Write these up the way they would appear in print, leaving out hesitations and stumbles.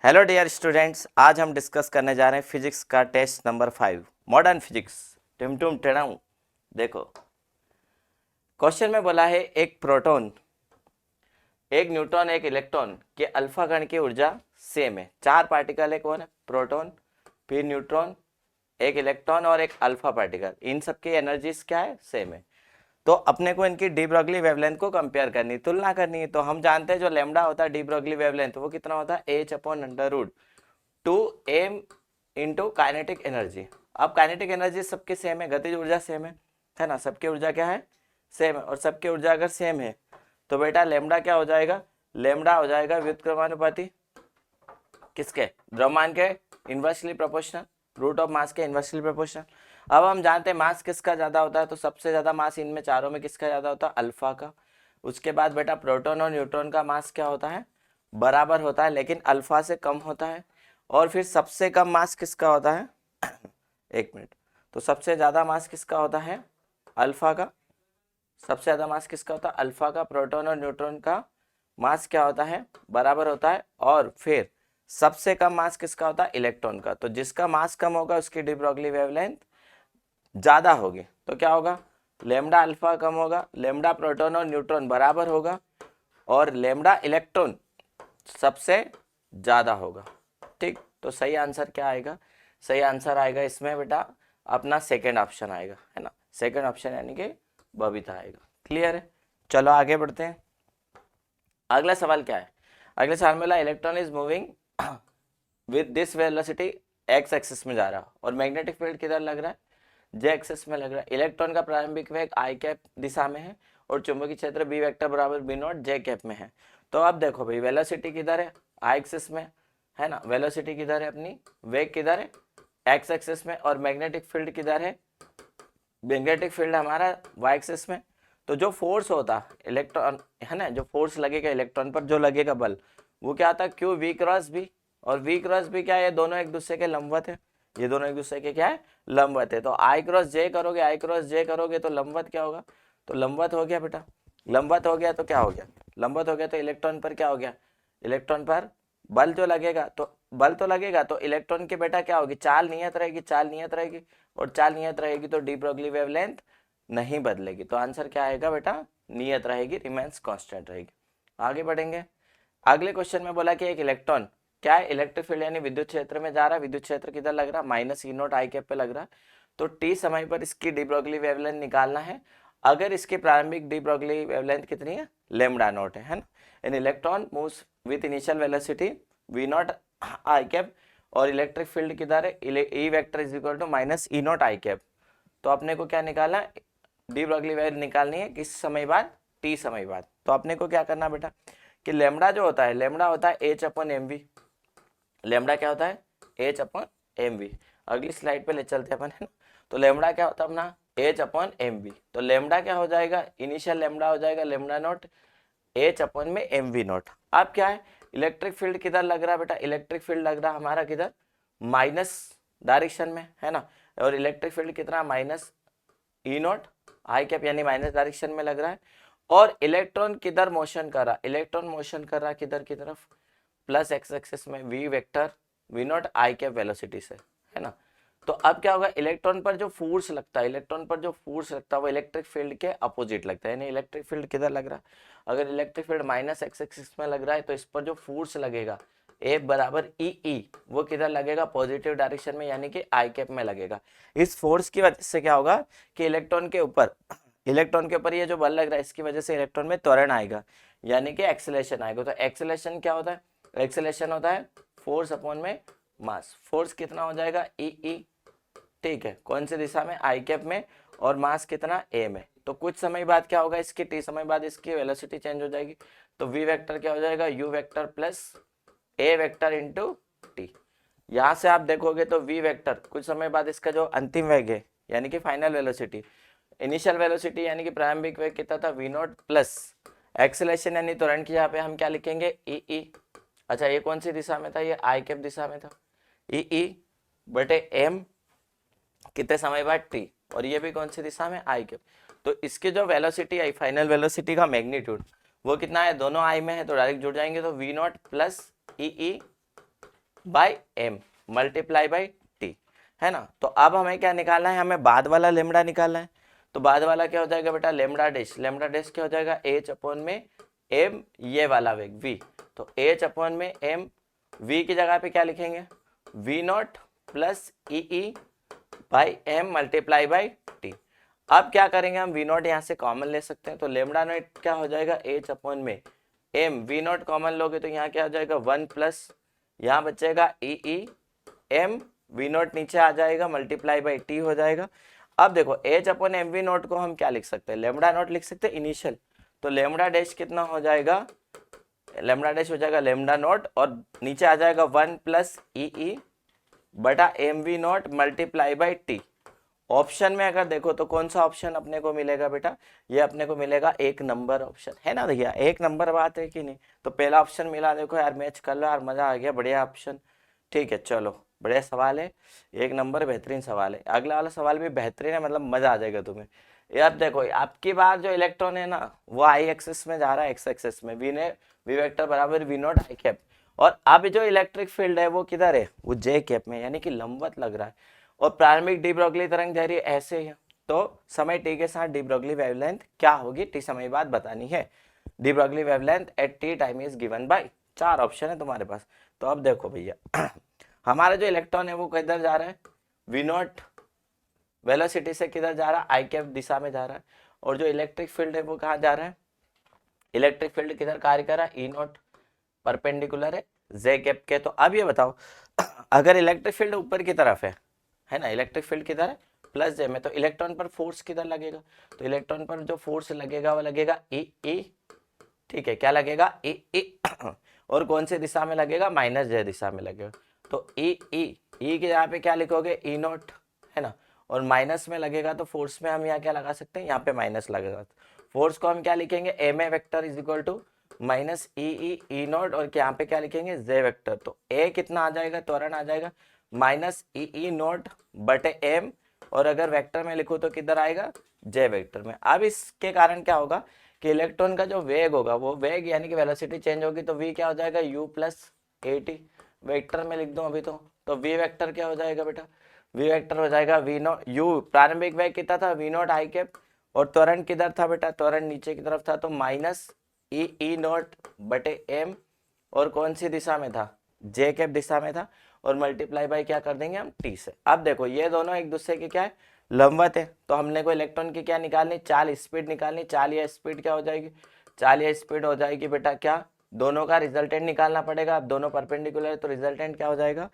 Hello dear students, आज हम discuss करने जा रहे हैं फिजिक्स का टेस्ट नंबर 5 मॉडर्न फिजिक्स। टिमटुम टेढ़ाऊं। देखो, क्वेश्चन में बोला है एक प्रोटॉन, एक न्यूट्रॉन, एक इलेक्ट्रॉन के अल्फा कण की ऊर्जा सेम है। चार पार्टिकल है, कौन है? प्रोटॉन, फिर न्यूट्रॉन, एक इलेक्ट्रॉन और एक अल्फा पार्टिकल। इन सबकी एनर्जीज क्या है? सेम है। तो अपने को इनकी डी ब्रॉगली वेवलेंथ को कंपेयर करनी, तुलना करनी है। तो हम जानते हैं जो लेमडा होता है डी ब्रॉगली वेवलेंथ, वो कितना होता है? H upon under root 2m into kinetic energy. अब काइनेटिक एनर्जी सबके सेम है, गतिज ऊर्जा सेम है ना? सबकी ऊर्जा क्या है? सेम है। और सबकी ऊर्जा अगर सेम है तो बेटा लेमडा क्या हो जाएगा? लेमडा हो जाएगा व्युत्क्रमानुपाती किसके? द्रव्यमान के inversely proportional, root of mass के इनवर्सली प्रोपोर्शनल। अब हम जानते हैं मास किसका ज्यादा होता है, तो सबसे ज्यादा मास इनमें चारों में किसका ज्यादा होता है? अल्फा का। उसके बाद बेटा प्रोटॉन और न्यूट्रॉन का मास क्या होता है? बराबर होता है, लेकिन अल्फा से कम होता है। और फिर सबसे कम मास किसका होता है? एक मिनट। तो सबसे ज्यादा मास किसका होता है? अल्फा का। सबसे ज्यादा मास किसका होता है? अल्फा का। प्रोटॉन और न्यूट्रॉन का मास क्या होता है? बराबर होता है। और फिर सबसे कम मास किसका होता है? इलेक्ट्रॉन का। तो जिसका मास कम होगा उसकी डी ब्रॉगली वेवलेंथ ज्यादा होगी। तो क्या होगा? लेमडा अल्फा कम होगा, लेमडा प्रोटॉन और न्यूट्रॉन बराबर होगा, और लेमडा इलेक्ट्रॉन सबसे ज्यादा होगा। ठीक, तो सही आंसर क्या आएगा? सही आंसर आएगा इसमें बेटा अपना सेकेंड ऑप्शन आएगा, है ना? सेकेंड ऑप्शन यानी कि बबीता आएगा। क्लियर है? चलो आगे बढ़ते हैं। अगला सवाल क्या है? अगले सवाल में बोला electron is moving with this velocity x axis में जा रहा है, और मैग्नेटिक फील्ड किधर लग रहा है? जे एक्सिस में लग रहा है। इलेक्ट्रॉन का प्रारंभिक वेग आई कैप दिशा में है, और चुंबकीय क्षेत्र बी वेक्टर बराबर बी नॉट जे कैप में है। तो अब देखो भाई, वेलोसिटी किधर है? आई एक्सिस में, है ना? वेलोसिटी किधर है अपनी? वेग किधर है? एक्स एक्सिस में। और मैग्नेटिक फील्ड किधर है? मैग्नेटिक फील्ड हमारा वाई एक्सिस में। तो जो फोर्स होता इलेक्ट्रॉन, है ना, जो फोर्स लगेगा इलेक्ट्रॉन पर, जो लगेगा बल, वो क्या आता है? Q v cross B. और वी क्रॉस बी क्या है? ये दोनों एक दूसरे के लंबवत है। ये दोनों एक दूसरे के क्या है? लंबवत है। तो आई क्रॉस जे करोगे, आई क्रॉस जे करोगे तो लंबवत क्या होगा? तो लंबवत हो गया बेटा। लंबवत हो गया तो क्या हो गया? लंबवत हो गया तो इलेक्ट्रॉन पर क्या हो गया? इलेक्ट्रॉन पर बल जो लगेगा, तो बल तो लगेगा, तो इलेक्ट्रॉन की बेटा क्या होगी? चाल नियत रहेगी, चाल नियत रहेगी। और चाल नियत रहेगी तो डी ब्रॉगली वेवलेंथ नहीं बदलेगी। तो आंसर क्या आएगा बेटा? नियत रहेगी, रिमेंस कांस्टेंट रहेगी। आगे बढ़ेंगे। अगले क्वेश्चन में बोला कि एक इलेक्ट्रॉन क्या है? इलेक्ट्रिक फील्ड यानी विद्युत क्षेत्र में जा रहा है। विद्युत क्षेत्र किधर लग रहा है? Minus E naught i cap पे लग रहा है। तो टी समय पर इसकी डी ब्रॉगली वेवलेंथ निकालना है। अगर इसकी प्रारंभिक डी ब्रॉगली वेवलेंथ कितनी है? लेमडा नॉट है ना? An electron moves with initial velocity v naught i cap, और इलेक्ट्रिक फील्ड किधर है? E vector is equal to minus E naught i cap. तो अपने को क्या निकालना? डी ब्रॉगली वेवलेंथ निकालनी है किस समय बाद? टी समय बाद। तो अपने को क्या करना बेटा कि लेमडा जो होता है, लेमडा होता है h upon m v. Lambda क्या होता है? H upon m v. अगली स्लाइड पे ले चलते हैं अपन, है ना? तो लेमडा क्या होता है अपना? H upon m v. तो लेमडा क्या हो जाएगा? इनिशियल लेमडा हो जाएगा लेमडा नॉट एच अपन में एम वी नॉट। अब क्या है? इलेक्ट्रिक फील्ड किधर लग रहा है बेटा? इलेक्ट्रिक फील्ड लग रहा है हमारा किधर? माइनस डायरेक्शन में, है ना? और इलेक्ट्रिक फील्ड कितना? Minus E naught i cap, यानी माइनस डायरेक्शन में लग रहा है। और इलेक्ट्रॉन किधर मोशन कर रहा? इलेक्ट्रॉन मोशन कर रहा किधर की तरफ? प्लस एक्स एक्सिस में, v vector v naught i cap velocity से, है ना? तो अब क्या होगा? इलेक्ट्रॉन पर जो फोर्स लगता है, इलेक्ट्रॉन पर जो फोर्स लगता है वो इलेक्ट्रिक फील्ड के अपोजिट लगता है। यानी इलेक्ट्रिक फील्ड किधर लग रहा है? अगर electric field minus x axis में लग रहा है तो इस पर जो फोर्स लगेगा ए बराबर ई, वो किधर लगेगा? पॉजिटिव डायरेक्शन में, यानी कि आई कैप में लगेगा। इस फोर्स की वजह से क्या होगा कि इलेक्ट्रॉन के ऊपर ये जो बल लग रहा है, इसकी वजह से इलेक्ट्रॉन में त्वरण आएगा, यानी कि एक्सेलेरेशन आएगा। तो एक्सेलेरेशन क्या होता है? एक्सेलेरेशन होता है फोर्स अपॉन में मास। फोर्स कितना हो जाएगा? ई। ठीक है, कौन सी दिशा में? आई कैप में। और मास कितना? ए में। तो कुछ समय बाद क्या होगा? इसकी टी समय बाद इसकी वेलोसिटी चेंज हो जाएगी। तो वी वेक्टर क्या हो जाएगा? You vector plus A vector into T. यहां से आप देखोगे तो वी वेक्टर कुछ समय बाद इसका जो अंतिम वेग है, यानी कि फाइनल वेलोसिटी, इनिशियल वेलोसिटी यानी कि प्रारंभिक वेग कितना था? वी नॉट प्लस एक्सेलेरेशन यानी त्वरण की यहाँ पे हम क्या लिखेंगे? ई। अच्छा, ये कौन सी दिशा में था? ये आई कैप दिशा में था। ई बटे एम कितने समय बाद? टी। और ये भी कौन सी दिशा में? आई कैप। तो इसकी जो वेलोसिटी आई, फाइनल वेलोसिटी का मैग्नीट्यूड, वो कितना है? दोनों आई में है तो डायरेक्ट जुड़ जाएंगे। तो v naught plus e by m multiply by t, है ना। तो अब हमें क्या निकालना है, हमें बाद वाला लेमड़ा निकालना है। तो बाद वाला क्या हो जाएगा बेटा, लेमड़ा डैश क्या हो जाएगा, एच अपॉन में एम ये वाला वेग वी, तो एच अपॉन में एम, वी की जगह पे क्या लिखेंगे, v naught plus e by m multiply by t. अब क्या करेंगे हम, वी नॉट यहाँ से कॉमन ले सकते हैं, तो लेमडा नॉट क्या हो जाएगा, एच अपॉन में एम, वी नॉट कॉमन लोगे तो यहाँ क्या हो जाएगा, 1 प्लस यहाँ बचेगा ई एम, वी नॉट नीचे आ जाएगा मल्टीप्लाई बाई टी हो जाएगा। अब देखो h upon m v naught को हम क्या लिख सकते हैं, लेमडा नॉट लिख सकते हैं इनिशियल, तो लेमडा डैश कितना हो जाएगा, लेमडा डैश हो जाएगा लेमडा नॉट और नीचे आ जाएगा 1 प्लस ई बटा m v naught multiply by t. Option में अगर देखो तो कौन सा ऑप्शन अपने को मिलेगा बेटा, ये अपने को मिलेगा 1 नंबर ऑप्शन, है ना भैया, 1 नंबर बात है कि नहीं। तो पहला ऑप्शन मिला, देखो यार मैच कर लो यार, मजा आ गया, बढ़िया ऑप्शन। ठीक है चलो, बढ़िया सवाल है, 1 नंबर बेहतरीन सवाल है। अगला वाला सवाल भी बेहतरीन है, मतलब मजा आ जाएगा तुम्हें। यार देखो आपकी बार जो इलेक्ट्रॉन है ना वो आई एक्सिस में जा रहा है, एक्स एक्सिस में, वी वेक्टर बराबर वी नॉट आई कैप, और अब जो इलेक्ट्रिक फील्ड है वो किधर है, वो जे कैप में, यानी कि लंबवत लग रहा है। और प्रारंभिक डी ब्रोगली तरंग जा रही है ऐसे ही, तो समय टी के साथ डी ब्रोगली वेवलेंथ क्या होगी, टी समय बाद बतानी है। De Broglie wavelength at T time is given by, 4 option है तुम्हारे पास। तो अब देखो भैया हमारा जो इलेक्ट्रॉन है वो किधर जा रहा है, वी नॉट वेलोसिटी से किधर जा रहा है, आई कैप दिशा में जा रहा है, और जो इलेक्ट्रिक फील्ड है वो कहाँ जा रहा है, इलेक्ट्रिक फील्ड किधर कार्य कर रहा है, ई नॉट परपेंडिकुलर है जे कैप के। तो अब ये बताओ अगर इलेक्ट्रिक फील्ड ऊपर की तरफ है ना, इलेक्ट्रिक फील्ड किधर है, प्लस जे में, तो इलेक्ट्रॉन पर फोर्स किधर लगेगा, तो इलेक्ट्रॉन पर जो फोर्स लगेगा वो लगेगा ई, ठीक है, क्या लगेगा ई और कौन सी दिशा में लगेगा, माइनस जे दिशा में लगेगा। तो ई के यहाँ पे क्या लिखोगे, ई नॉट, है ना, और माइनस में लगेगा तो फोर्स में हम यहाँ क्या लगा सकते हैं, यहाँ पे माइनस लगेगा। फोर्स को हम क्या लिखेंगे, m a vector is equal to minus E naught, और यहाँ पे क्या लिखेंगे, जे वेक्टर। तो ए कितना आ जाएगा, त्वरण आ जाएगा माइनस ई नॉट बटे एम, और अगर वेक्टर में लिखो तो किधर आएगा, जे वेक्टर में। अब इसके कारण क्या होगा कि इलेक्ट्रॉन का जो वेग होगा, वो वेग यानी कि वेलोसिटी चेंज होगी, तो वी क्या हो जाएगा, you plus A T, vector में लिख दो अभी तो वी वेक्टर क्या हो जाएगा बेटा, वी वेक्टर हो जाएगा वी नॉट यू, प्रारंभिक वेग कितना था, वी नॉट आई कैप, और त्वरण किधर था बेटा, त्वरण नीचे की तरफ था, तो माइनस ई नॉट बटे एम, और कौन सी दिशा में था, जे कैप दिशा में था, और मल्टीप्लाई बाय क्या कर देंगे हम, टी से। अब देखो ये दोनों एक दूसरे के क्या है, लंबवत है, तो हमने को इलेक्ट्रॉन की क्या निकालनी, चाल स्पीड निकालनी, चाल या स्पीड क्या हो जाएगी, चाल या स्पीड हो जाएगी बेटा क्या, दोनों का रिजल्टेंट निकालना पड़ेगा। अब दोनों परपेंडिकुलर है तो रिजल्टेंट क्या हो जाएगा,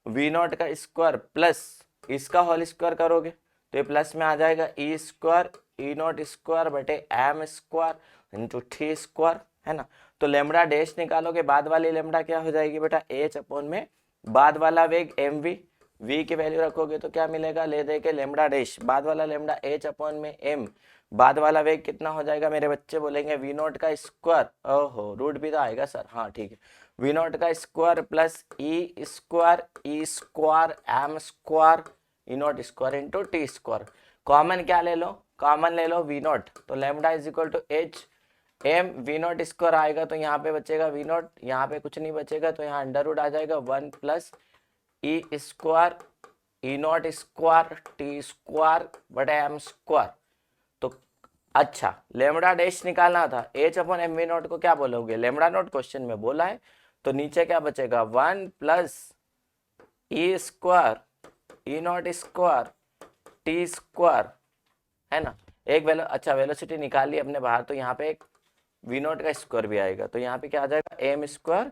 वी नॉट का स्क्वायर प्लस इसका होल स्क्वायर करोगे तो ये प्लस में आ जाएगा e square e naught square बटे m square into t square, है ना। तो लेमडा डैश निकालोगे, बाद वाली लेमडा क्या हो जाएगी बेटा, एच अपॉन में बाद वाला वेग एम वी की वैल्यू रखोगे तो क्या मिलेगा, ले दे के लेमडा डैश बाद वाला लेमडा एच अपॉन में एम, बाद वाला वेग कितना हो जाएगा, मेरे बच्चे बोलेंगे वी नॉट का स्क्वायर, ओहो रूट भी तो आएगा सर, हाँ ठीक है, वी नॉट का square plus e square m square e naught square into t square. Common क्या ले लो, कॉमन ले लो वी नॉट, तो lambda is equal to h m v naught square आएगा तो यहाँ पे बचेगा वी नॉट, यहाँ पे कुछ नहीं बचेगा तो यहाँ अंडर रूट आ जाएगा 1 plus e square e naught square t square बटे एम स्क्वायर। तो अच्छा लेमडा डैश निकालना था, h upon m v naught को क्या बोलोगे, लेमडा नॉट क्वेश्चन में बोला है, तो नीचे क्या बचेगा 1 plus e square e naught square t square, है ना। एक अच्छा वेलोसिटी निकाल ली अपने बाहर, तो यहाँ पे एक वी नॉट का स्क्वायर भी आएगा, तो यहाँ पे क्या आ जाएगा एम स्क्वायर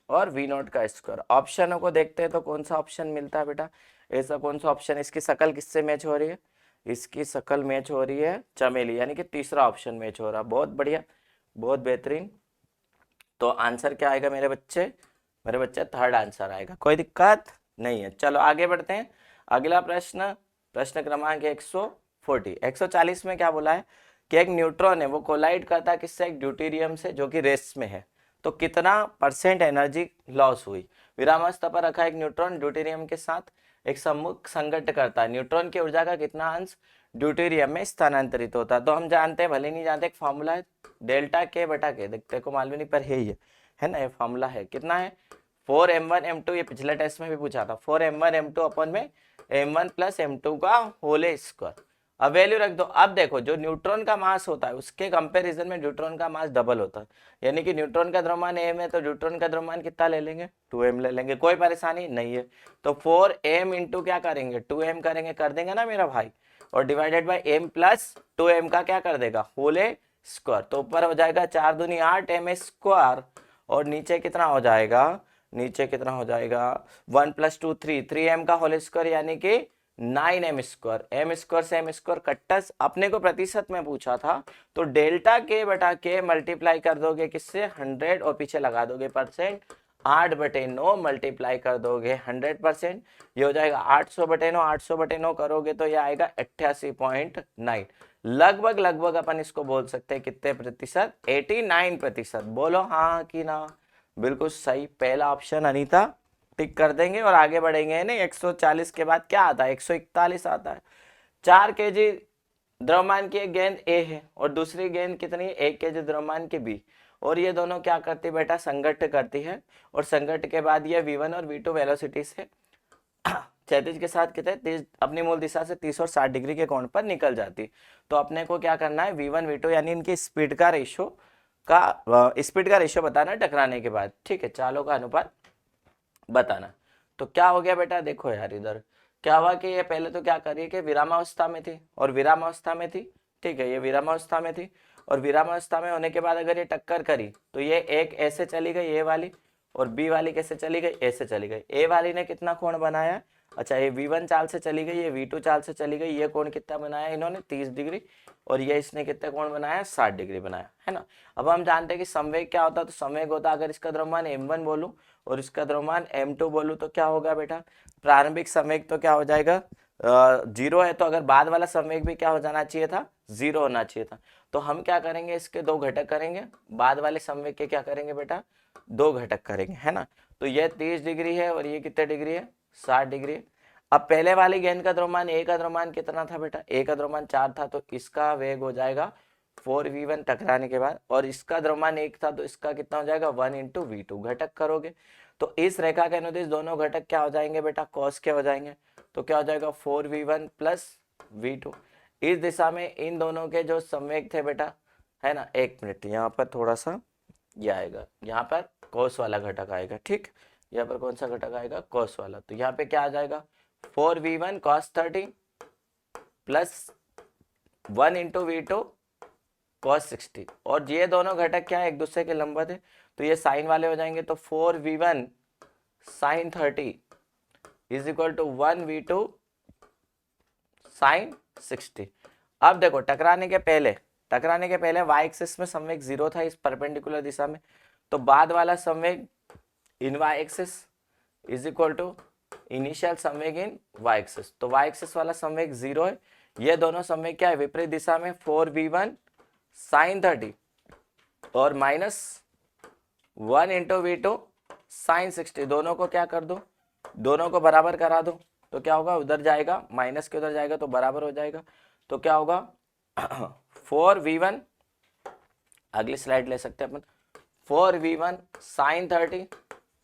और वी नॉट का स्क्वायर। ऑप्शनों को देखते हैं तो कौन सा ऑप्शन मिलता है बेटा, ऐसा कौन सा ऑप्शन, इसकी शकल किससे मैच हो रही है, इसकी शकल मैच हो रही है चमेली, यानी कि तीसरा ऑप्शन मैच हो रहा है, बहुत बढ़िया बहुत बेहतरीन। तो आंसर क्या आएगा मेरे बच्चे थर्ड आंसर आएगा, कोई दिक्कत नहीं है। चलो आगे बढ़ते हैं, अगला प्रश्न, प्रश्न क्रमांक 140 में क्या बोला है कि एक न्यूट्रॉन है वो कोलाइड करता है किससे, एक ड्यूटेरियम से जो कि रेस्ट में है, तो कितना परसेंट एनर्जी लॉस हुई। विरामावस्था पर रखा एक न्यूट्रॉन ड्यूटेरियम के साथ एक सम्मुख संघट्ट करता है, न्यूट्रॉन की ऊर्जा का कितना अंश ड्यूटेरियम में स्थानांतरित होता है। तो हम जानते हैं, भले नहीं जानते, एक फॉर्मूला है डेल्टा के बटा के, देखते को मालूम नहीं पर है ही है ना, ये फॉर्मूला है कितना है 4m1 m2, ये पिछले टेस्ट में भी पूछा था, 4m1 m2 अपन में m1 प्लस m2 का होल स्क्वायर। अब वैल्यू रख दो। अब देखो जो न्यूट्रॉन का मास होता है उसके कंपैरिजन में न्यूट्रॉन का मास डबल होता है, यानी कि न्यूट्रॉन का द्रव्यमान m है तो न्यूट्रॉन का द्रव्यमान कितना ले लेंगे, 2m ले लेंगे, कोई परेशानी नहीं है। तो 4m इंटू क्या करेंगे, 2m करेंगे, कर देंगे ना मेरा भाई, और divided by m plus 2m का क्या कर देगा, होल स्क्वायर। तो ऊपर हो जाएगा 4 दूनी 8 m स्क्वायर, और नीचे कितना हो जाएगा, नीचे कितना हो जाएगा 1 प्लस 2 3, 3m का होल स्क्वायर यानी कि 9m स्क्वायर। m स्क्वायर से m स्क्वायर कट्टस, अपने को प्रतिशत में पूछा था तो डेल्टा के बटा के मल्टीप्लाई कर दोगे किससे, 100, और पीछे लगा दोगे परसेंट, 8/9 मल्टीप्लाई कर दोगे 100%, ये हो जाएगा 800/9, 800/9 करोगे तो ये आएगा 88.9। लगभग लगभग अपन इसको बोल सकते हैं कितने प्रतिशत, 89%। बोलो हाँ कि ना, बिल्कुल सही, पहला ऑप्शन अनीता टिक कर देंगे और आगे बढ़ेंगे। नहीं 140 के बाद क्या आता है, 141 आता है। 4 kg द्रव्यमान की एक गेंद ए है और दूसरी गेंद कितनी है, 1 kg द्रव्यमान की बी, और ये दोनों क्या करती बेटा, संघट्ट करती है, और संघट्ट के बाद ये v1 और v2 वेलोसिटी से क्षैतिज के साथ कितने 30 अपनी मूल दिशा से 30 और 60 डिग्री के कोण पर निकल जाती। तो अपने को क्या करना है, v1 v2 यानी इनकी स्पीड का रेशियो बताना है टकराने के बाद, ठीक है, चालों का अनुपात बताना। तो क्या हो गया बेटा, देखो यार इधर क्या हुआ कि ये पहले तो क्या करिए कि विरामावस्था में थी और विरामावस्था में थी, ठीक है, ये विरामावस्था में थी और विरामावस्था में होने के बाद अगर ये टक्कर करी तो ये एक ऐसे चली गई ए वाली, और बी वाली कैसे चली गई, ऐसे चली गई। ए वाली ने कितना कोण बनाया, अच्छा ये v1 चाल से चली गई, ये v2 चाल से चली गई, ये कोण कितना बनाया इन्होंने 30 डिग्री, और ये इसने कितना कोण बनाया 60 डिग्री बनाया, है ना। अब हम जानते हैं कि संवेग क्या होता है, तो संवेग होता है अगर इसका द्रव्यमान m1 बोलूं और इसका द्रव्यमान m2 बोलूं तो क्या होगा बेटा, प्रारंभिक संवेग तो क्या हो जाएगा 0 है, तो अगर बाद वाला संवेग भी क्या हो जाना चाहिए था, 0 होना चाहिए था। तो हम क्या करेंगे, इसके 2 घटक करेंगे, बाद वाले संवेग के क्या करेंगे बेटा, 2 घटक करेंगे, है ना। तो ये 30 डिग्री है और ये कितने डिग्री है, 60 डिग्री। अब पहले वाली गेंद का द्रव्यमान ए का द्रव्यमान कितना था बेटा, ए का द्रव्यमान 4 था, तो इसका वेग हो जाएगा 4v1 टकराने के बाद, और इसका द्रव्यमान 1 था तो इसका कितना हो जाएगा 1 इंटू v2, घटक करोगे तो इस रेखा के अनुदिश दोनों घटक क्या हो जाएंगे बेटा, कॉस के हो जाएंगे। तो क्या हो जाएगा 4v1 प्लस v2। इस दिशा में इन दोनों के जो संवेग थे बेटा, है ना, एक मिनट यहाँ पर थोड़ा सा ये आएगा, यहाँ पर कॉस वाला घटक आएगा, ठीक, यहाँ पर कौन सा घटक आएगा, कॉस वाला। तो यहाँ पे क्या आ जाएगा 4v1 cos 30 plus 1 into v2 cos 60, और ये दोनों घटक क्या है, एक दूसरे के लंबवत है, तो ये साइन वाले हो जाएंगे। तो 4v1 sin 30 is equal to 1v2 sin 60। अब देखो टकराने के पहले y एक्सिस में संवेग 0 था इस परपेंडिकुलर दिशा में, तो बाद वाला संवेग in y axis is equal to initial संवेग इन y एक्सिस। तो y एक्सिस वाला संवेग 0 है, ये दोनों संवेग क्या है, विपरीत दिशा में 4v1 sin 30 और माइनस 1 इंटू v2 sin 60, दोनों को क्या कर दो, दोनों को बराबर करा दो, तो क्या होगा, उधर जाएगा माइनस के उधर जाएगा तो बराबर हो जाएगा। तो क्या होगा 4v1, अगली स्लाइड ले सकते हैं अपन, 4v1 sin 30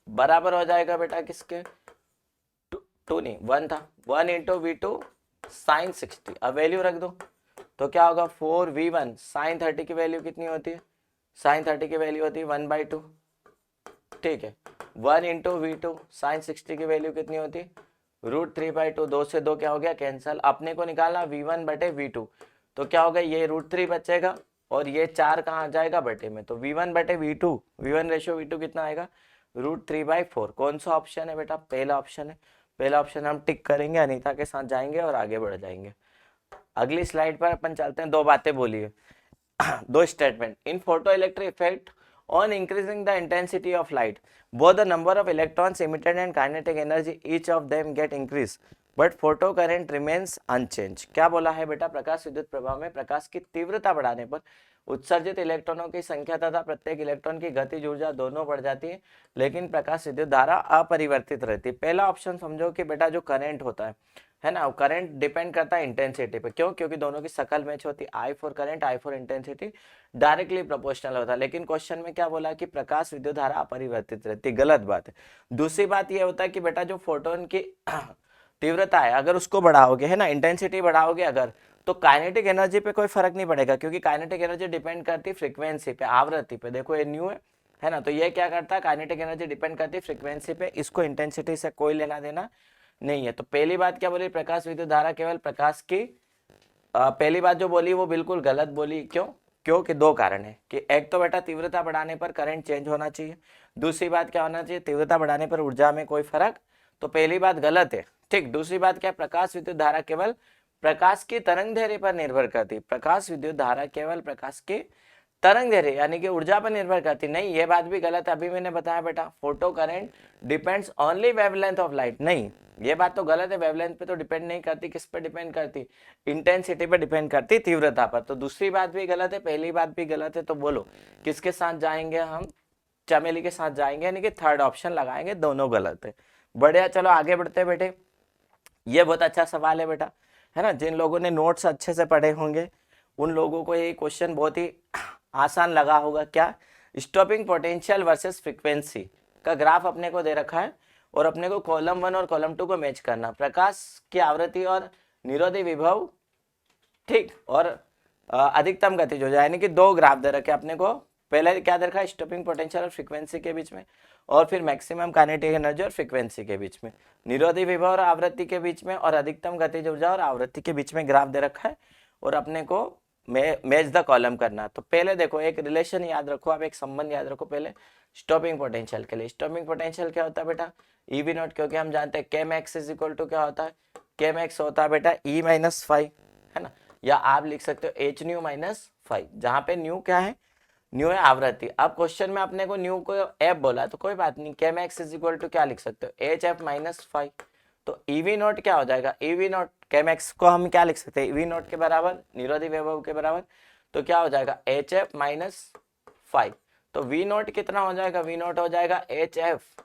बराबर हो जाएगा बेटा किसके, 2 नहीं 1 था, 1 इंटू v2 sin 60। अब वैल्यू रख दो तो क्या होगा 4v1 sin 30 की वैल्यू कितनी होती है, sin 30 की वैल्यू होती है 1/2, ठीक है। 1 इंटू v2 sin 60 की वैल्यू कितनी होती है √3/2, 2 से 2 क्या हो गया कैंसल। अपने को निकालना v1/v2, तो क्या होगा ये √3 बचेगा और ये 4 कहाँ जाएगा बटे में, तो v1/v2, v1 रेशियो v2 कितना आएगा √3/4। कौन सा ऑप्शन है बेटा, पहला ऑप्शन है, पहला ऑप्शन हम टिक करेंगे, अनीता के साथ जाएंगे और आगे बढ़ जाएंगे। अगली स्लाइड पर अपन चलते हैं, 2 बातें बोलिए 2 statement. In photo electric effect on increasing the intensity of light, both the number of electrons emitted and kinetic energy each of them get increased, but photo current remains unchanged। क्या बोला है बेटा, प्रकाश विद्युत प्रभाव में प्रकाश की तीव्रता बढ़ाने पर उत्सर्जित इलेक्ट्रॉनों की संख्या तथा प्रत्येक इलेक्ट्रॉन की गतिज ऊर्जा दोनों बढ़ जाती है, लेकिन प्रकाश विद्युत धारा अपरिवर्तित रहती है। पहला ऑप्शन समझो कि बेटा जो करंट होता है ना, करंट डिपेंड करता है इंटेंसिटी पे। क्यों? क्योंकि दोनों की शकल मैच होती है, I for current, I for intensity directly proportional होता है। लेकिन क्वेश्चन में क्या बोला कि प्रकाश विद्युत धारा अपरिवर्तित रहती है, गलत बात है। दूसरी बात ये होता है कि बेटा जो फोटोन की तीव्रता है अगर उसको बढ़ाओगे, है ना, इंटेंसिटी बढ़ाओगे अगर, तो काइनेटिक एनर्जी पे कोई फर्क नहीं पड़ेगा, क्योंकि काइनेटिक एनर्जी डिपेंड करती है फ्रीक्वेंसी पे, आवृत्ति पे। देखो ये न्यू है ना, तो ये क्या करता है, काइनेटिक एनर्जी डिपेंड करती है फ्रीक्वेंसी पे, इसको इंटेंसिटी से कोई लेना देना नहीं है। तो पहली बात क्या बोली, प्रकाश विद्युत धारा केवल प्रकाश की, पहली बात जो बोली वो बिल्कुल गलत बोली। क्यों? क्योंकि दो कारण है कि एक तो बेटा तीव्रता बढ़ाने पर करंट चेंज होना चाहिए, दूसरी बात क्या होना चाहिए, तीव्रता बढ़ाने पर ऊर्जा में कोई फर्क। तो पहली बात गलत है, ठीक। दूसरी बात क्या, प्रकाश विद्युत धारा केवल प्रकाश की तरंग दैर्ध्य पर निर्भर करती, प्रकाश विद्युत धारा केवल प्रकाश की तरंग दैर्ध्य यानी कि ऊर्जा पर निर्भर करती नहीं, ये बात भी गलत है। अभी मैंने बताया बेटा photo current depends only wavelength of light, नहीं ये बात तो गलत है, वेवलेंथ पे तो डिपेंड नहीं करती, किस पे डिपेंड करती, इंटेंसिटी पे डिपेंड करती, तीव्रता पर। तो दूसरी बात भी गलत है, पहली बात भी गलत है। तो बोलो किसके साथ जाएंगे हम, चमेली के साथ जाएंगे, यानी कि थर्ड ऑप्शन लगाएंगे, दोनों गलत है। बढ़िया, चलो आगे बढ़ते बेटे। ये बहुत अच्छा सवाल है बेटा, है ना, जिन लोगों ने नोट्स अच्छे से पढ़े होंगे उन लोगों को ये क्वेश्चन बहुत ही आसान लगा होगा। क्या, स्टॉपिंग पोटेंशियल वर्सेस फ्रीक्वेंसी का ग्राफ अपने को दे रखा है और अपने को कॉलम 1 और कॉलम 2 को मैच करना, प्रकाश की आवृत्ति और निरोधी विभव, ठीक, और अधिकतम गति जो यानी कि दो ग्राफ दे रखे अपने को। पहले क्या दे रखा है, स्टॉपिंग पोटेंशियल और फ्रीक्वेंसी के बीच में, और फिर मैक्सिमम काइनेटिक एनर्जी और फ्रीक्वेंसी के बीच में, निरोधी विभव और आवृत्ति के बीच में, और अधिकतम गतिज ऊर्जा और आवृत्ति के बीच में ग्राफ दे रखा है, और अपने को मैच द कॉलम करना। तो पहले देखो एक रिलेशन याद रखो, आप एक संबंध याद रखो पहले स्टॉपिंग पोटेंशियल के लिए। स्टॉपिंग पोटेंशियल क्या होता है बेटा, ई वी नॉट, क्योंकि हम जानते हैं के मैक्स इज इक्वल टू क्या होता है, के मैक्स होता है बेटा ई माइनस फाइव, है ना, या आप लिख सकते हो एच न्यू माइनस फाइव, जहां पे न्यू क्या है, न्यू है आवृत्ति। अब क्वेश्चन में अपने को न्यू को एफ बोला तो कोई बात नहीं, के मैक्स इज इक्वल टू क्या लिख सकते हो, एच एफ माइनस फाइव। तो ईवी नॉट क्या हो जाएगा, ईवी नॉट के मैक्स को हम क्या लिख सकते हैं, ईवी नॉट के बराबर, निरोधी वैभव के बराबर, तो क्या हो जाएगा एच एफ माइनस फाइव। तो वी नॉट कितना हो जाएगा, वी नॉट हो जाएगा एच एफ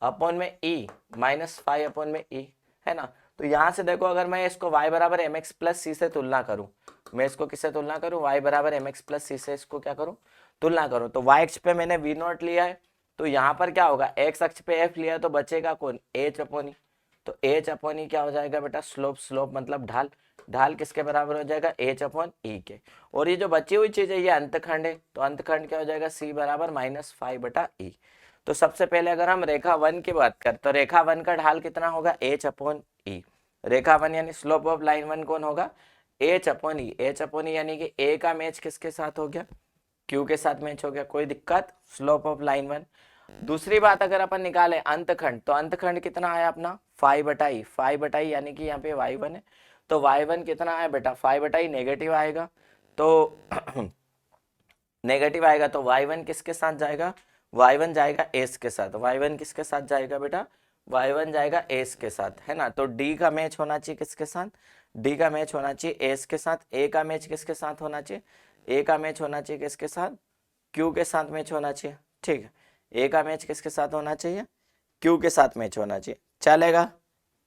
अपॉन में ई माइनस फाइव अपॉन में ई, है ना। तो यहाँ से देखो अगर मैं इसको y बराबर एम एक्स प्लस सी से तुलना करूँ, मैं इसको किससे तुलना करूँ, y बराबर एम एक्स प्लस सी से इसको क्या करूँ, तुलना करूँ। तो y अक्ष पे मैंने v नॉट लिया है, तो यहाँ पर क्या होगा, x अक्ष पे f लिया है, तो बचेगा कौन, h अपॉन ई। तो h अपॉन ई क्या हो जाएगा बेटा, स्लोप, स्लोप मतलब ढाल, ढाल किसके बराबर हो जाएगा, h अपॉन ई के। और ये जो बची हुई चीज है ये अंतखंड है, तो अंतखंड क्या हो जाएगा, c बराबर माइनस फाइव बटा ई। तो सबसे पहले अगर हम रेखा 1 की बात करें तो रेखा 1 का ढाल कितना होगा, h अपॉन ई। रेखा 1 यानी स्लोप ऑफ लाइन 1 कौन होगा, h अपॉन ई। h अपॉन ई यानी कि a का मैच किसके साथ हो गया, q के साथ मैच हो गया, कोई दिक्कत, स्लोप ऑफ लाइन 1। दूसरी बात अगर अपन निकाले अंतखंड, तो अंतखंड कितना आया अपना, 5 बटा ई, 5 बटा ई यानी कि यहाँ पे y1 है, तो y1 कितना आया बेटा, 5 बटा ई नेगेटिव आएगा, तो नेगेटिव आएगा तो y1 किसके साथ जाएगा, y1 जाएगा s के साथ, y1 किसके साथ जाएगा बेटा, y1 जाएगा s के साथ, है ना। तो d का मैच होना चाहिए किसके साथ, d का मैच होना चाहिए s के साथ, a का मैच किसके साथ होना चाहिए, a का मैच होना चाहिए किसके साथ, q के साथ मैच होना चाहिए, ठीक है। a का मैच किसके साथ होना चाहिए, q के साथ मैच होना चाहिए, चलेगा,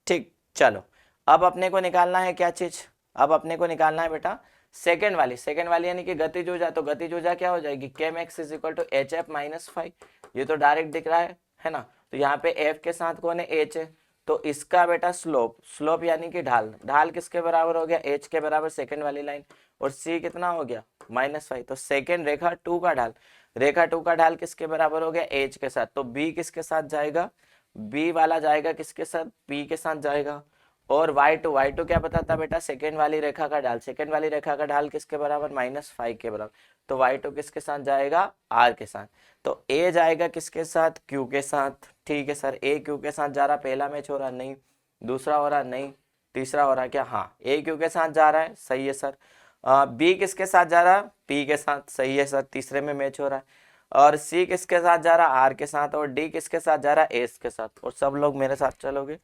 ठीक। चलो अब अपने को निकालना है क्या चीज, अब अपने को निकालना है बेटा सेकंड वाली, सेकंड वाली यानी कि गतिज ऊर्जा। तो गतिज ऊर्जा क्या हो जाएगी, K max is equal to h f minus five, ये तो डायरेक्ट दिख रहा है ना। तो यहाँ पे एफ के साथ कौन है, एच है, तो इसका बेटा स्लोप, स्लोप यानी कि ढाल, ढाल किसके बराबर हो गया, एच के बराबर सेकंड वाली लाइन, और सी कितना हो गया माइनस फाइव। तो सेकंड रेखा 2 का ढाल, रेखा 2 का ढाल किसके बराबर हो गया, एच के साथ। तो बी किसके साथ जाएगा, बी वाला जाएगा किसके साथ, पी के साथ जाएगा। और y2 क्या पता था बेटा, सेकेंड वाली रेखा का ढाल, सेकेंड वाली रेखा का ढाल किसके बराबर, माइनस फाइव के बराबर। तो y2 किसके साथ जाएगा, r के साथ। तो a जाएगा किसके साथ, q के साथ, ठीक है सर। a q के साथ जा रहा, पहला मैच हो रहा नहीं, दूसरा हो रहा नहीं, तीसरा हो रहा क्या, हाँ a q के साथ जा रहा है, सही है सर। b किसके साथ जा रहा, p के साथ, सही है सर, तीसरे में मैच हो रहा है। और C किसके साथ जा रहा, R के साथ, और D किसके साथ जा रहा, S के साथ। और सब लोग मेरे साथ चलोगे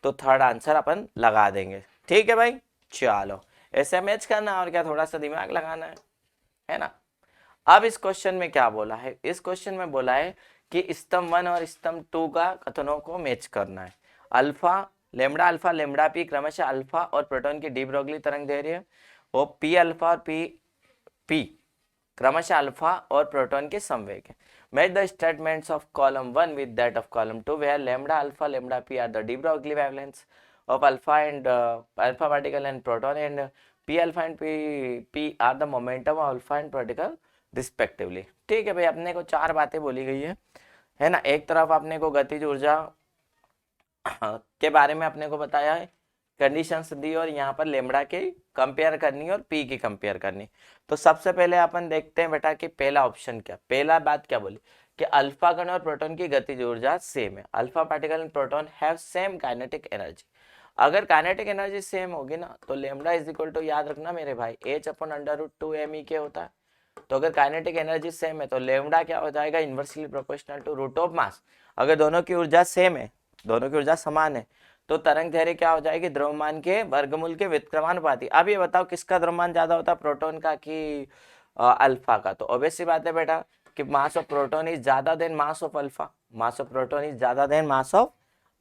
तो थर्ड आंसर अपन लगा देंगे, ठीक है भाई। चलो ऐसे मैच करना और क्या, थोड़ा सा दिमाग लगाना है ना। अब इस क्वेश्चन में क्या बोला है, इस क्वेश्चन में बोला है कि स्तंभ 1 और स्तंभ 2 का कथनों को मैच करना है। Alpha lambda alpha lambda p क्रमशः अल्फा और प्रोटॉन की डी ब्रोगली तरंग दैर्घ्य है, वो पी अल्फा और पी क्रमशः अल्फा और प्रोटॉन के समवेग है। Match the statements of column 1 with that of column 2 where lambda alpha lambda p are the de Broglie wavelengths of alpha and alpha particle and proton, and p alpha and p are the momentum of alpha and particle respectively। ठीक है भाई, अपने को चार बातें बोली गई है ना। एक तरफ अपने को गतिज ऊर्जा के बारे में अपने को बताया है, कंडीशंस दी, और यहाँ पर लेमड़ा के कंपेयर करनी और पी की कंपेयर करनी। तो सबसे पहले अपन देखते हैं बेटा कि पहला ऑप्शन क्या, पहला बात क्या बोली कि अल्फा कण और प्रोटॉन की गतिज ऊर्जा सेम है। Alpha particle and proton have same kinetic energy. अगर काइनेटिक एनर्जी सेम होगी ना तो लेमडा इज इक्वल टू, याद रखना मेरे भाई, एच अपॉन √2 MEK होता है। तो अगर काइनेटिक एनर्जी सेम है तो लेमडा क्या हो जाएगा, inversely proportional to root of mass. अगर दोनों की ऊर्जा सेम है, दोनों की ऊर्जा समान है, तो तरंग दैर्घ्य क्या हो जाएगी, द्रव्यमान के वर्गमूल के व्युत्क्रमानुपाती। अब ये बताओ किसका द्रव्यमान ज्यादा होता है, प्रोटॉन का कि अल्फा का? तो ऑब्वियस सी बात है बेटा कि मास ऑफ प्रोटॉन इज ज्यादा than mass of alpha, mass of proton is ज्यादा देन मास ऑफ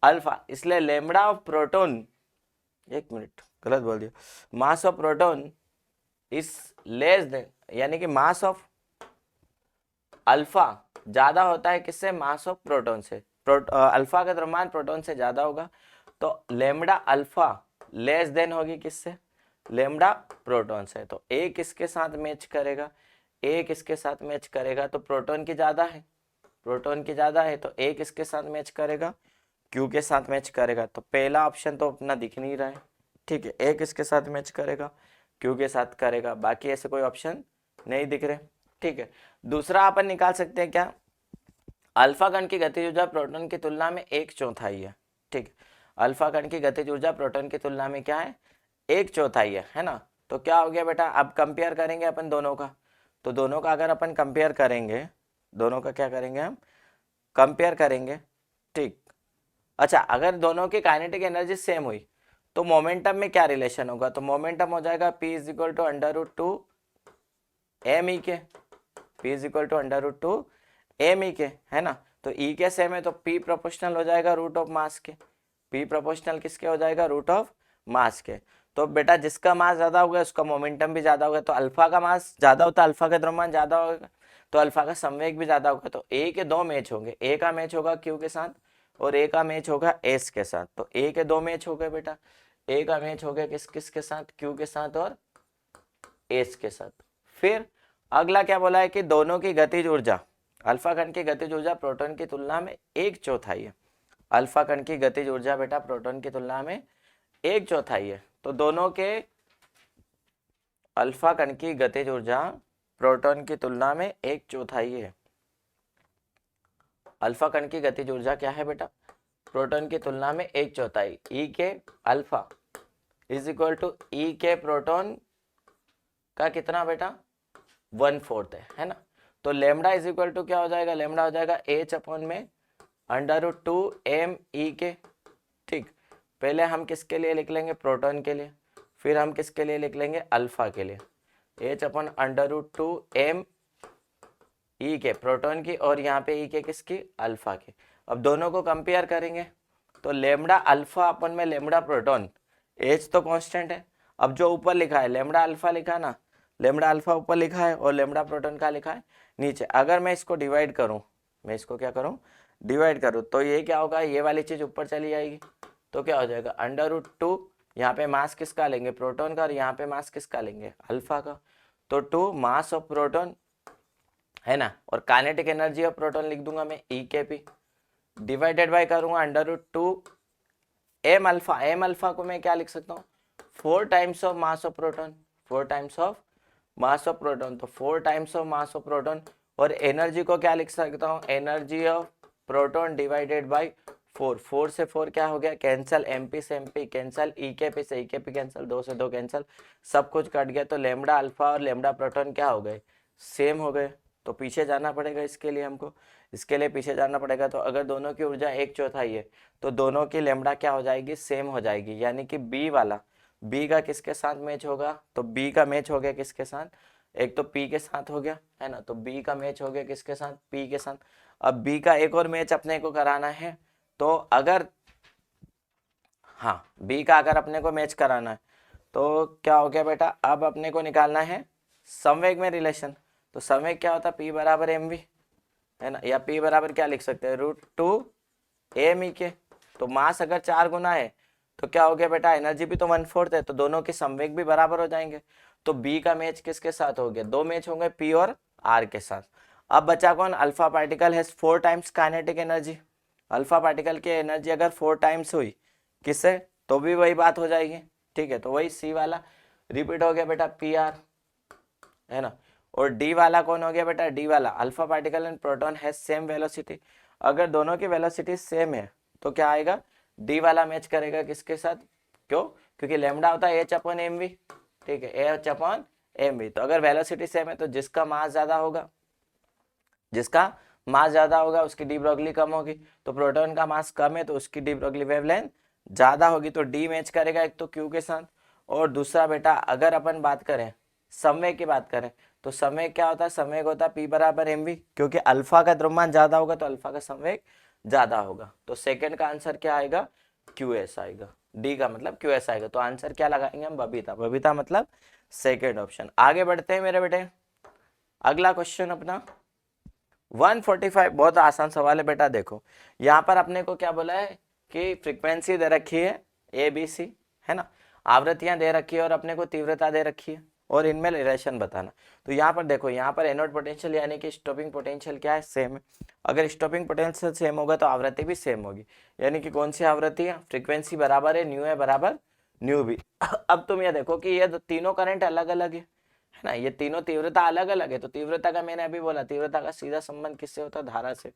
अल्फा। इसलिए लेमडा ऑफ प्रोटॉन, एक मिनट गलत बोल दिया, mass of proton is less than, यानी कि मास ऑफ अल्फा ज्यादा होता है किससे, मास ऑफ प्रोटॉन से। अल्फा का द्रव्यमान प्रोटॉन से ज्यादा होगा, तो लेमडा अल्फा लेस देन होगी किससे, लेमडा प्रोटॉन से। तो ए किसके साथ मैच करेगा, ए किसके साथ मैच करेगा, तो प्रोटॉन की ज्यादा है, प्रोटॉन की ज्यादा है, तो ए किसके साथ मैच करेगा, क्यू के साथ मैच करेगा। तो पहला ऑप्शन तो अपना दिख नहीं रहा है, ठीक है। ए किसके साथ मैच करेगा, क्यू के साथ करेगा, बाकी ऐसे कोई ऑप्शन नहीं दिख रहे, ठीक है। दूसरा अपन निकाल सकते हैं क्या, अल्फा कण की गतिज ऊर्जा प्रोटॉन की तुलना में 1/4 है, ठीक। अल्फा कण की गतिज ऊर्जा प्रोटॉन की तुलना में क्या है, 1/4 है ना। तो क्या हो गया बेटा, अब कंपेयर करेंगे अपन दोनों का, तो दोनों का अगर अपन कंपेयर करेंगे, दोनों का क्या करेंगे हम, कंपेयर करेंगे, ठीक। अच्छा, अगर दोनों की काइनेटिक एनर्जी सेम हुई तो मोमेंटम में क्या रिलेशन होगा, तो मोमेंटम हो जाएगा P is equal to √2 MEK, P is equal to √2 MEK, है ना। तो E के सेम है तो P प्रोपोर्शनल हो जाएगा रूट ऑफ मास के, P प्रोपोर्शनल किसके हो जाएगा, रूट ऑफ मास के। तो बेटा जिसका मास ज्यादा होगा उसका मोमेंटम भी ज्यादा होगा, तो अल्फा का मास ज्यादा होता है, अल्फा का द्रव्यमान ज्यादा होगा, तो अल्फा का संवेग भी ज्यादा होगा। तो ए के दो मैच होंगे, ए का मैच होगा क्यू के साथ और ए का मैच होगा एस के साथ। तो ए के दो मैच हो गए बेटा, ए का मैच हो गया किस किस के साथ, क्यू के साथ और एस के साथ। फिर अगला क्या बोला है कि दोनों की गतिज ऊर्जा, अल्फा कण की गतिज ऊर्जा प्रोटॉन की तुलना में 1/4 है। अल्फा कण की गतिज ऊर्जा बेटा प्रोटॉन की तुलना में 1/4 है। तो दोनों के अल्फा कण की गतिज ऊर्जा प्रोटॉन की तुलना में 1/4 है। अल्फा कण की गतिज ऊर्जा क्या है बेटा, प्रोटॉन की तुलना में 1/4। ई के अल्फा इज इक्वल टू ई के प्रोटॉन का कितना बेटा, 1/4 है ना। तो लेमडा इज इक्वल टू क्या हो जाएगा, लेमडा हो जाएगा H अपॉन में √2 MEK, ठीक। पहले हम किसके लिए लिख लेंगे, प्रोटॉन के लिए, फिर हम किसके लिए लिख लेंगे, अल्फा के लिए, H अपॉन √2 MEK प्रोटॉन की, और यहाँ पे E के किसकी, अल्फा की। अब दोनों को कंपेयर करेंगे तो लेमडा अल्फा अपन में लेमडा प्रोटॉन, H तो कांस्टेंट है, अब जो ऊपर लिखा है लेमडा अल्फा लिखा है ना, लेमडा अल्फा ऊपर लिखा है और लेमडा प्रोटॉन का लिखा है नीचे। अगर मैं इसको डिवाइड करूं, मैं इसको क्या करूं, डिवाइड करूं, तो ये क्या होगा, ये वाली चीज ऊपर चली जाएगी, तो क्या हो जाएगा √2, यहाँ पे मास किसका लेंगे, प्रोटॉन का, और यहाँ पे मास किसका लेंगे, अल्फा का। तो 2 मास ऑफ प्रोटॉन है ना, और काइनेटिक एनर्जी ऑफ प्रोटॉन लिख दूंगा मैं EKP, डिवाइडेड बाय करूंगा √2 m अल्फा। m अल्फा को मैं क्या लिख सकता हूँ, 4 times of mass of proton, 4 times of mass of proton, तो 4 times of mass of proton. और एनर्जी को क्या लिख सकता हूँ, energy of proton divided by 4, 4 से 4 क्या हो गया कैंसल, MP से MP कैंसल, EKP से EKP कैंसल, 2 से 2 कैंसल, सब कुछ कट गया। तो लेमडा अल्फा और लेमडा प्रोटॉन क्या हो गए, सेम हो गए। तो पीछे जाना पड़ेगा इसके लिए हमको, इसके लिए पीछे जाना पड़ेगा। तो अगर दोनों की ऊर्जा 1/4 है तो दोनों की लेमडा क्या हो जाएगी, सेम हो जाएगी, यानी कि बी वाला, बी का किसके साथ मैच होगा, तो बी का मैच हो गया किसके साथ, एक तो पी के साथ हो गया है ना, तो बी का मैच हो गया किसके साथ, पी के साथ। अब बी का एक और मैच अपने को कराना है, तो अगर हाँ, बी का अगर अपने को मैच कराना है तो क्या हो गया बेटा, अब अपने को निकालना है समवेग में रिलेशन। तो समवेग क्या होता है, पी बराबर एम वी, है ना, या पी बराबर क्या लिख सकते हैं, √2 के। तो मास अगर 4 गुना है तो क्या हो गया बेटा, एनर्जी भी तो 1/4 है, तो दोनों के समवेग भी बराबर हो जाएंगे। तो बी का मैच किसके साथ हो गया, 2 मैच होंगे, पी और आर के साथ। अब बचा कौन, alpha particle has 4 times kinetic energy. Alpha particle की एनर्जी अगर 4 टाइम्स हुई किससे, तो भी वही बात हो जाएगी। ठीक है, तो वही सी वाला रिपीट हो गया बेटा, पी आर, है ना। और डी वाला कौन हो गया बेटा, डी वाला alpha particle and proton has same velocity. अगर दोनों की वेलोसिटी सेम है तो क्या आएगा, डी वाला मैच करेगा किसके साथ, क्यों, क्योंकि लेमडा होता है h/mv। ठीक है, h/mv। तो अगर वेलोसिटी सेम है तो जिसका मास ज्यादा होगा, जिसका मास ज्यादा होगा उसकी डी ब्रोगली कम होगी। तो प्रोटॉन का मास कम है तो उसकी डी ब्रोगली वेवलेंथ ज्यादा होगी, तो डी मैच करेगा एक तो क्यू के साथ। और दूसरा बेटा अगर अपन बात करें समवेग की बात करें तो समवेग क्या होता है, समवेग होता है पी बराबर एम वी, क्योंकि अल्फा का द्रव्यमान ज्यादा होगा तो अल्फा का समवेग ज्यादा होगा। तो सेकंड का आंसर क्या आएगा, क्यू एस आएगा, डी का मतलब क्यू एस आएगा। तो आंसर क्या लगाएंगे हम, बबीता, बबीता मतलब सेकेंड ऑप्शन। आगे बढ़ते हैं मेरे बेटे, अगला क्वेश्चन अपना 145, बहुत आसान सवाल है बेटा। देखो यहाँ पर अपने को क्या बोला है कि फ्रीक्वेंसी दे रखी है ए बी सी, है ना, आवृत्तियां दे रखी है और अपने को तीव्रता दे रखी है और इनमें रिलेशन बताना। तो यहाँ पर देखो, यहाँ पर एनोड पोटेंशियल यानी कि स्टॉपिंग पोटेंशियल क्या है, सेम है। अगर स्टॉपिंग पोटेंशियल सेम होगा तो आवृत्ति भी सेम होगी, यानी कि कौन सी आवृत्ति है, फ्रीक्वेंसी बराबर है, न्यू है बराबर न्यू भी। अब तुम ये देखो कि ये तीनों करंट अलग अलग है ना, ये तीनों तीव्रता अलग अलग है। तो तीव्रता का मैंने अभी बोला, तीव्रता का सीधा संबंध किससे होता है, धारा से।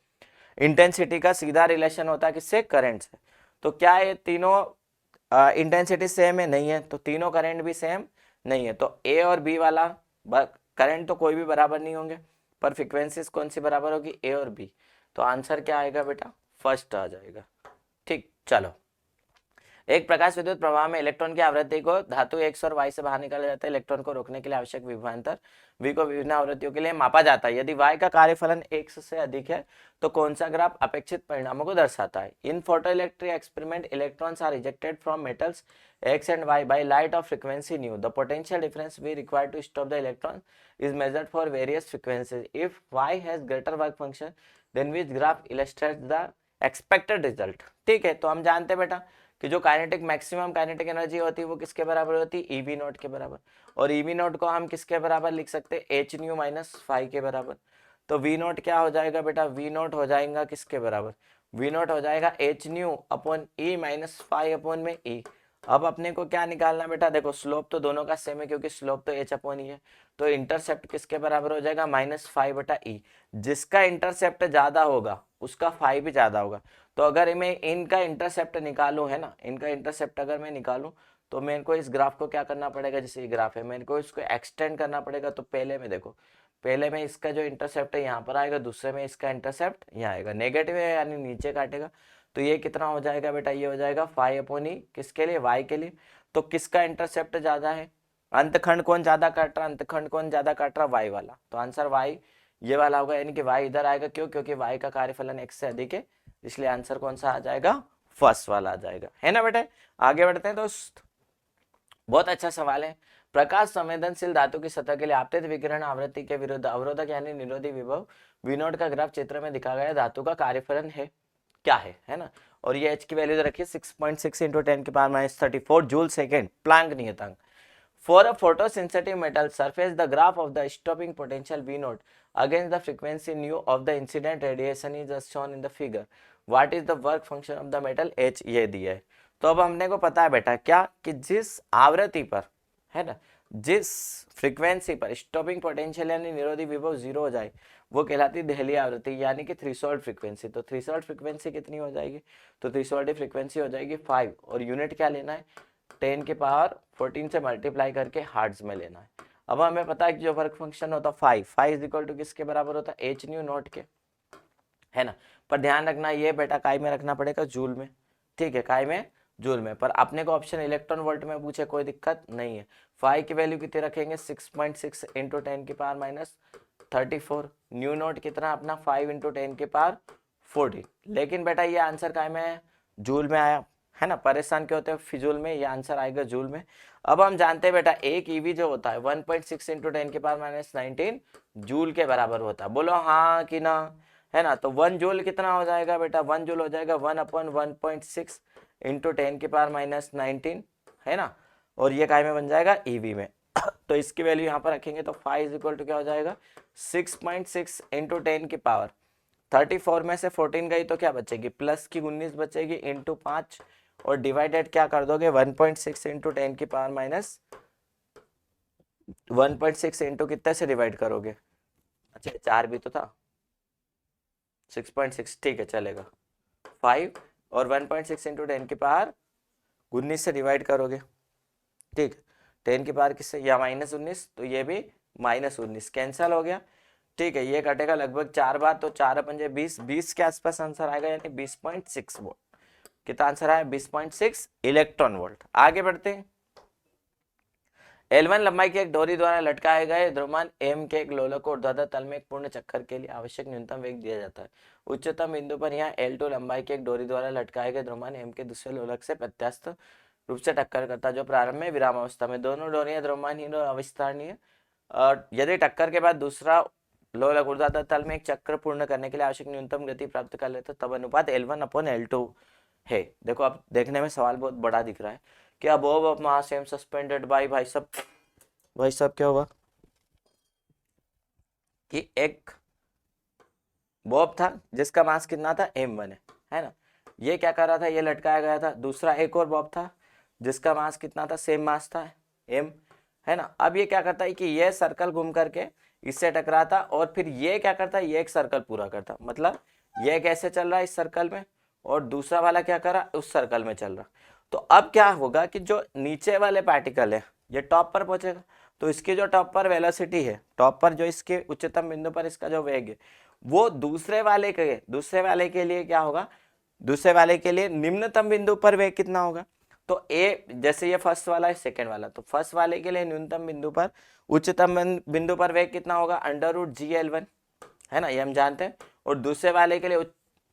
इंटेंसिटी का सीधा रिलेशन होता है किससे, करंट से। तो क्या ये तीनों इंटेंसिटी सेम है, नहीं है, तो तीनों करंट भी सेम नहीं है। तो ए और बी वाला करंट तो कोई भी बराबर नहीं होंगे, पर फ्रीक्वेंसीज कौन सी बराबर होगी, ए और बी। तो आंसर क्या आएगा बेटा, फर्स्ट आ जाएगा। ठीक, चलो। एक प्रकाश विद्युत प्रवाह में इलेक्ट्रॉन की आवृत्ति को धातु एक्स और वाई से बाहर निकाला जाता है। इलेक्ट्रॉन को रोकने के लिए आवश्यक विभवांतर v को विभिन्न आवृत्तियों के लिए मापा जाता है। यदि y का कार्यफलन x से अधिक है तो कौन सा ग्राफ अपेक्षित परिणामों को दर्शाता है। In photoelectric experiment electrons are ejected from metals x and y by light of frequency nu. The potential difference we require to stop the electron is measured for various frequencies. If y has greater work function, then which graph illustrates the expected result? ठीक है, तो हम जानते हैं बेटा कि जो kinetic maximum kinetic energy होती है वो किसके बराबर होती है, ईवी नॉट के बराबर। और ईवी नॉट को हम किसके बराबर लिख सकते हैं, एच न्यू माइनस फाइव के बराबर। तो वी नॉट क्या हो जाएगा बेटा, वी नॉट हो जाएगा किसके बराबर, वी नॉट हो जाएगा H new upon E minus five upon में ई। अब अपने को क्या निकालना बेटा, देखो स्लोप तो दोनों का सेम है क्योंकि स्लोप तो एच अपॉन ई है। तो इंटरसेप्ट किसके बराबर हो जाएगा, -5 बटा ई। जिसका इंटरसेप्ट ज्यादा होगा उसका फाइव भी ज्यादा होगा। तो अगर मैं इनका इंटरसेप्ट निकालूं, है ना, इनका इंटरसेप्ट अगर मैं निकालूं तो मेरे को इस ग्राफ को क्या करना पड़ेगा, जैसे ये ग्राफ है मेरे को इसको एक्सटेंड करना पड़ेगा। तो पहले में देखो, पहले में इसका जो इंटरसेप्ट है यहाँ पर आएगा, दूसरे में इसका इंटरसेप्ट यहाँ आएगा, नेगेटिव है यानी नीचे काटेगा। तो ये कितना हो जाएगा बेटा, ये हो जाएगा 5/e, किसके लिए, y के लिए। तो किसका इंटरसेप्ट ज्यादा है, अंतखंड कौन ज्यादा काट रहा, अंतखंड कौन ज्यादा काट रहा, y वाला। तो आंसर y ये वाला होगा, यानी कि y इधर आएगा। क्यों, क्योंकि y का कार्यफलन x से अधिक है, इसलिए आंसर कौन सा आ जाएगा, फर्स्ट वाला आ जाएगा, है ना बेटे। आगे बढ़ते हैं दोस्त, बहुत अच्छा सवाल है। प्रकाश संवेदनशील धातु की सतह के लिए आपतित विकिरण आवृत्ति के विरुद्ध अवरोधक यानी निरोधी विभव V0 का ग्राफ चित्र में दिखा गया धातु का कार्यफलन है, क्या है ना। और ये h की वैल्यू दे रखी है 6.6 × 10⁻34 जूल सेकेंड, प्लैंक नियतांक। For a photosensitive metal surface, the graph of the stopping potential V0 against the frequency nu of the incident radiation is as shown in the figure. What is the work function of the metal H? ये दिया है। तो अब हमने को पता है बेटा क्या, कि जिस आवृत्ति पर, है ना, जिस फ्रीक्वेंसी पर स्टॉपिंग पोटेंशियल यानी निरोधी विभव 0 हो जाए वो कहलाती दहलीय आवृत्ति यानी कि थ्रेशोल्ड फ्रीक्वेंसी। तो थ्रेशोल्ड फ्रीक्वेंसी कितनी हो जाएगी, तो थ्रेशोल्ड फ्रीक्वेंसी हो जाएगी 5 और यूनिट क्या लेना है, 10 की पावर 14 से मल्टीप्लाई करके हार्ट्ज में लेना है। अब हमें पता है कि जो वर्क फंक्शन होता है 5 इज इक्वल टू किसके बराबर होता है, एच न्यू नॉट के, है ना। पर ध्यान रखना ये बेटा काय में रखना पड़ेगा, जूल में। ठीक है, काय में, जूल में। पर अपने को ऑप्शन इलेक्ट्रॉन वोल्ट में पूछे कोई दिक्कत नहीं है। 5 की वैल्यू कितनी रखेंगे, 6.6 × 10 की पावर -34। न्यू नोट कितना अपना 5 × 10 की पावर 40। लेकिन बेटा ये आंसर काय में है, जूल में आया। है ना, परेशान क्यों होते हैं फिजूल में, ये आंसर आएगा जूल में। अब हम जानते हैं बेटा एक ईवी जो होता है 1.6 इंटू 10⁻⁹ जूल के बराबर होता है, बोलो हाँ कि ना, है ना। तो 1 जूल कितना हो जाएगा बेटा, 1 जूल हो जाएगा 1/1.6 इंटू 10⁻⁹, है ना, और ये काय में बन जाएगा ईवी में। तो इसकी वैल्यू यहाँ पर रखेंगे तो फाइव इज इक्वल टू क्या हो जाएगा 6.6 इंटू 10⁻34 में से 14 गई तो क्या बचेगी, प्लस की 19 बचेगी इंटू 5, और डिवाइडेड क्या कर दोगे 1.6 इंटू 10⁻1.6 इंटू कितने से डिवाइड करोगे, अच्छा 4 भी तो था, 6.6 ठीक है चलेगा, 5 और 1.6 इंटू 10⁻19 से डिवाइड करोगे, ठीक, 10 किससे, या -19, तो ये भी -19 कैंसल हो गया, ठीक है, ये कटेगा लगभग 4 बार, तो 4 पंजे 20, 20 के आसपास आंसर आएगा, यानी 20.6 वोल्ट। कितना आंसर आया 20.6 इलेक्ट्रॉन वोल्ट। आगे बढ़ते हैं। L1 लंबाई की एक डोरी द्वारा लटकाए गए द्रव्यमान M के एक लोलक को ऊर्ध्वाधर तल में एक पूर्ण चक्कर के लिए आवश्यक न्यूनतम वेग दिया जाता है। उच्चतम बिंदु पर यहाँ L2 लंबाई की एक डोरी द्वारा लटकाए गए द्रव्यमान M के दूसरे लोलक से प्रत्यास्थ रूप से टक्कर करता है, जो प्रारंभ में विराम अवस्था में दोनों डोरियां द्रव्यमानहीन और अविस्तारणीय, यदि टक्कर के बाद दूसरा लोलक ऊर्ध्वाधर तल में एक चक्र पूर्ण करने के लिए आवश्यक न्यूनतम गति प्राप्त कर लेते तब अनुपात L1/L2 है। देखो अब देखने में सवाल बहुत बड़ा दिख रहा है कि above of mass M suspended by, भाई सब क्या हुआ कि एक बॉब था जिसका मास कितना था m1 है ना, ये क्या कर रहा था, ये लटकाया गया था, दूसरा एक और बॉब था जिसका मास कितना था, सेम मास था m, है ना। अब ये क्या करता है कि ये सर्कल घूम करके इससे टकराता और फिर ये क्या करता है, ये एक सर्कल पूरा करता, मतलब ये कैसे चल रहा है इस सर्कल में और दूसरा वाला क्या कर रहा है उस सर्कल में चल रहा। तो अब क्या होगा कि जो नीचे वाले पार्टिकल है ये टॉप पर पहुंचेगा, तो इसकी जो टॉप पर वेलोसिटी है, टॉप पर जो इसके उच्चतम बिंदु पर इसका जो वेग है वो दूसरे वाले के लिए क्या होगा, दूसरे वाले के लिए निम्नतम बिंदु पर वेग कितना होगा। तो ए जैसे ये फर्स्ट वाला है सेकंड वाला, तो फर्स्ट वाले के लिए न्यूनतम बिंदु पर उच्चतम बिंदु पर वेग कितना होगा √GL1, है ना, ये हम जानते हैं। और दूसरे वाले के लिए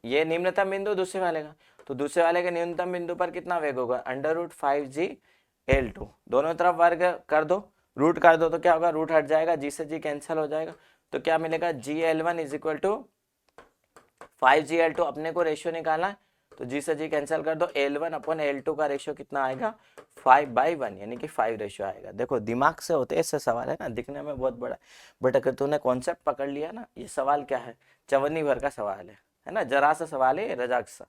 ये निम्नतम बिंदु दूसरे वाले का, तो दूसरे वाले के न्यूनतम बिंदु पर कितना वेग होगा √5GL2, दोनों तरफ वर्ग कर दो, रूट कर दो तो क्या होगा, रूट हट जाएगा, जी से जी कैंसिल हो जाएगा, तो क्या मिलेगा GL1 is equal to 5GL2, अपने को रेशियो निकालना है तो जी से जी कैंसिल कर दो, L1/L2 का रेशियो कितना आएगा 5/1, यानी कि 5 रेशियो आएगा। देखो दिमाग से होते ऐसे सवाल है ना, दिखने में बहुत बड़ा, बट अगर तूने कॉन्सेप्ट पकड़ लिया ना, ये सवाल क्या है, चवन्नी भर का सवाल है ना, जरा सा सवाल है रजाक सा।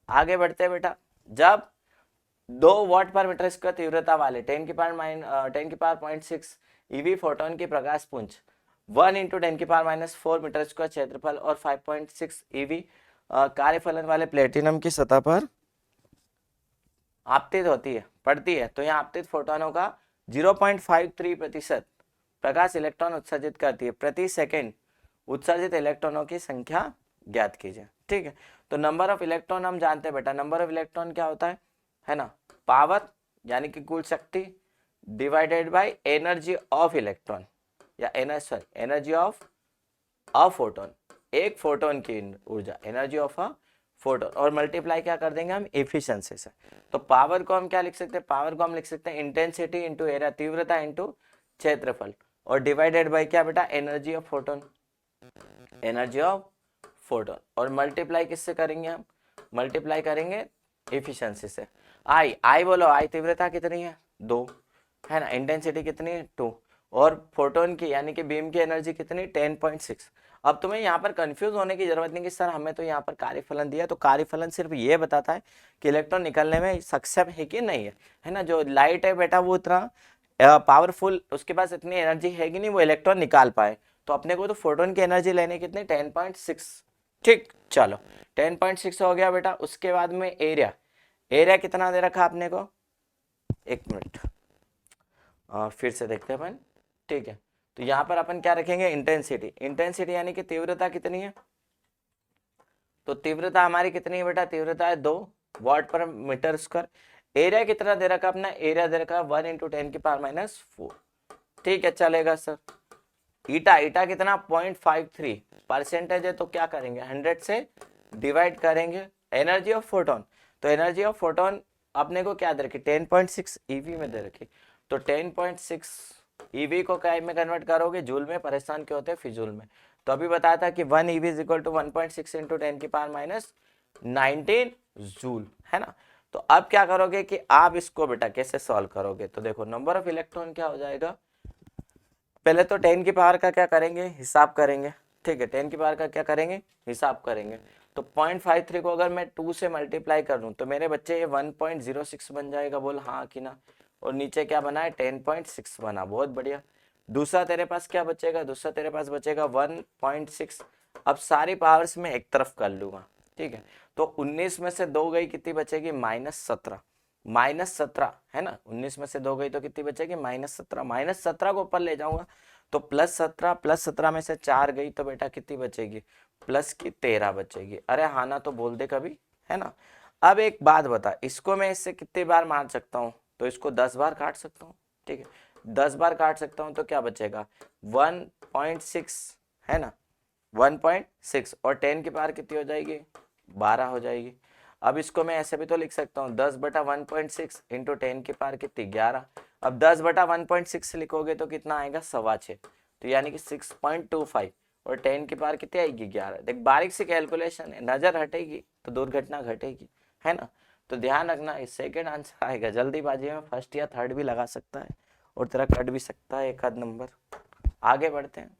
आगे बढ़ते हैं बेटा, जब 2 वाट पर मीटर स्क्वायर तीव्रता वाले 10⁻⁶ ईवी फोटोन की प्रकाश पुंज 1 × 10⁻⁴ मीटर स्क्वायर क्षेत्रफल और 5.6 ईवी कार्यफलन वाले प्लेटिनम की सतह पर आपतित होती है, पड़ती है, तो यहाँ आपतित फोटोनों का 0.53% प्रकाश इलेक्ट्रॉन उत्सर्जित करती है, प्रति सेकेंड उत्सर्जित इलेक्ट्रॉनों की संख्या ज्ञात कीजिए, ठीक है। तो नंबर ऑफ इलेक्ट्रॉन हम जानते हैं बेटा, नंबर ऑफ इलेक्ट्रॉन क्या होता है ना, पावर यानी कि कुल शक्ति divided by energy of electron, या एनर्जी ऑफ अ फोटोन, एक फोटोन की ऊर्जा, एनर्जी ऑफ अ फोटोन, और मल्टीप्लाई क्या कर देंगे हम एफिशिएंसी से। तो पावर को हम क्या लिख सकते हैं, पावर को हम लिख सकते हैं इंटेंसिटी इंटू एरिया, तीव्रता इंटू क्षेत्रफल, और डिवाइडेड बाय क्या बेटा energy of photon, energy of photon, और मल्टीप्लाई किससे करेंगे हम, मल्टीप्लाई करेंगे एफिशिएंसी से। आई बोलो, आई तीव्रता कितनी है 2, है ना, इंटेंसिटी कितनी है 2, और फोटोन की यानी कि बीम की एनर्जी कितनी 10.6। अब तुम्हें यहाँ पर कंफ्यूज होने की जरूरत नहीं कि सर हमें तो यहाँ पर कार्यफलन दिया, तो कार्यफलन सिर्फ ये बताता है कि इलेक्ट्रॉन निकलने में सक्षम है कि नहीं है ना। जो लाइट है बेटा वो इतना पावरफुल, उसके पास इतनी एनर्जी है कि नहीं वो इलेक्ट्रॉन निकाल पाए, तो अपने को तो फोटोन की एनर्जी लेने कितनी 10.6, ठीक, चलो 10.6 हो गया बेटा। उसके बाद में एरिया कितना दे रखा आपने को, एक मिनट फिर से देखते हैं अपन, ठीक है। तो यहाँ पर अपन क्या रखेंगे इंटेंसिटी यानी कि तीव्रता कितनी है, तो तीव्रता हमारी कितनी है बेटा, तीव्रता है 2 वाट पर मीटर स्क्वायर। एरिया कितना दे रखा अपना, एरिया दे रखा 1 × 10⁻⁴, ठीक है चलेगा सर। ईटा कितना 0.53 परसेंटेज है, तो क्या करेंगे 100 से डिवाइड करेंगे। एनर्जी ऑफ फोटोन, तो एनर्जी ऑफ फोटोन अपने को क्या दे रखी 10.6 ईवी में दे रखी, तो 10.6 ईवी को क्या में कन्वर्ट करोगे जूल में, परेशान क्यों होते हैं फिजूल में। तो अभी बताया था कि 1 eV is equal to 1.6 into 10 की पावर माइनस 19 जूल, है ना। तो अब क्या करोगे कि आप इसको बेटा कैसे सॉल्व करोगे, तो देखो नंबर ऑफ इलेक्ट्रॉन क्या हो जाएगा, पहले तो 10 की पावर का क्या करेंगे हिसाब करेंगे, ठीक है, 10 की पावर का क्या करेंगे हिसाब करेंगे। तो 0.53 को अगर मैं 2 से मल्टीप्लाई कर दूं तो मेरे बच्चे ये 1.06 बन जाएगा, बोल हाँ कि ना। और नीचे क्या बना है 10.6 बना, बहुत बढ़िया। दूसरा तेरे पास क्या बचेगा, दूसरा तेरे पास बचेगा 1.6। अब सारी पावर्स में एक तरफ कर लूंगा, ठीक है। तो 19 में से 2 गई, कितनी बचेगी -17, -17 है ना। 19 में से 2 गई तो कितनी बचेगी -17, -17 को ऊपर ले जाऊंगा तो +17, +17 में से 4 गई तो बेटा कितनी बचेगी प्लस की 13 बचेगी। अरे हाँ ना तो बोल दे कभी, है ना। अब एक बात बता, इसको मैं इससे कितनी बार मार सकता हूँ, तो इसको 10 बार काट सकता हूँ, ठीक है। 10 बार काट सकता हूँ तो क्या बचेगा 1.6, है ना, 1.6 और 10 की पावर कितनी हो जाएगी 12 हो जाएगी। अब इसको मैं ऐसे भी तो लिख सकता हूँ 10/1.6 इंटू 10 की पावर कितनी 11। अब 10/1.6 लिखोगे तो कितना आएगा 6.25, तो यानी कि 6.25 और 10 की पावर कितनी आएगी 11। देख बारीक सी कैलकुलेशन है, नजर हटेगी तो दुर्घटना घटेगी, है ना। तो ध्यान रखना इस सेकेंड आंसर आएगा, जल्दीबाजी में फर्स्ट या थर्ड भी लगा सकता है और तेरा कट भी सकता है एक आध नंबर। आगे बढ़ते हैं,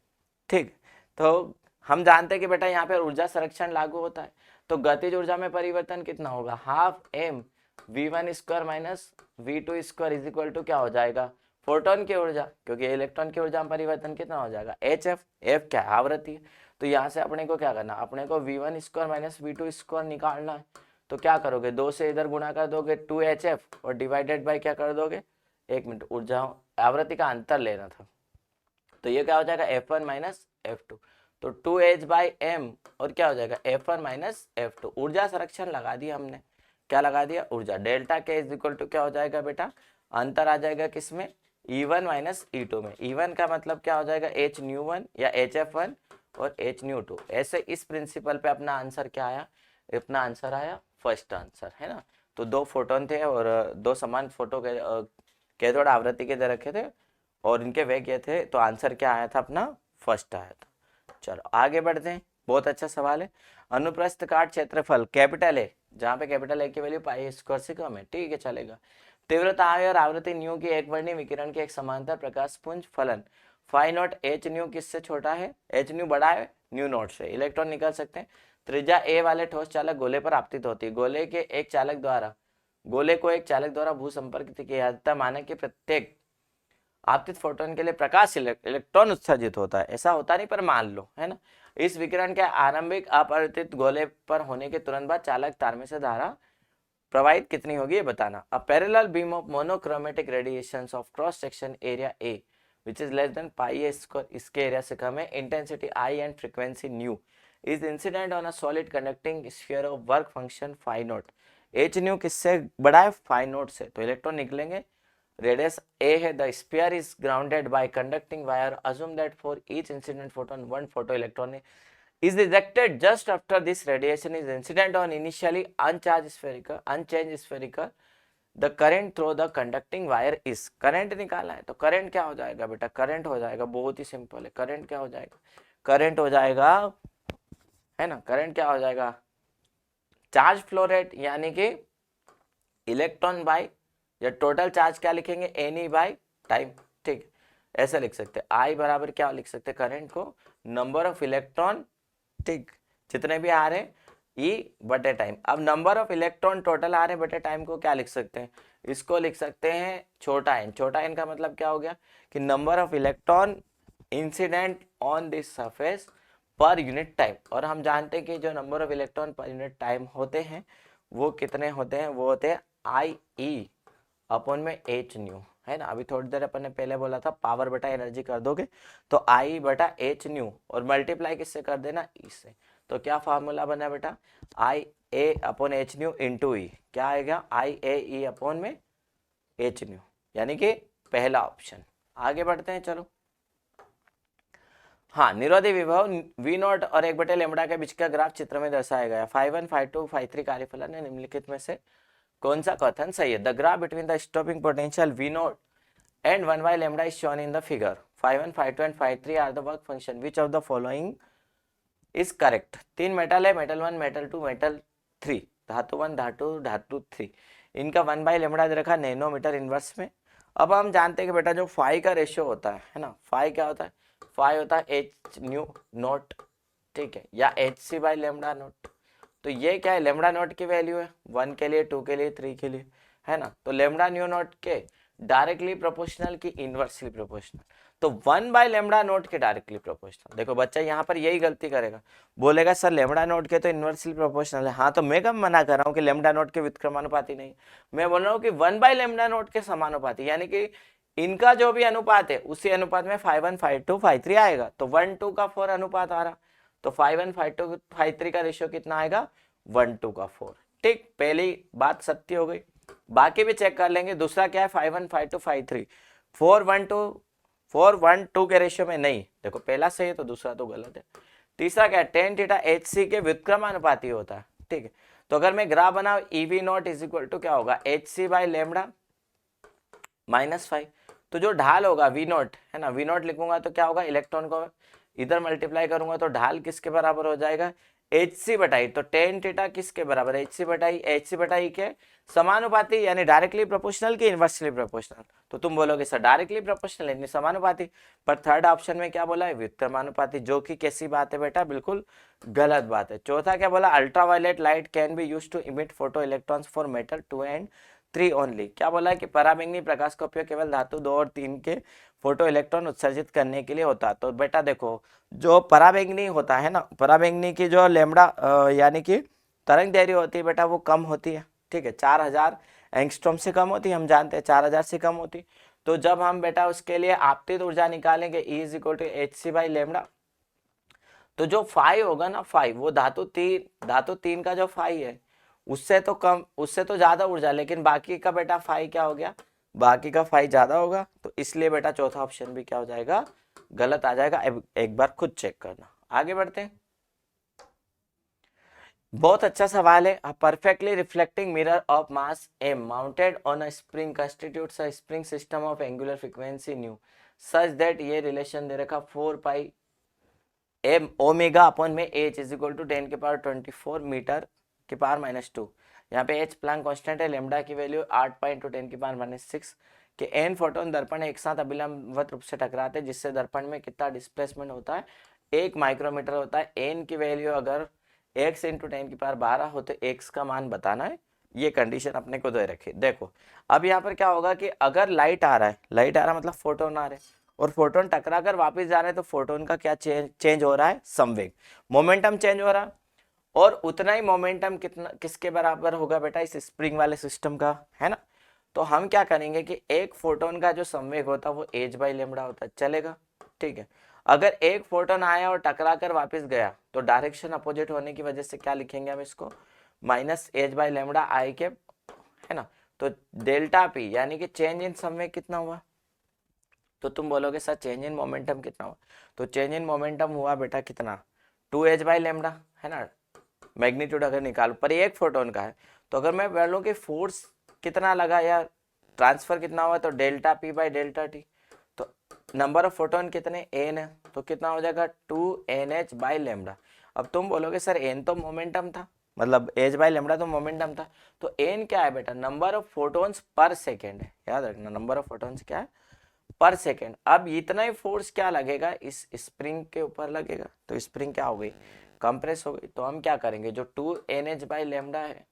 ठीक। तो हम जानते हैं कि बेटा यहाँ पे ऊर्जा संरक्षण लागू होता है, तो गतिज ऊर्जा में परिवर्तन कितना होगा ½ m v1² minus v2² is equal to क्या हो जाएगा फोटोन की ऊर्जा, क्योंकि इलेक्ट्रॉन की ऊर्जा में परिवर्तन कितना हो जाएगा hf, f क्या है आवृत्ति। तो यहाँ से अपने को क्या करना, अपने को v1² माइनस v2² निकालना है। तो क्या करोगे 2 से इधर गुणा कर दोगे 2hf और डिवाइडेड बाय क्या कर दोगे, 1 मिनट, ऊर्जा आवृत्ति का अंतर लेना था, तो ये क्या हो जाएगा F1 माइनस F2, तो 2h/m और क्या हो जाएगा F1 माइनस F2। ऊर्जा संरक्षण लगा दिया हमने, क्या लगा दिया ऊर्जा, डेल्टा के इज इक्वल टू क्या हो जाएगा बेटा, अंतर आ जाएगा किसमें E1 माइनस E2 में। E1 का मतलब क्या हो जाएगा h/1 या hf1 और h/2। ऐसे इस प्रिंसिपल पे अपना आंसर क्या आया, अपना आंसर आया फर्स्ट आंसर, है ना। तो 2 फोटोन थे और 2 समान फोटो के कैथोड आवृत्ति के दे रखे थे और इनके वेग ये थे, तो आंसर क्या आया था अपना फर्स्ट आया था। चलो आगे बढ़ते हैं, बहुत अच्छा सवाल है। अनुप्रस्थ काट क्षेत्रफल कैपिटल ए, जहाँ पे कैपिटल ए की वैल्यू π² से कम है, ठीक है चलेगा। तीव्रता आई और आवृत्ति न्यू की एक वर्णी विकिरण के एक समांतर प्रकाश पुंज फलन φ0 h न्यू किससे छोटा है, h न्यू बड़ा है न्यू नॉट से। इलेक्ट्रॉन निकल सकते हैं। त्रिज्या ए वाले ठोस चालक गोले पर आपतित होती है, गोले को एक चालक द्वारा भू संपर्क किया जाता है, माना कि प्रत्येक आपतित फोटोन के लिए प्रकाश इलेक्ट्रॉन उत्सर्जित होता है, ऐसा होता नहीं पर मान लो, है ना। इस विकिरण के आरंभिक अपरिवर्तित गोले पर होने के तुरंत बाद चालक तार में से धारा प्रवाहित कितनी होगी ये बताना। A parallel beam of monochromatic radiations of cross section area A which is less than πa², इसके एरिया से कम है, intensity I and frequency nu is incident on a solid conducting sphere of work function φ0। h nu किससे बड़ा है φ0 से, तो electron निकलेंगे। Radius A है, the sphere is grounded by conducting wire. Assume that for each incident photon, one photoelectron is ejected just after this radiation is incident on initially unchanged spherical. The current through the conducting wire is, current निकाला है तो current क्या हो जाएगा बेटा, current हो जाएगा, बहुत ही सिंपल है, current क्या हो जाएगा, current हो जाएगा, है ना, current क्या हो जाएगा चार्ज फ्लो रेट यानी कि इलेक्ट्रॉन बाय या टोटल चार्ज क्या लिखेंगे एनी बाय टाइम, ठीक, ऐसे लिख सकते हैं। आई बराबर क्या लिख सकते हैं करंट को नंबर ऑफ इलेक्ट्रॉन, ठीक, जितने भी आ रहे ई बटे टाइम। अब नंबर ऑफ इलेक्ट्रॉन टोटल आ रहे बटे टाइम को क्या लिख सकते हैं, इसको लिख सकते हैं छोटा एन। छोटा एन का मतलब क्या हो गया कि number of electron incident on this surface per unit time. और हम जानते हैं कि जो number of electron per unit time होते हैं वो कितने होते हैं, वो होते हैं आई ई अपॉन में एच न्यू, है ना। अभी थोड़ी देर अपन ने पहले बोला था पावर बटा एनर्जी कर दोगे तो आई बटा एच न्यू और मल्टीप्लाई किससे कर देना ई से। तो क्या फार्मूला बना बेटा आई ए अपॉन एच न्यू इंटू ई, क्या आएगा आई ए ई अपॉन में एच न्यू, यानी कि पहला ऑप्शन। आगे बढ़ते हैं चलो। हाँ, निरोधी विभव V0 और 1/λ के बीच का ग्राफ चित्र में दर्शाया गया। φ1 φ2 φ3 कार्यफलन है निम्नलिखित में से कौन सा कथन सही है? The graph between the stopping potential V naught and 1 by lambda is shown in the figure. Phi 1, phi 2 and phi 3 are the work function. Which of the following is correct? तीन मेटल है, metal 1, metal 2, metal 3, धातु 1, धातु 3, इनका 1 by lambda दे रखा nanometre inverse में। अब हम जानते हैं कि बेटा जो फाई का रेशियो होता है ना, फाई क्या होता है? फाई होता है एच न्यू नोट, ठीक है, या H C by lambda naught. तो ये क्या है? लेमडा नोट की वैल्यू है 1 के लिए, 2 के लिए, 3 के लिए, है ना। तो लेमडा न्यू नोट के डायरेक्टली प्रोपोर्शनल की इनवर्सली प्रोपोर्शनल? तो 1 बाय लेमडा नोट के डायरेक्टली प्रोपोर्शनल। देखो बच्चा यहाँ पर यही गलती करेगा, बोलेगा सर लेमडा नोट के तो इनवर्सली प्रोपोर्शनल है। हाँ, तो मैं कब मना कर रहा हूँ कि लेमडा नोट के व्युत्क्रमानुपाती नहीं, मैं बोल रहा हूँ कि 1 बाय लेमडा नोट के समानुपाती, यानी कि इनका जो भी अनुपात है उसी अनुपात में phi 1, phi 2, phi 3 आएगा। तो 1:2 का 4 अनुपात आ रहा, तो phi 1, phi 2, phi 3 का रेशियो कितना आएगा? 1:2 का 4। ठीक, पहली बात सत्य हो गई। बाकी भी चेक कर लेंगे। दूसरा क्या है? phi 1, phi 2, phi 3, 4:1:2 के रेशियो में नहीं। देखो पहला सही है तो दूसरा तो गलत है। तीसरा क्या है? tan थीटा hc के व्युत्क्रमानुपाती होता है, ठीक है। तो अगर मैं ग्राफ बनाऊं EV naught is equal to क्या होगा? hc by lambda minus 5। तो जो ढाल होगा V नॉट, है ना, V नॉट लिखूंगा तो क्या होगा? इलेक्ट्रॉन को इधर मल्टीप्लाई करूंगा तो ढाल किसके बराबर हो जाएगा? hc बटाई, तो tan थीटा किसके बराबर? hc बटाई के समानुपाती, यानी डायरेक्टली प्रोपोर्शनल की इनवर्सली प्रोपोर्शनल? तो तुम बोलोगे सर डायरेक्टली प्रोपोर्शनल यानी समानुपाती, पर थर्ड ऑप्शन में क्या बोला है? व्युत्क्रमानुपाती, जो कि कैसी बात है बेटा? बिल्कुल गलत बात है। चौथा क्या बोला? Ultraviolet light can be used to emit photo electrons for metal 2 and 3 only. क्या बोला है? कि पराबैंगनी प्रकाश का उपयोग केवल धातु 2 और 3 के फोटो इलेक्ट्रॉन उत्सर्जित करने के लिए होता है। तो बेटा देखो, जो पराबैंगनी होता है ना, पराबैंगनी की जो लेमडा यानी कि तरंग दैर्घ्य होती है बेटा, वो कम होती है, ठीक है, 4000 एंगस्ट्रॉम से कम होती है, हम जानते हैं 4000 से कम होती। तो जब हम बेटा उसके लिए आपतित ऊर्जा निकालेंगे E is equal to H C by lambda, तो जो फाई होगा ना, फाई वो धातु 3 का जो फाई है उससे तो कम, उससे तो ज्यादा ऊर्जा, लेकिन बाकी का बेटा फाई क्या हो गया? बाकी का फाई ज्यादा होगा। तो इसलिए बेटा चौथा ऑप्शन भी क्या हो जाएगा? गलत आ जाएगा। एक बार खुद चेक करना। आगे बढ़ते हैं। बहुत अच्छा सवाल है। Perfectly reflecting mirror of mass m mounted on a spring constitutes a spring system of angular frequency new such that ये रिलेशन दे रखा 4 पाई m ओमेगा अपॉन में h इज इक्वल टू 10 के पावर 24 मीटर के पावर -2। यहाँ पे h Planck constant है, lambda की value 8 pi into 10 की पावर -6 के n फोटोन दर्पण एक साथ अभिलंबवत रूप से टकराते हैं, जिससे दर्पण में कितना डिस्प्लेसमेंट होता है? 1 माइक्रोमीटर होता है। n की वैल्यू अगर x इंटू 10 की पावर 12 हो तो x का मान बताना है। ये कंडीशन अपने को दे रखी। देखो अब यहाँ पर क्या होगा कि अगर लाइट आ रहा है, लाइट आ रहा मतलब फोटोन आ रहे हैं, और फोटोन टकरा कर वापिस जा रहे हैं, तो फोटोन का क्या चेंज हो रहा है? संवेग, मोमेंटम चेंज हो रहा है। और उतना ही मोमेंटम कितना किसके बराबर होगा बेटा? इस स्प्रिंग वाले सिस्टम का, है ना। तो हम क्या करेंगे कि एक फोटोन का जो संवेग होता है वो एच बाई लेमडा होता है, चलेगा, ठीक है। अगर एक फोटोन आया और टकरा कर वापिस गया तो डायरेक्शन अपोजिट होने की वजह से क्या लिखेंगे हम इसको? Minus H by lambda I के, है ना। तो डेल्टा पी यानी कि चेंज इन संवेग कितना हुआ? तो तुम बोलोगे सर चेंज इन मोमेंटम कितना हुआ? तो चेंज इन मोमेंटम हुआ बेटा कितना? 2h बाई लेमडा, है ना। मैग्नीट्यूड अगर निकालो, पर एक फोटोन का है, तो अगर मैं बोलूँ कि फोर्स कितना लगा या ट्रांसफर कितना हुआ, तो delta P by delta T. तो नंबर ऑफ फोटोन कितने? n है, तो कितना हो जाएगा? 2nh by lambda. अब तुम बोलोगे सर n तो मोमेंटम था, मतलब h बाई लेमडा तो मोमेंटम था, तो n क्या है बेटा? नंबर ऑफ फोटोन्स पर सेकेंड है, याद रखना, नंबर ऑफ फोटोन्स क्या है? पर सेकेंड। अब इतना ही फोर्स क्या लगेगा? इस स्प्रिंग के ऊपर लगेगा, तो स्प्रिंग क्या हो गई? कंप्रेस हो गई। तो हम क्या करेंगे? जो 2nh बाई लेमडा है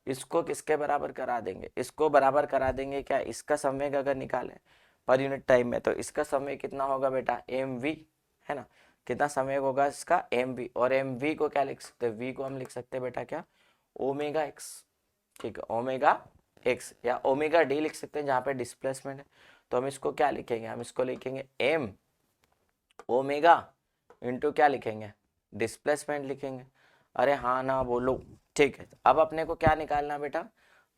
इसको किसके बराबर करा देंगे? इसको बराबर करा देंगे क्या? इसका संवेग अगर निकालें पर यूनिट टाइम में, तो इसका संवेग कितना होगा बेटा? mv, है ना। कितना संवेग होगा इसका? mv। और mv को क्या लिख सकते हैं? v को हम लिख सकते हैं बेटा क्या? ओमेगा एक्स, ठीक है, ओमेगा एक्स, या ओमेगा डी लिख सकते हैं जहाँ पे डिस्प्लेसमेंट है। तो हम इसको क्या लिखेंगे? हम इसको लिखेंगे m ओमेगा इंटू क्या लिखेंगे? डिस्प्लेसमेंट लिखेंगे। अरे हाँ ना बोलो, ठीक है। अब अपने को क्या निकालना बेटा?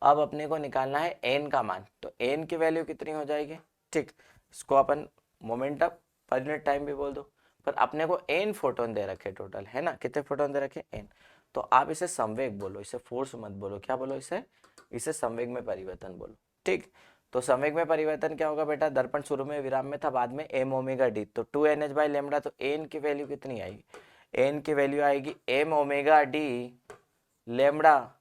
अब अपने को निकालना है n का मान। तो n की वैल्यू कितनी हो जाएगी? ठीक, इसको अपन मोमेंटम पर यूनिट टाइम भी बोल दो। पर अपने को n फोटोन दे रखे टोटल, है ना। कितने फोटोन दे रखे? n। तो आप इसे संवेग बोलो, इसे फोर्स मत बोलो, क्या बोलो इसे संवेग में परिवर्तन बोलो। ठीक, तो संवेग में परिवर्तन क्या होगा बेटा, दर्पण शुरू में विराम में था, बाद में एम ओमेगा डी, तो 2nh बाई लेमडा, तो एन की वैल्यू कितनी आएगी, एन की वैल्यू आएगी M omega D lambda,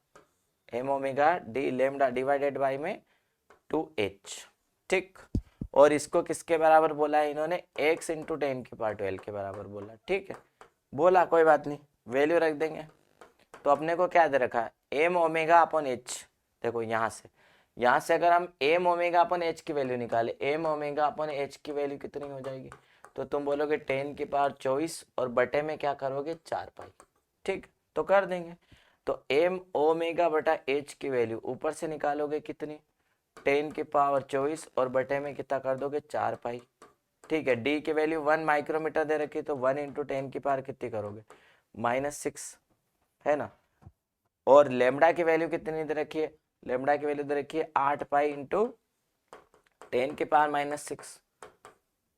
M omega D lambda divided by में 2h। ठीक, और इसको किसके बराबर बोला है इन्होंने, x इंटू 10⁻12 के बराबर बोला। ठीक है, बोला कोई बात नहीं, वैल्यू रख देंगे। तो अपने को क्या दे रखा है, एम ओमेगा अपॉन एच। देखो यहाँ से अगर हम एम ओमेगा अपॉन एच की वैल्यू निकाले, एम ओमेगा अपॉन एच की वैल्यू कितनी हो जाएगी, तो तुम बोलोगे 10⁻24 और बटे में क्या करोगे 4 पाई। ठीक, तो कर देंगे। तो एम ओमेगा बटा एच की वैल्यू ऊपर से निकालोगे कितनी, 10⁻24 और बटे में कितना कर दोगे 4 पाई। ठीक है, डी की वैल्यू 1 माइक्रोमीटर दे रखी, तो 1 इंटू 10⁻, कितनी करोगे -6, है ना। और लेमडा की वैल्यू कितनी दे रखी है, लेमडा की वैल्यू दे रखी है 8 पाई इंटू 10⁻⁻6।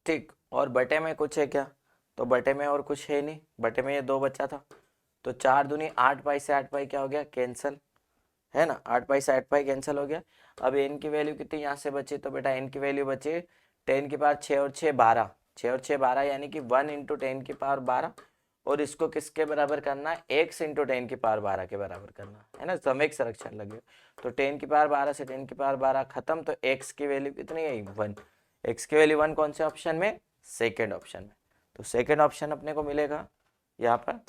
ठीक, और बटे में कुछ है क्या, तो बटे में और कुछ है नहीं, बटे में ये 2 बचा था, तो 4 दूनी 8 पाई से 8 पाई क्या हो गया कैंसल, है ना, 8 पाई से 8 पाई कैंसिल हो गया। अब एन की वैल्यू कितनी यहाँ से बची, तो बेटा एन की वैल्यू बची 10⁻6 और 6 12, 6 और 6 12, यानी कि 1 इंटू 10⁻12, और इसको किसके बराबर करना है, x इंटू 10⁻12 के बराबर करना है ना, संवेग संरक्षण लगे। तो 10⁻12 से 10⁻12 खत्म, तो x की वैल्यू कितनी आई 1, x की वैल्यू 1 कौन से ऑप्शन में, सेकेंड ऑप्शन में। तो सेकेंड ऑप्शन अपने को मिलेगा यहाँ पर।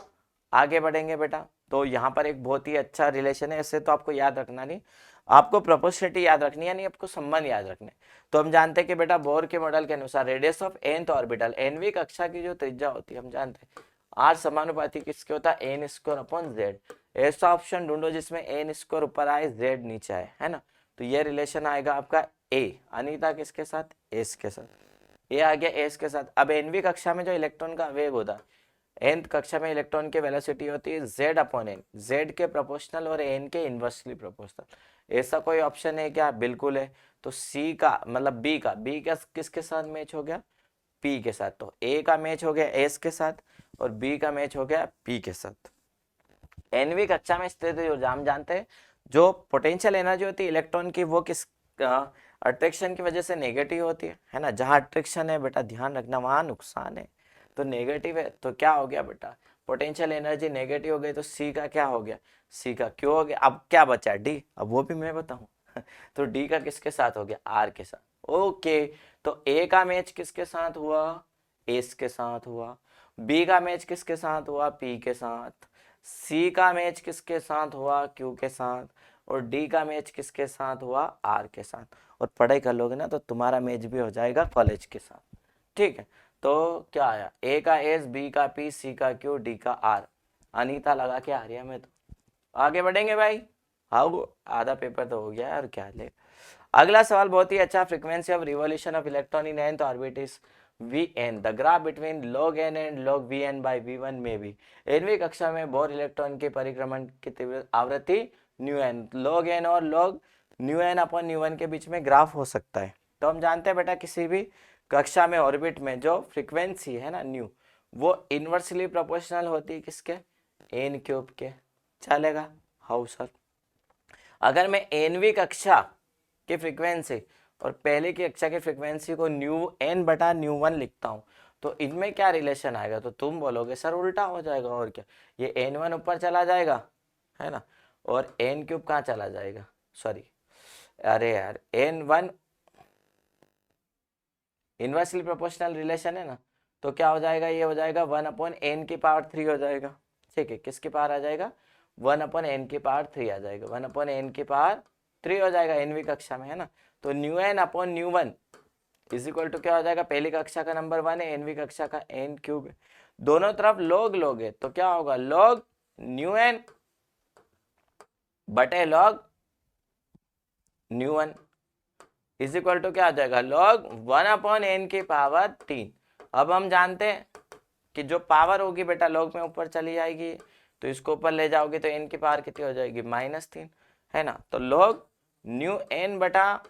आगे बढ़ेंगे बेटा, तो यहाँ पर एक बहुत ही अच्छा रिलेशन है, इससे तो आपको याद रखना नहीं, आपको प्रोपोर्शनलिटी याद रखनी है, यानी आपको संबंध याद रखने। तो हम जानते हैं कि बेटा बोर के मॉडल के अनुसार रेडियस ऑफ nth ऑर्बिटल, nवीं कक्षा की जो त्रिज्या होती है, हम जानते हैं r समानुपाती किसके होता है, n स्क्वायर अपॉन z। ऐसा ऑप्शन ढूंढो जिसमें n स्क्वायर ऊपर आए, z नीचे आए, है ना। तो ये रिलेशन आएगा आपका a, अनीता किसके साथ, s के साथ, a आ गया s के साथ। अब nवीं कक्षा में जो इलेक्ट्रॉन का वेग होता है, nth कक्षा में इलेक्ट्रॉन की वेलोसिटी होती है z अपॉन n, z के प्रोपोर्शनल और n के इनवर्सली प्रोपोर्शनल। ऐसा कोई ऑप्शन है क्या, बिल्कुल है। तो c का मतलब b का किसके साथ मैच हो गया, p के साथ। तो a का मैच हो गया s के साथ और b का मैच हो गया p के साथ। nवीं कक्षा में स्थित जो हम जानते हैं जो पोटेंशियल एनर्जी होती है इलेक्ट्रॉन की, वो किस अट्रैक्शन की वजह से नेगेटिव होती है ना। जहां अट्रैक्शन है बेटा ध्यान रखना वहां नुकसान है, तो नेगेटिव है, तो क्या हो गया बेटा, पोटेंशियल एनर्जी नेगेटिव हो गई, तो सी का क्या हो गया, सी का क्यों हो गया, अब क्या बचा डी, अब वो भी मैं बताऊं तो डी का किसके साथ हो गया, आर के साथ। ओके, तो ए का मैच किसके साथ हुआ, एस के साथ हुआ, बी का मैच किसके साथ हुआ, पी के साथ, सी का मैच किसके साथ हुआ, क्यू के साथ, और डी का मैच किसके साथ हुआ, आर के साथ। और पढ़ाई कर लोगे ना तो तुम्हारा मैच भी हो जाएगा कॉलेज के साथ। ठीक है, तो क्या आया, ए का एस, बी का पी, सी का क्यू, डी का आर। अनीता लगा के आ रही है, मैं तो आगे बढ़ेंगे भाई। हाँ, आधा पेपर तो हो गया यार, क्या ले। अगला सवाल बहुत ही अच्छा, frequency of revolution of electron in nth orbit is Vn, the graph between log n and log Vn by V1 में भी। nवीं कक्षा में बोर इलेक्ट्रॉन के परिक्रमण की तीव्र आवृत्ति न्यू एन, log n और log nu N upon nu one के बीच में ग्राफ हो सकता है। तो हम जानते हैं बेटा किसी भी कक्षा में ऑर्बिट में जो फ्रीक्वेंसी है ना न्यू, वो इनवर्सली प्रोपोर्शनल होती है किसके, एन क्यूब के। चलेगा, हाउ सर। अगर मैं एनवीं कक्षा की फ्रीक्वेंसी और पहले की कक्षा की फ्रीक्वेंसी को न्यू एन बटा न्यू वन लिखता हूं, तो इनमें क्या रिलेशन आएगा, तो तुम बोलोगे सर उल्टा हो जाएगा, और क्या, ये एन वन ऊपर चला जाएगा, है ना, और एन क्यूब कहाँ चला जाएगा, सॉरी अरे यार N one inversely proportional relation है ना, तो क्या हो जाएगा, ये हो जाएगा 1/n⁻³ हो जाएगा। ठीक है, किसकी पावर आ जाएगा, 1/n⁻³ आ जाएगा, 1/n⁻³ हो जाएगा एनवीं कक्षा में, है ना। तो nu N upon nu one is equal to क्या हो जाएगा, पहली कक्षा का नंबर 1 है, एनवीं कक्षा का n क्यूब है, दोनों तरफ log log है, तो क्या होगा log न्यू एन बटे log nu one is equal to क्या आ जाएगा, log 1/n⁻3। अब हम जानते हैं कि जो पावर होगी बेटा log में ऊपर चली जाएगी, तो इसको ऊपर ले जाओगे तो n की पावर कितनी हो जाएगी, -3, है ना। तो log न्यू एन बटा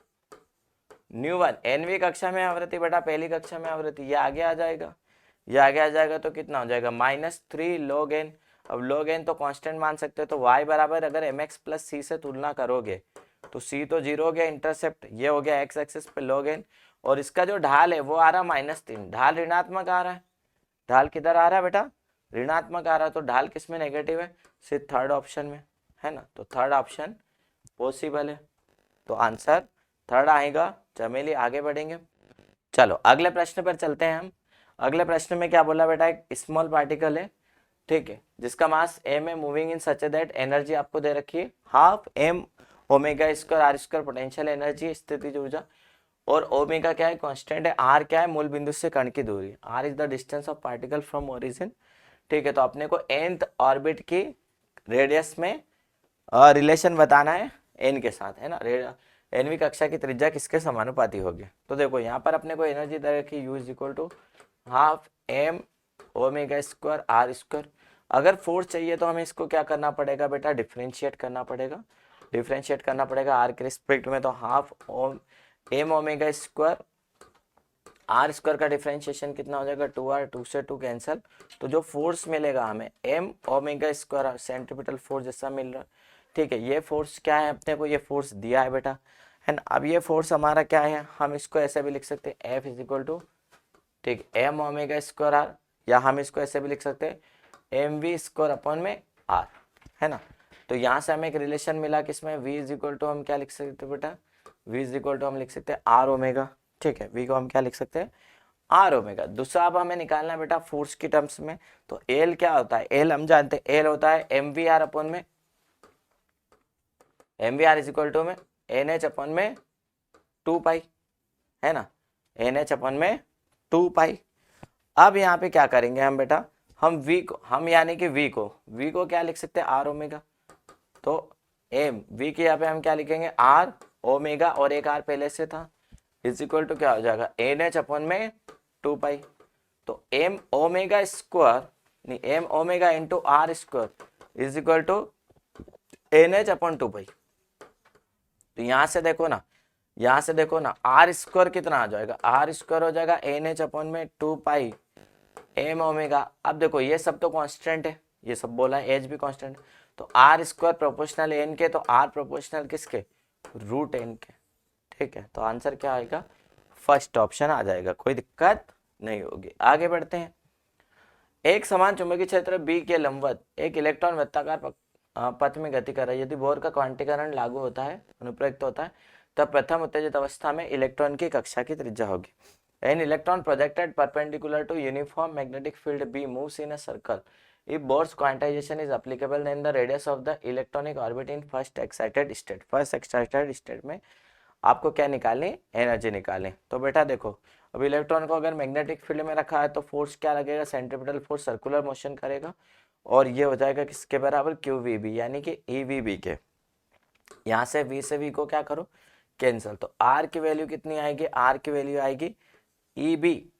न्यू वन, एनवीं कक्षा में आवृत्ति बटा पहली कक्षा में आवृत्ति, ये आगे आ जाएगा, ये आगे आ जाएगा, तो कितना हो जाएगा -3 log n। अब log n तो कांस्टेंट मान सकते हो, तो y बराबर अगर mx प्लस c से तुलना करोगे तो c तो 0 हो गया, इंटरसेप्ट ये हो गया x एक्सिस पे log n, और इसका जो ढाल है वो आ रहा -3, ढाल ऋणात्मक आ रहा है। ढाल किधर आ रहा है बेटा? ऋणात्मक आ रहा है, तो ढाल किस में नेगेटिव है? सिर्फ थर्ड ऑप्शन में, है ना। तो थर्ड ऑप्शन पॉसिबल है, तो आंसर थर्ड आएगा। चमेली आगे बढ़ेंगे। चलो अगले प्रश्न पर चलते हैं हम। अगले प्रश्न में क्या बोला बेटा? एक स्मॉल पार्टिकल है, ठीक है, जिसका मास m है, moving in such that energy आपको दे रखी है half m omega square R square potential energy स्थितिज ऊर्जा, और ओमेगा क्या है? कांस्टेंट है। आर क्या है? मूल बिंदु से कण की दूरी। R is the distance of particle from origin, ठीक है। तो अपने को nth ऑर्बिट की रेडियस में रिलेशन बताना है एन के साथ, है ना। एनवी कक्षा की त्रिज्या किसके समानुपाती होगी? तो देखो यहाँ पर अपने को एनर्जी दे रखी U is equal to half m omega square R square. अगर फोर्स चाहिए तो हमें इसको क्या करना पड़ेगा बेटा? डिफरेंशिएट करना पड़ेगा। डिफरेंशिएट करना पड़ेगा आर के रिस्पेक्ट में, तो half m omega square R square का डिफरेंशिएशन कितना हो जाएगा? 2r, 2 से 2 कैंसिल। तो जो फोर्स मिलेगा हमें m omega square centripetal force जैसा मिल रहा है, ठीक है। ये फोर्स क्या है? अपने को ये फोर्स दिया है बेटा, है ना। अब ये फोर्स हमारा क्या है? हम इसको ऐसे भी लिख सकते हैं F इज इक्वल टू, ठीक, m ओमेगा स्क्वायर आर, या हम इसको ऐसे भी लिख सकते हैं एम वी स्क्वायर अपॉन में आर, है ना। तो यहाँ से हमें एक रिलेशन मिला किसमें? v इज इक्वल टू हम क्या लिख सकते हैं बेटा? v इज इक्वल टू हम लिख सकते हैं आर ओमेगा, ठीक है। v को हम क्या लिख सकते हैं? R omega. दूसरा अब हमें निकालना है बेटा फोर्स की टर्म्स में, तो L क्या होता है? L हम जानते हैं, L होता है एम वी आर अपॉन में, M V R is equal to में एन एच अपॉन में 2 पाई, है ना, एन एच अपॉन में 2 पाई। अब यहाँ पे क्या करेंगे हम बेटा? हम v को, हम यानी कि v को क्या लिख सकते हैं? R omega. तो m v के यहाँ पे हम क्या लिखेंगे? आर ओमेगा, और एक आर पहले से था, इज इक्वल टू क्या हो जाएगा? एन एच अपॉन में 2 पाई। तो m ओमेगा स्क्वायर, नहीं, m omega into R square is equal to N H upon 2 pi. तो यहाँ से देखो ना, यहाँ से देखो ना, आर स्क्वायर कितना आ जाएगा? आर स्क्वायर हो जाएगा एन एच अपॉन में 2 पाई एम ओमेगा। अब देखो ये सब तो कांस्टेंट है, ये सब बोला है, एच भी कांस्टेंट है, तो आर स्क्वायर प्रोपोर्शनल एन के, तो आर प्रोपोर्शनल किसके? रूट एन के, ठीक है। तो आंसर क्या आएगा? फर्स्ट ऑप्शन आ जाएगा, कोई दिक्कत नहीं होगी। आगे बढ़ते हैं। एक समान चुंबकीय क्षेत्र बी के लंबवत एक इलेक्ट्रॉन वृत्ताकार पथ में गति कर रहा है। यदि बोर का क्वांटीकरण लागू होता है, अनुप्रयुक्त होता है, तब प्रथम उत्तेजित अवस्था में इलेक्ट्रॉन की कक्षा की त्रिज्या होगी। An electron projected perpendicular to uniform magnetic field B moves in a circle. If Bohr's quantization is applicable, then the radius of the electronic orbit in first excited state. First excited state में आपको क्या निकालनी? Energy निकालनी। तो बेटा देखो, अब electron को अगर मैग्नेटिक फील्ड में रखा है तो फोर्स क्या लगेगा? सेंट्रीपिटल फोर्स सर्कुलर मोशन करेगा, और ये हो जाएगा किसके बराबर? क्यू वी बी, यानी कि ई वी बी के। यहाँ से v से v को क्या करो? कैंसिल। तो r की वैल्यू कितनी आएगी? r की वैल्यू आएगी ई बी,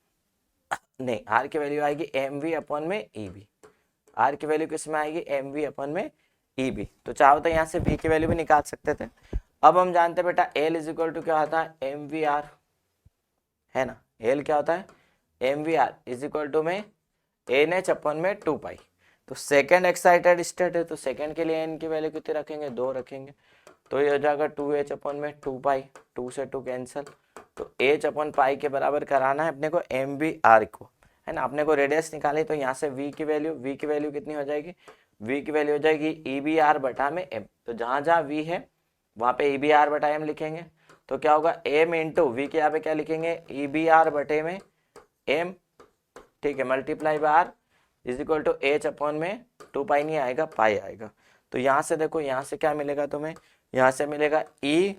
नहीं, आर की वैल्यू आएगी एम वी अपॉन में ई बी। आर की वैल्यू किस में आएगी? एम वी अपॉन में ई बी। तो चाहो तो यहाँ से वी की वैल्यू भी निकाल सकते थे। अब हम जानते हैं बेटा एल इज इक्वल टू क्या होता है? एम वी आर, है ना। एल क्या होता है? M V R is equal to में एन एच अपॉन में 2 पाई। तो सेकेंड एक्साइटेड स्टेट है, तो सेकेंड के लिए एन की वैल्यू कितनी रखेंगे? 2 रखेंगे, तो ये हो जाएगा 2h अपॉन में 2 पाई, 2 से 2 कैंसिल। तो h अपॉन पाई के बराबर कराना है अपने को एम बी आर को, है ना। अपने को रेडियस निकाली, तो यहाँ से v की वैल्यू कितनी हो जाएगी? v की वैल्यू हो जाएगी ई बी आर बटा में m। तो जहाँ जहाँ v है वहाँ पे ई बी आर बटा m लिखेंगे, तो क्या होगा? m इंटू वी के यहाँ पे क्या लिखेंगे? ई बी आर बटे में m, ठीक है, multiply by R is equal to h upon में 2 पाई नहीं आएगा, पाई आएगा। तो यहाँ से देखो, यहाँ से क्या मिलेगा तुम्हें? यहाँ से मिलेगा ई,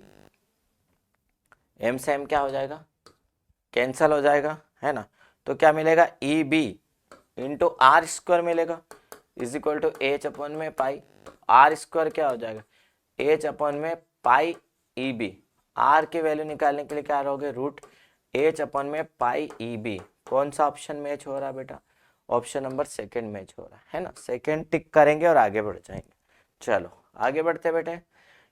एम से एम क्या हो जाएगा? कैंसल हो जाएगा, है ना। तो क्या मिलेगा? E B into R square मिलेगा, is equal to H upon में पाई। आर स्क्वायर क्या हो जाएगा? एच अपॉन में पाई ई बी। आर की वैल्यू निकालने के लिए क्या रहोगे? रूट एच अपॉन में पाई ई बी। कौन सा ऑप्शन मैच हो रहा है बेटा? ऑप्शन नंबर सेकेंड मैच हो रहा है ना। सेकेंड टिक करेंगे और आगे बढ़ जाएंगे। चलो आगे बढ़ते बेटे।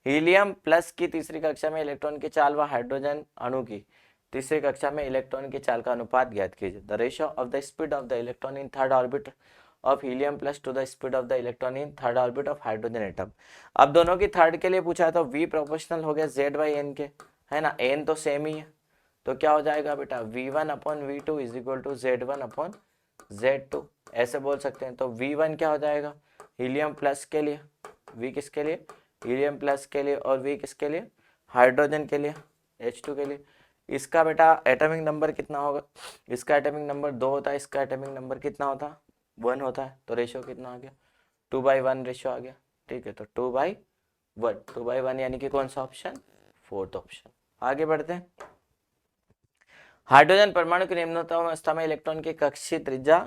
हीलियम प्लस की तीसरी कक्षा में इलेक्ट्रॉन की चाल व हाइड्रोजन अणु की तीसरी कक्षा में इलेक्ट्रॉन की चाल का अनुपात ज्ञात कीजिए। The ratio of the speed of the electron in third orbit of helium plus two the speed of the electron in third orbit of hydrogen atom. अब दोनों की थर्ड के लिए पूछा है तो v प्रोपोर्शनल हो गया z बाई एन के, है ना, n तो सेम ही है, तो क्या हो जाएगा बेटा v1 upon v2 is equal to z1 upon z2, ऐसे बोल सकते हैं। तो v1 क्या हो जाएगा हीलियम प्लस के लिए, v किसके लिए हीलियम प्लस के लिए, और v किसके लिए हाइड्रोजन के लिए H2 के लिए। इसका बेटा एटॉमिक नंबर कितना होगा, इसका एटॉमिक नंबर 2 होता है, इसका एटॉमिक नंबर कितना होता है 1 होता है, तो रेशियो कितना आ गया 2/1 रेशियो आ गया। ठीक है, तो 2/1, 2/1 यानी कि कौन सा ऑप्शन, फोर्थ ऑप्शन। आगे बढ़ते हैं। हाइड्रोजन परमाणु की निम्नतम अवस्था में इलेक्ट्रॉन की कक्षीय त्रिज्या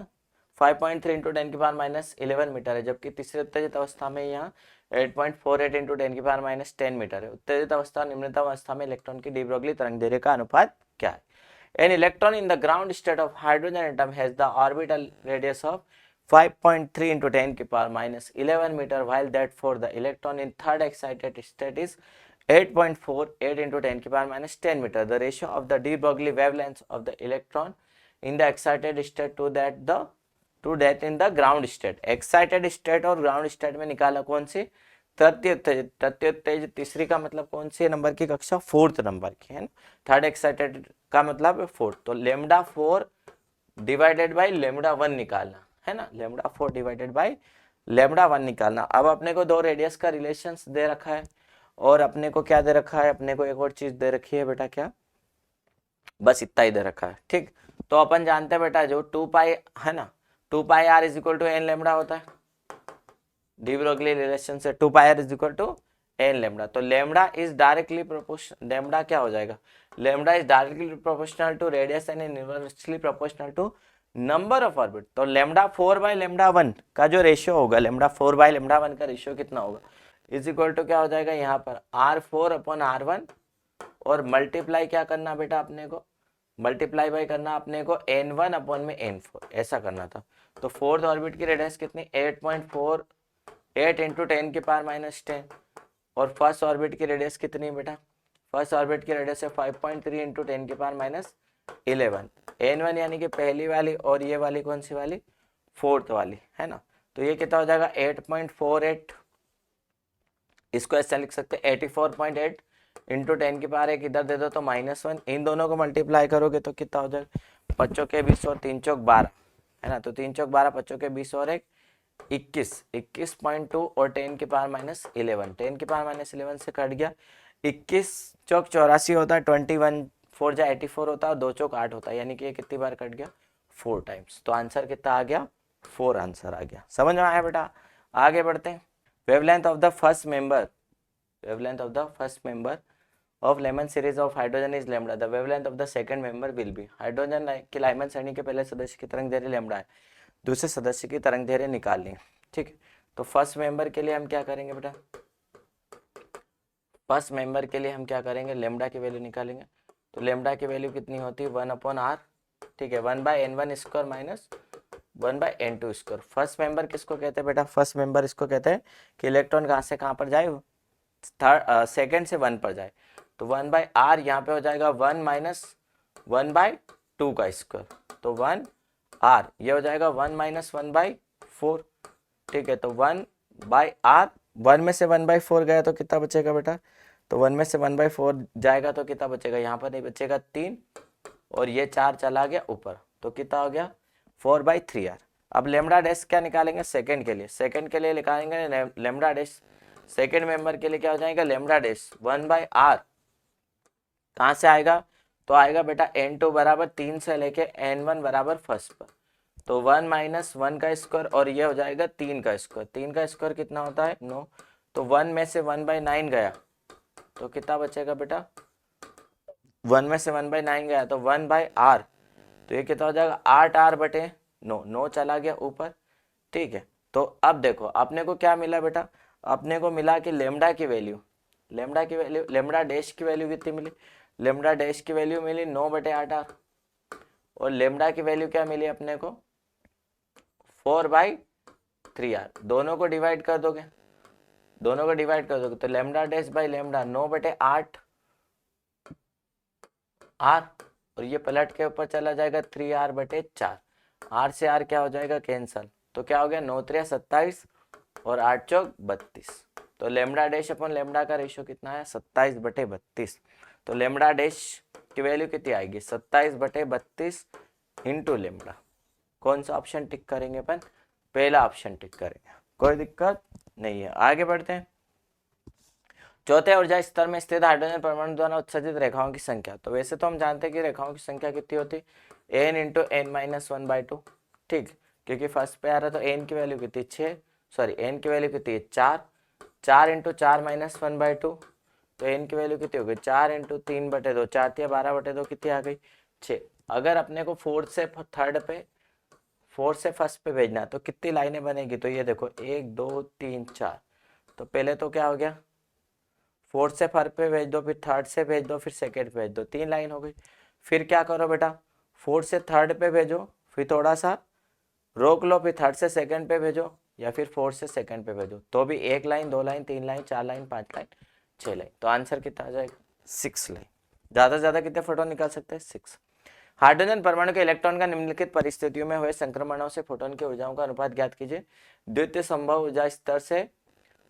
5.3 इंटू 10 की पावर माइनस 11 मीटर है, जबकि तीसरे उत्तेजित अवस्था में यहाँ 8.48 इंटू 10 की पावर माइनस 10 मीटर है। उत्तेजित अवस्था और निम्नतम अवस्था में इलेक्ट्रॉन की डी ब्रोगली तरंगदैर्घ्य का अनुपात क्या है। An electron in the ground state of hydrogen atom has the orbital radius of 5.3 into 10 की power minus 11 metre, while that for the electron in third excited state is 8.48 into 10 की power minus 10 metre. The ratio of the de Broglie wavelength of the electron in the excited state to that in the ground state। excited state और ground state में निकाला कौन सी, तृतीय उत्तेजित। तृतीय उत्तेजित तीसरी का मतलब कौन सी नंबर की कक्षा, फोर्थ नंबर की, है ना। थर्ड एक्साइटेड का मतलब फोर्थ, तो लेमडा 4 डिवाइडेड बाई लेमडा 1 निकालना, है ना, लेमडा 4 डिवाइडेड बाई लेमडा 1 निकालना। अब अपने को दो रेडियस का रिलेशंस दे रखा है, और अपने को क्या दे रखा है, अपने को एक और चीज दे रखी है बेटा, क्या, बस इतना ही दे रखा है। ठीक, तो अपन जानते हैं बेटा जो 2 पाई है ना, 2 pi r is equal to n lambda होता है, डी ब्रोगली रिलेशन से 2 pi r is equal to n lambda. तो lambda is directly proportional, lambda क्या हो जाएगा, lambda is directly proportional to radius and inversely proportional to number of orbit. तो lambda 4 by lambda 1 का जो ratio होगा, lambda 4 by lambda 1 का ratio कितना होगा, इज इक्वल टू क्या हो जाएगा यहाँ पर R4 अपॉन R1, और मल्टीप्लाई क्या करना बेटा अपने को, मल्टीप्लाई बाई करना अपने को N1 अपॉन में N4, ऐसा करना था। तो फोर्थ ऑर्बिट की रेडियस कितनी 8.48 इंटू 10 की पावर माइनस 10, और फर्स्ट ऑर्बिट की रेडियस कितनी बेटा, फर्स्ट ऑर्बिट की रेडियस है 5.3 इंटू 10 की पावर माइनस 11। N1 यानी कि पहली वाली, और ये वाली कौन सी वाली, फोर्थ वाली, है ना। तो ये कितना हो जाएगा 8.48, इसको ऐसा लिख सकते हैं 84.8 इंटू 10 की पावर एक इधर दे दो तो -1, इन दोनों को मल्टीप्लाई करोगे तो कितना हो जाएगा, 5 के 20 और 3 चौक 12, है ना। तो 3 चौक 12, 5 के 20 और एक 21.2, और 10 की पावर माइनस 11, 10 की पावर माइनस 11 से कट गया, 21 चौक 84 होता है, 21 4 जा 84 होता है, और 2 चौक 8 होता है, यानी कि ये कितनी बार कट गया 4 टाइम्स। तो आंसर कितना आ गया 4 आंसर आ गया। समझ में आया बेटा। आगे बढ़ते हैं। Wavelength of the first member, wavelength of the first member of Lyman series of hydrogen is lambda, the wavelength of the second member will be। Hydrogen की लाइमन श्रेणी के पहले सदस्य की तरंगदैर्घ्य लैम्बडा है, दूसरे सदस्य की तरंगदैर्घ्य निकालनी है। ठीक, तो फर्स्ट मेंबर के लिए हम क्या करेंगे बेटा, फर्स्ट मेंबर के लिए हम क्या करेंगे, लेमडा की वैल्यू निकालेंगे। तो लेमडा की वैल्यू कितनी होती है 1 अपॉन आर, ठीक है, 1/n1 square minus 1/n2 square. First member किसको कहते हैं बेटा, फर्स्ट मेंबर इसको कहते हैं कि इलेक्ट्रॉन कहाँ से कहाँ पर जाए, सेकेंड से 1 पर जाए। तो 1/r यहाँ पे हो जाएगा 1 माइनस 1/2 का स्क्वायर, तो 1r ये हो जाएगा 1 माइनस 1/4। ठीक है, तो 1/r, 1 में से 1/4 गया तो कितना बचेगा बेटा, तो 1 में से 1/4 जाएगा तो कितना बचेगा, यहाँ पर नहीं बचेगा 3, और ये 4 चला गया ऊपर, तो कितना हो गया 4/3r। अब लेमडा डैश क्या निकालेंगे, सेकेंड के लिए, सेकेंड के लिए निकालेंगे लेमडा डैश, सेकेंड मेंबर के लिए क्या हो जाएगा लेमडा डैश 1/r, कहाँ से आएगा, तो आएगा बेटा n2 बराबर 3 से लेके n1 बराबर फर्स्ट पर, तो 1 माइनस 1 का स्क्वायर, और ये हो जाएगा 3 का स्क्वायर, 3 का स्क्वायर कितना होता है 9, तो 1 में से 1/9 गया तो कितना बचेगा बेटा, 1 में से 1/9 गया तो 1/r, तो ये कितना हो जाएगा 8r/9, 9 चला गया ऊपर। ठीक है, तो अब देखो अपने को क्या मिला बेटा, अपने को मिला कि लेमडा की वैल्यू, लेमडा डैश की वैल्यू कितनी मिली, लेमडा डैश की वैल्यू मिली 9/8r, और लेमडा की वैल्यू क्या मिली अपने को 4/3r। दोनों को डिवाइड कर दोगे, दोनों को डिवाइड कर दोगे तो lambda dash by lambda 9/8 r, और ये पलट के ऊपर चला जाएगा 3r/4, r से r क्या हो जाएगा कैंसल, तो क्या हो गया 9 3 27 और 8 चौक 32। तो लेमडा डैश अपन लेमडा का रेशियो कितना है 27/32। तो लेमडा डैश की वैल्यू कितनी आएगी 27/32 इंटू लेमडा। कौन सा ऑप्शन टिक करेंगे अपन, पहला ऑप्शन टिक करेंगे, कोई दिक्कत नहीं है। आगे बढ़ते हैं। चौथे ऊर्जा स्तर में स्थित हाइड्रोजन परमाणु द्वारा उत्सर्जित रेखाओं की संख्या। तो वैसे तो हम जानते हैं कि रेखाओं की संख्या कितनी होती है n इंटू एन माइनस 1/2, ठीक, क्योंकि फर्स्ट पे आ रहा तो n की वैल्यू कितनी 6, सॉरी n की वैल्यू कितनी है 4, 4 इंटू 4 माइनस 1/2, तो n की वैल्यू कितनी हो गई 4 इंटू 3/2, 4 या 12/2 कितनी आ गई 6। अगर अपने को फोर्थ से थर्ड पे, फोर्थ से फर्स्ट पे भेजना तो कितनी लाइनें बनेगी, तो ये देखो 1 2 3 4। तो पहले तो क्या हो गया फोर्थ से फर्स्ट पे भेज दो, फिर थर्ड से भेज दो, फिर सेकंड पे भेज दो, 3 लाइन हो गई। फिर क्या करो बेटा, फोर्थ से थर्ड पे भेजो, फिर थोड़ा सा रोक लो, फिर थर्ड से सेकंड पे भेजो, या फिर फोर्थ से सेकंड पे भेजो, तो भी 1 line 2 line 3 line 4 line 5 line 6 line. तो आंसर कितना आ जाएगा 6 लाइन। ज़्यादा से ज़्यादा कितने फोटोन निकाल सकते हैं 6। हाइड्रोजन परमाणु के इलेक्ट्रॉन का निम्नलिखित परिस्थितियों में हुए संक्रमणों से फोटोन की ऊर्जाओं का अनुपात ज्ञात कीजिए। द्वितीय संभव ऊर्जा स्तर से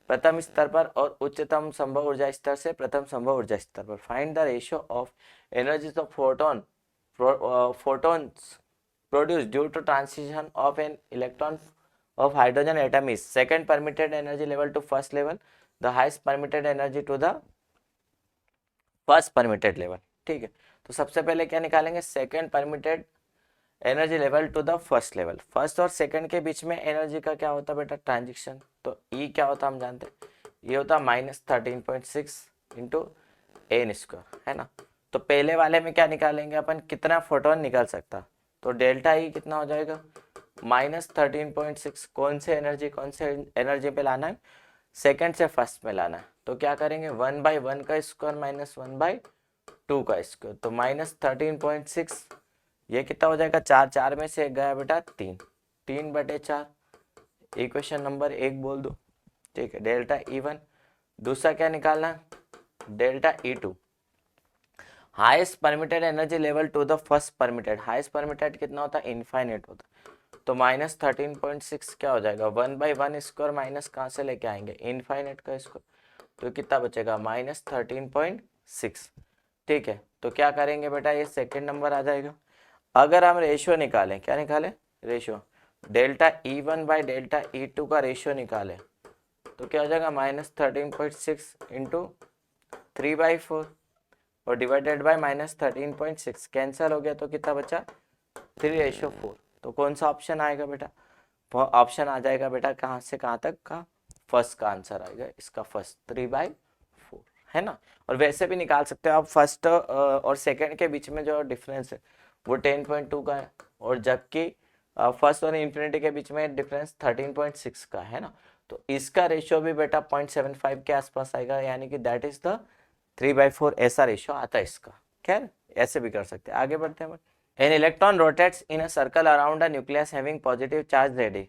प्रथम स्तर पर और उच्चतम संभव ऊर्जा स्तर से प्रथम संभव ऊर्जा स्तर पर। Find the ratio of energies of photons produced due to transition of an electron of hydrogen atom is second permitted energy level to first level, the highest permitted energy to the first permitted level। ठीक है, तो सबसे पहले क्या निकालेंगे second permitted energy level to the first level. First और second के बीच में एनर्जी का क्या होता है बेटा ट्रांजिशन, तो ई क्या होता है हम जानते हैं, ये होता -13.6 इंटू एन स्क्वायर, है ना। तो पहले वाले में क्या निकालेंगे अपन, कितना फोटोन निकल सकता, तो डेल्टा ई कितना हो जाएगा -13.6। कौन से एनर्जी पे लाना है, सेकंड से फर्स्ट में लाना है। तो क्या करेंगे 1/1 का स्क्वायर माइनस 1/2 का स्क्वायर, तो -13.6, ये कितना हो जाएगा 4, 4 में से एक गया बेटा 3, 3/4, इक्वेशन नंबर 1 बोल दो, ठीक है। Delta E1। दूसरा क्या निकालना, delta E2, highest permitted energy level to the first permitted. Highest permitted कितना होता है इनफाइनाइट होता है, तो -13.6 क्या हो जाएगा 1/1 स्क्वायर माइनस कहाँ से लेके आएंगे इनफाइनाइट का स्क्वायर, तो कितना बचेगा -13.6, ठीक है। तो क्या करेंगे बेटा ये सेकंड नंबर आ जाएगा। अगर हम रेशियो निकालें, क्या निकालें ratio, delta E1 by delta E2 का रेशियो निकालें, तो क्या हो जाएगा -13.6 इंटू 3/4 और डिवाइडेड बाय -13.6, कैंसिल हो गया तो कितना बचा 3:4। तो कौन सा ऑप्शन आएगा बेटा, वो ऑप्शन आ जाएगा बेटा कहाँ से कहाँ तक का, फर्स्ट का आंसर आएगा इसका, फर्स्ट 3/4, है ना। और वैसे भी निकाल सकते हो आप, फर्स्ट और सेकंड के बीच में जो डिफरेंस है वो 10.2 का है, और जबकि फर्स्ट और इन्फिनिटी के बीच में डिफरेंस 13.6 का है ना। तो इसका रेशियो भी बेटा 0.75 के आसपास आएगा, यानी कि दैट इज द 3/4, ऐसा रेशियो आता है इसका। खैर ऐसे भी कर सकते हैं। आगे बढ़ते हैं। An electron rotates in a circle around a nucleus having positive charge Za.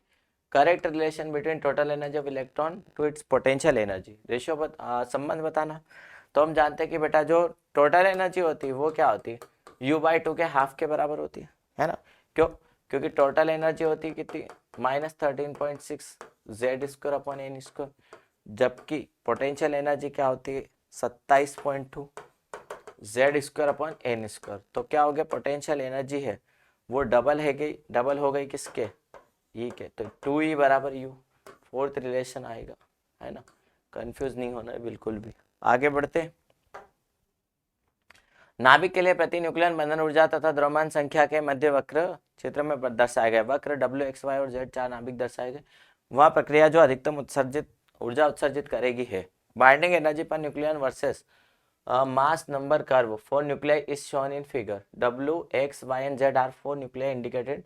Correct relation between total energy of electron to its potential energy। Ratio संबंध बताना। तो हम जानते हैं कि बेटा जो टोटल एनर्जी होती है वो क्या होती है U/2 के हाफ के बराबर होती है ना। क्यों, क्योंकि टोटल एनर्जी होती है कितनी -13.6 Z²/n², जबकि पोटेंशियल एनर्जी क्या होती है 27.2 Z²/n²। तो क्या हो गया पोटेंशियल एनर्जी है वो डबल हो गई किसके ई के, तो 2E बराबर U, फोर्थ रिलेशन आएगा, है ना। कंफ्यूज नहीं होना है बिल्कुल भी। आगे बढ़ते हैं। नाभिक के लिए प्रति न्यूक्लियन बंधन ऊर्जा तथा द्रव्यमान संख्या के मध्य वक्र चित्र में दर्शाए गए वक्र W, X, Y और Z 4 नाभिक दर्शाए गए। वह प्रक्रिया जो अधिकतम ऊर्जा उत्सर्जित करेगी है। Binding energy per nucleon versus mass number curve for nuclei is shown in figure। W, X, Y and Z are 4 nuclei indicated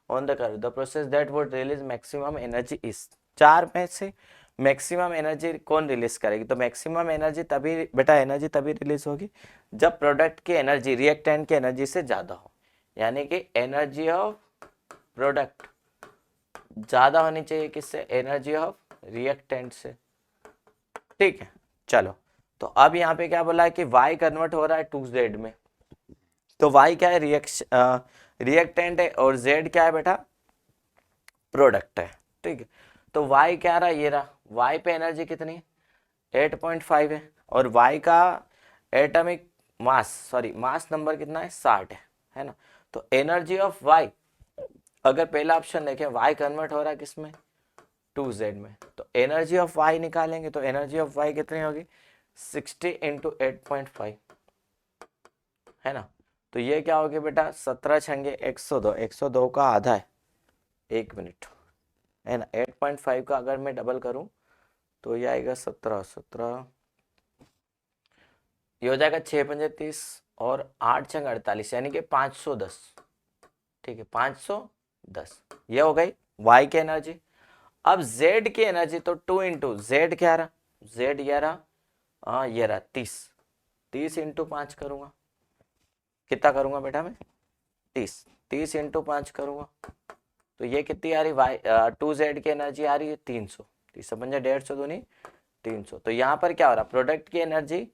on the curve। The process that would release maximum energy is। 4 में से maximum energy कौन release करेगी, तो maximum energy तभी बेटा energy तभी release होगी जब प्रोडक्ट की एनर्जी रिएक्टेंट की एनर्जी से ज़्यादा हो, यानी कि एनर्जी ऑफ प्रोडक्ट ज़्यादा होनी चाहिए किससे, एनर्जी ऑफ रिएक्टेंट से, ठीक है। चलो, तो अब यहाँ पे क्या बोला है कि Y कन्वर्ट हो रहा है 2Z में, तो Y क्या है रिएक्टेंट है और Z क्या है बेटा प्रोडक्ट है, ठीक है। तो y क्या रहा, ये रहा, y पे एनर्जी कितनी है 8.5 है, और y का atomic mass, sorry mass number कितना है 60 है ना। तो एनर्जी ऑफ y, अगर पहला ऑप्शन देखें y कन्वर्ट हो रहा है किसमें 2z में, तो एनर्जी ऑफ y निकालेंगे तो एनर्जी ऑफ y कितनी होगी 60 इंटू 8.5 है ना। तो ये क्या हो गया बेटा 17 छंगे 102, 102 का आधा है 1 मिनट है ना। 8.5 का अगर मैं डबल करूं तो ये आएगा 17, 17 ये हो जाएगा 6 पंजे 30 और 8 छंग 48 यानी कि 510, ठीक है 510 ये हो गई y की एनर्जी। अब z की एनर्जी तो 2 इंटू जेड क्या रहा, z ये रहा, हाँ ये रहा 30, 30 इंटू 5 करूंगा, कितना करूंगा बेटा मैं 30, 30 इंटू 5 करूंगा तो ये कितनी आ रही वाई 2z की एनर्जी आ रही है 300, 30 पंजा 150 दूनी 300। तो यहाँ पर क्या हो रहा, प्रोडक्ट की एनर्जी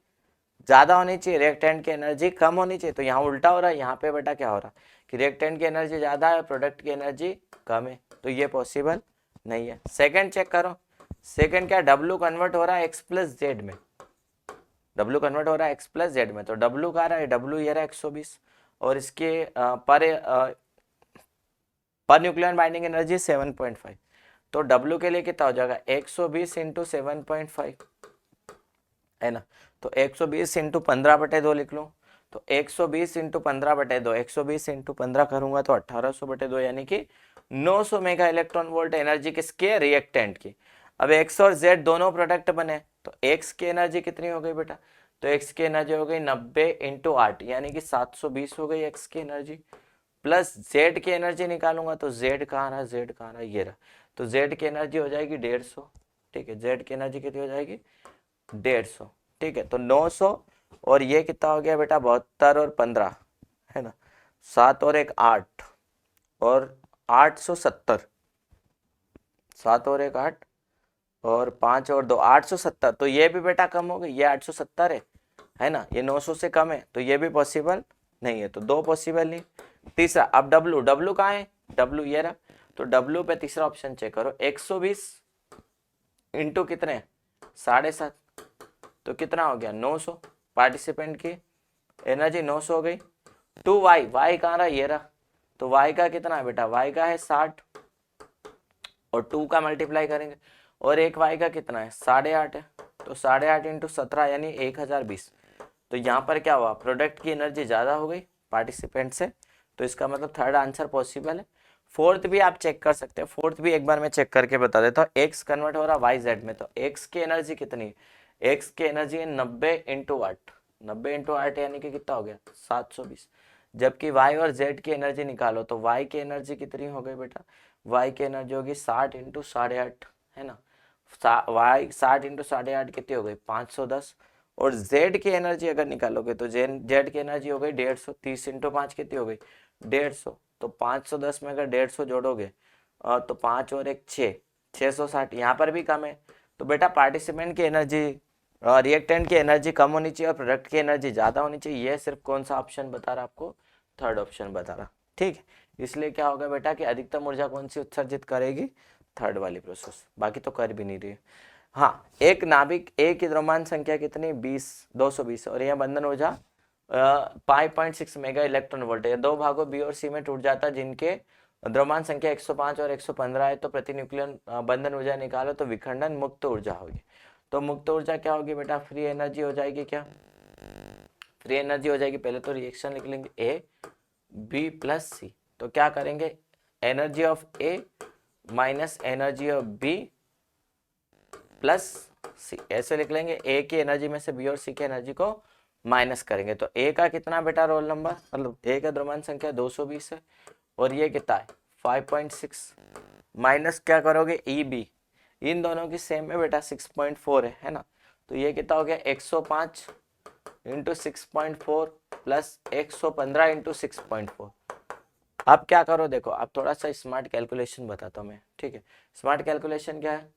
ज्यादा होनी चाहिए, रिएक्टेंट की एनर्जी कम होनी चाहिए, तो यहाँ उल्टा हो रहा है। यहाँ पे बेटा क्या हो रहा कि रिएक्टेंट की एनर्जी ज्यादा है, प्रोडक्ट की एनर्जी कम है, तो ये पॉसिबल नहीं है। सेकंड चेक करो, सेकंड क्या W कन्वर्ट हो रहा है x प्लस जेड में, W कन्वर्ट हो रहा है x प्लस जेड में, तो W का रहा है W ये रहा 120 और इसके पर न्यूक्लियर बाइंडिंग एनर्जी 7.5, तो W के लिए कितना हो जाएगा 120 इंटू 7.5 है ना। तो 120 इंटू 15/2 लिख लो, तो 120 इंटू 15/2, 120 इंटू 15 करूंगा तो 1800/2 यानी कि 900 मेगा इलेक्ट्रॉन वोल्ट एनर्जी किसके रिएक्टेंट की। अब x और z दोनों प्रोडक्ट बने तो x की एनर्जी कितनी हो गई बेटा, तो x की एनर्जी हो गई 90 इंटू 8 यानी कि 720 हो गई x की एनर्जी, प्लस z की एनर्जी निकालूंगा तो z कहाँ रहा, z कहाँ रहा, ये रहा, तो z की एनर्जी हो जाएगी 150, ठीक है z की एनर्जी कितनी हो जाएगी 150, ठीक है। तो 900 और ये कितना हो गया बेटा 72 और 15 है ना, 7 और 1 8 और 870, 7 और 1 8 और 5 और 2 870, तो ये भी बेटा कम हो गई, ये 870 है ना, ये 900 से कम है, तो ये भी पॉसिबल नहीं है, तो दो पॉसिबल नहीं। तीसरा, अब W कहाँ है, W ये रहा, तो W पे तीसरा ऑप्शन चेक करो 120 इंटू कितने 7.5, तो कितना हो गया 900, पार्टिसिपेंट की एनर्जी 900 हो गई। 2y, y कहाँ रहा, ये रहा, तो y का कितना है बेटा, y का है 60 और 2 का मल्टीप्लाई करेंगे, और एक y का कितना है 8.5 है, तो 8.5 इंटू 17 यानी 1020। तो यहाँ पर क्या हुआ, प्रोडक्ट की एनर्जी ज्यादा हो गई पार्टिसिपेंट से, तो इसका मतलब थर्ड आंसर पॉसिबल है। फोर्थ भी आप चेक कर सकते हैं, फोर्थ भी एक बार मैं चेक करके बता देता हूँ। x कन्वर्ट हो रहा है y z में, तो x की एनर्जी कितनी है, x की एनर्जी है 90 इंटू 8, 90 इंटू 8 यानी कि कितना हो गया 720, जबकि y और z की एनर्जी निकालो तो y की एनर्जी कितनी हो गई बेटा, y की एनर्जी होगी 60 इंटू 8.5 है ना, y 60 इंटू 8.5 कितनी हो गई 510, और z की एनर्जी अगर निकालोगे तो z की एनर्जी हो गई 150, 30 इंटू 5 कितनी हो गई 150, तो 510 में अगर 150 जोड़ोगे तो 5 और 1 6, 660, यहाँ पर भी कम है, तो बेटा पार्टिसिपेंट की एनर्जी रिएक्टेंट की एनर्जी कम होनी चाहिए और प्रोडक्ट की एनर्जी ज्यादा होनी चाहिए। ये सिर्फ कौन सा ऑप्शन बता रहा आपको, थर्ड ऑप्शन बता रहा, ठीक है। इसलिए क्या होगा बेटा कि अधिकतम ऊर्जा कौन सी उत्सर्जित करेगी, थर्ड वाली प्रोसेस, बाकी तो कर भी नहीं रही है। हाँ, एक नाभिक ए की द्रव्यमान संख्या कितनी 220 और यह बंधन ऊर्जा 5.6 मेगा इलेक्ट्रॉन वोल्ट है, दो भागों बी और सी में टूट जाता है जिनके द्रव्यमान संख्या 105 और 115 है, तो प्रति न्यूक्लियन बंधन ऊर्जा निकालो तो विखंडन मुक्त ऊर्जा होगी। तो मुक्त ऊर्जा क्या होगी बेटा, फ्री एनर्जी हो जाएगी, क्या फ्री एनर्जी हो जाएगी, पहले तो रिएक्शन लिख लेंगे ए बी प्लस सी, तो क्या करेंगे energy of A minus energy of B plus C, ऐसे लिख लेंगे, ए की एनर्जी में से बी और सी की एनर्जी को माइनस करेंगे, तो ए का कितना बेटा रोल नंबर, मतलब ए का द्रव्यमान संख्या 220 है और ये कितना है 5.6, माइनस क्या करोगे ई बी, इन दोनों की सेम में बेटा 6.4 है ना, तो ये कितना हो गया 105 इंटू 6.4 प्लस 115 इंटू 6.4। अब क्या करो देखो, अब थोड़ा सा स्मार्ट कैलकुलेशन बताता हूँ मैं, ठीक है। स्मार्ट कैलकुलेशन क्या है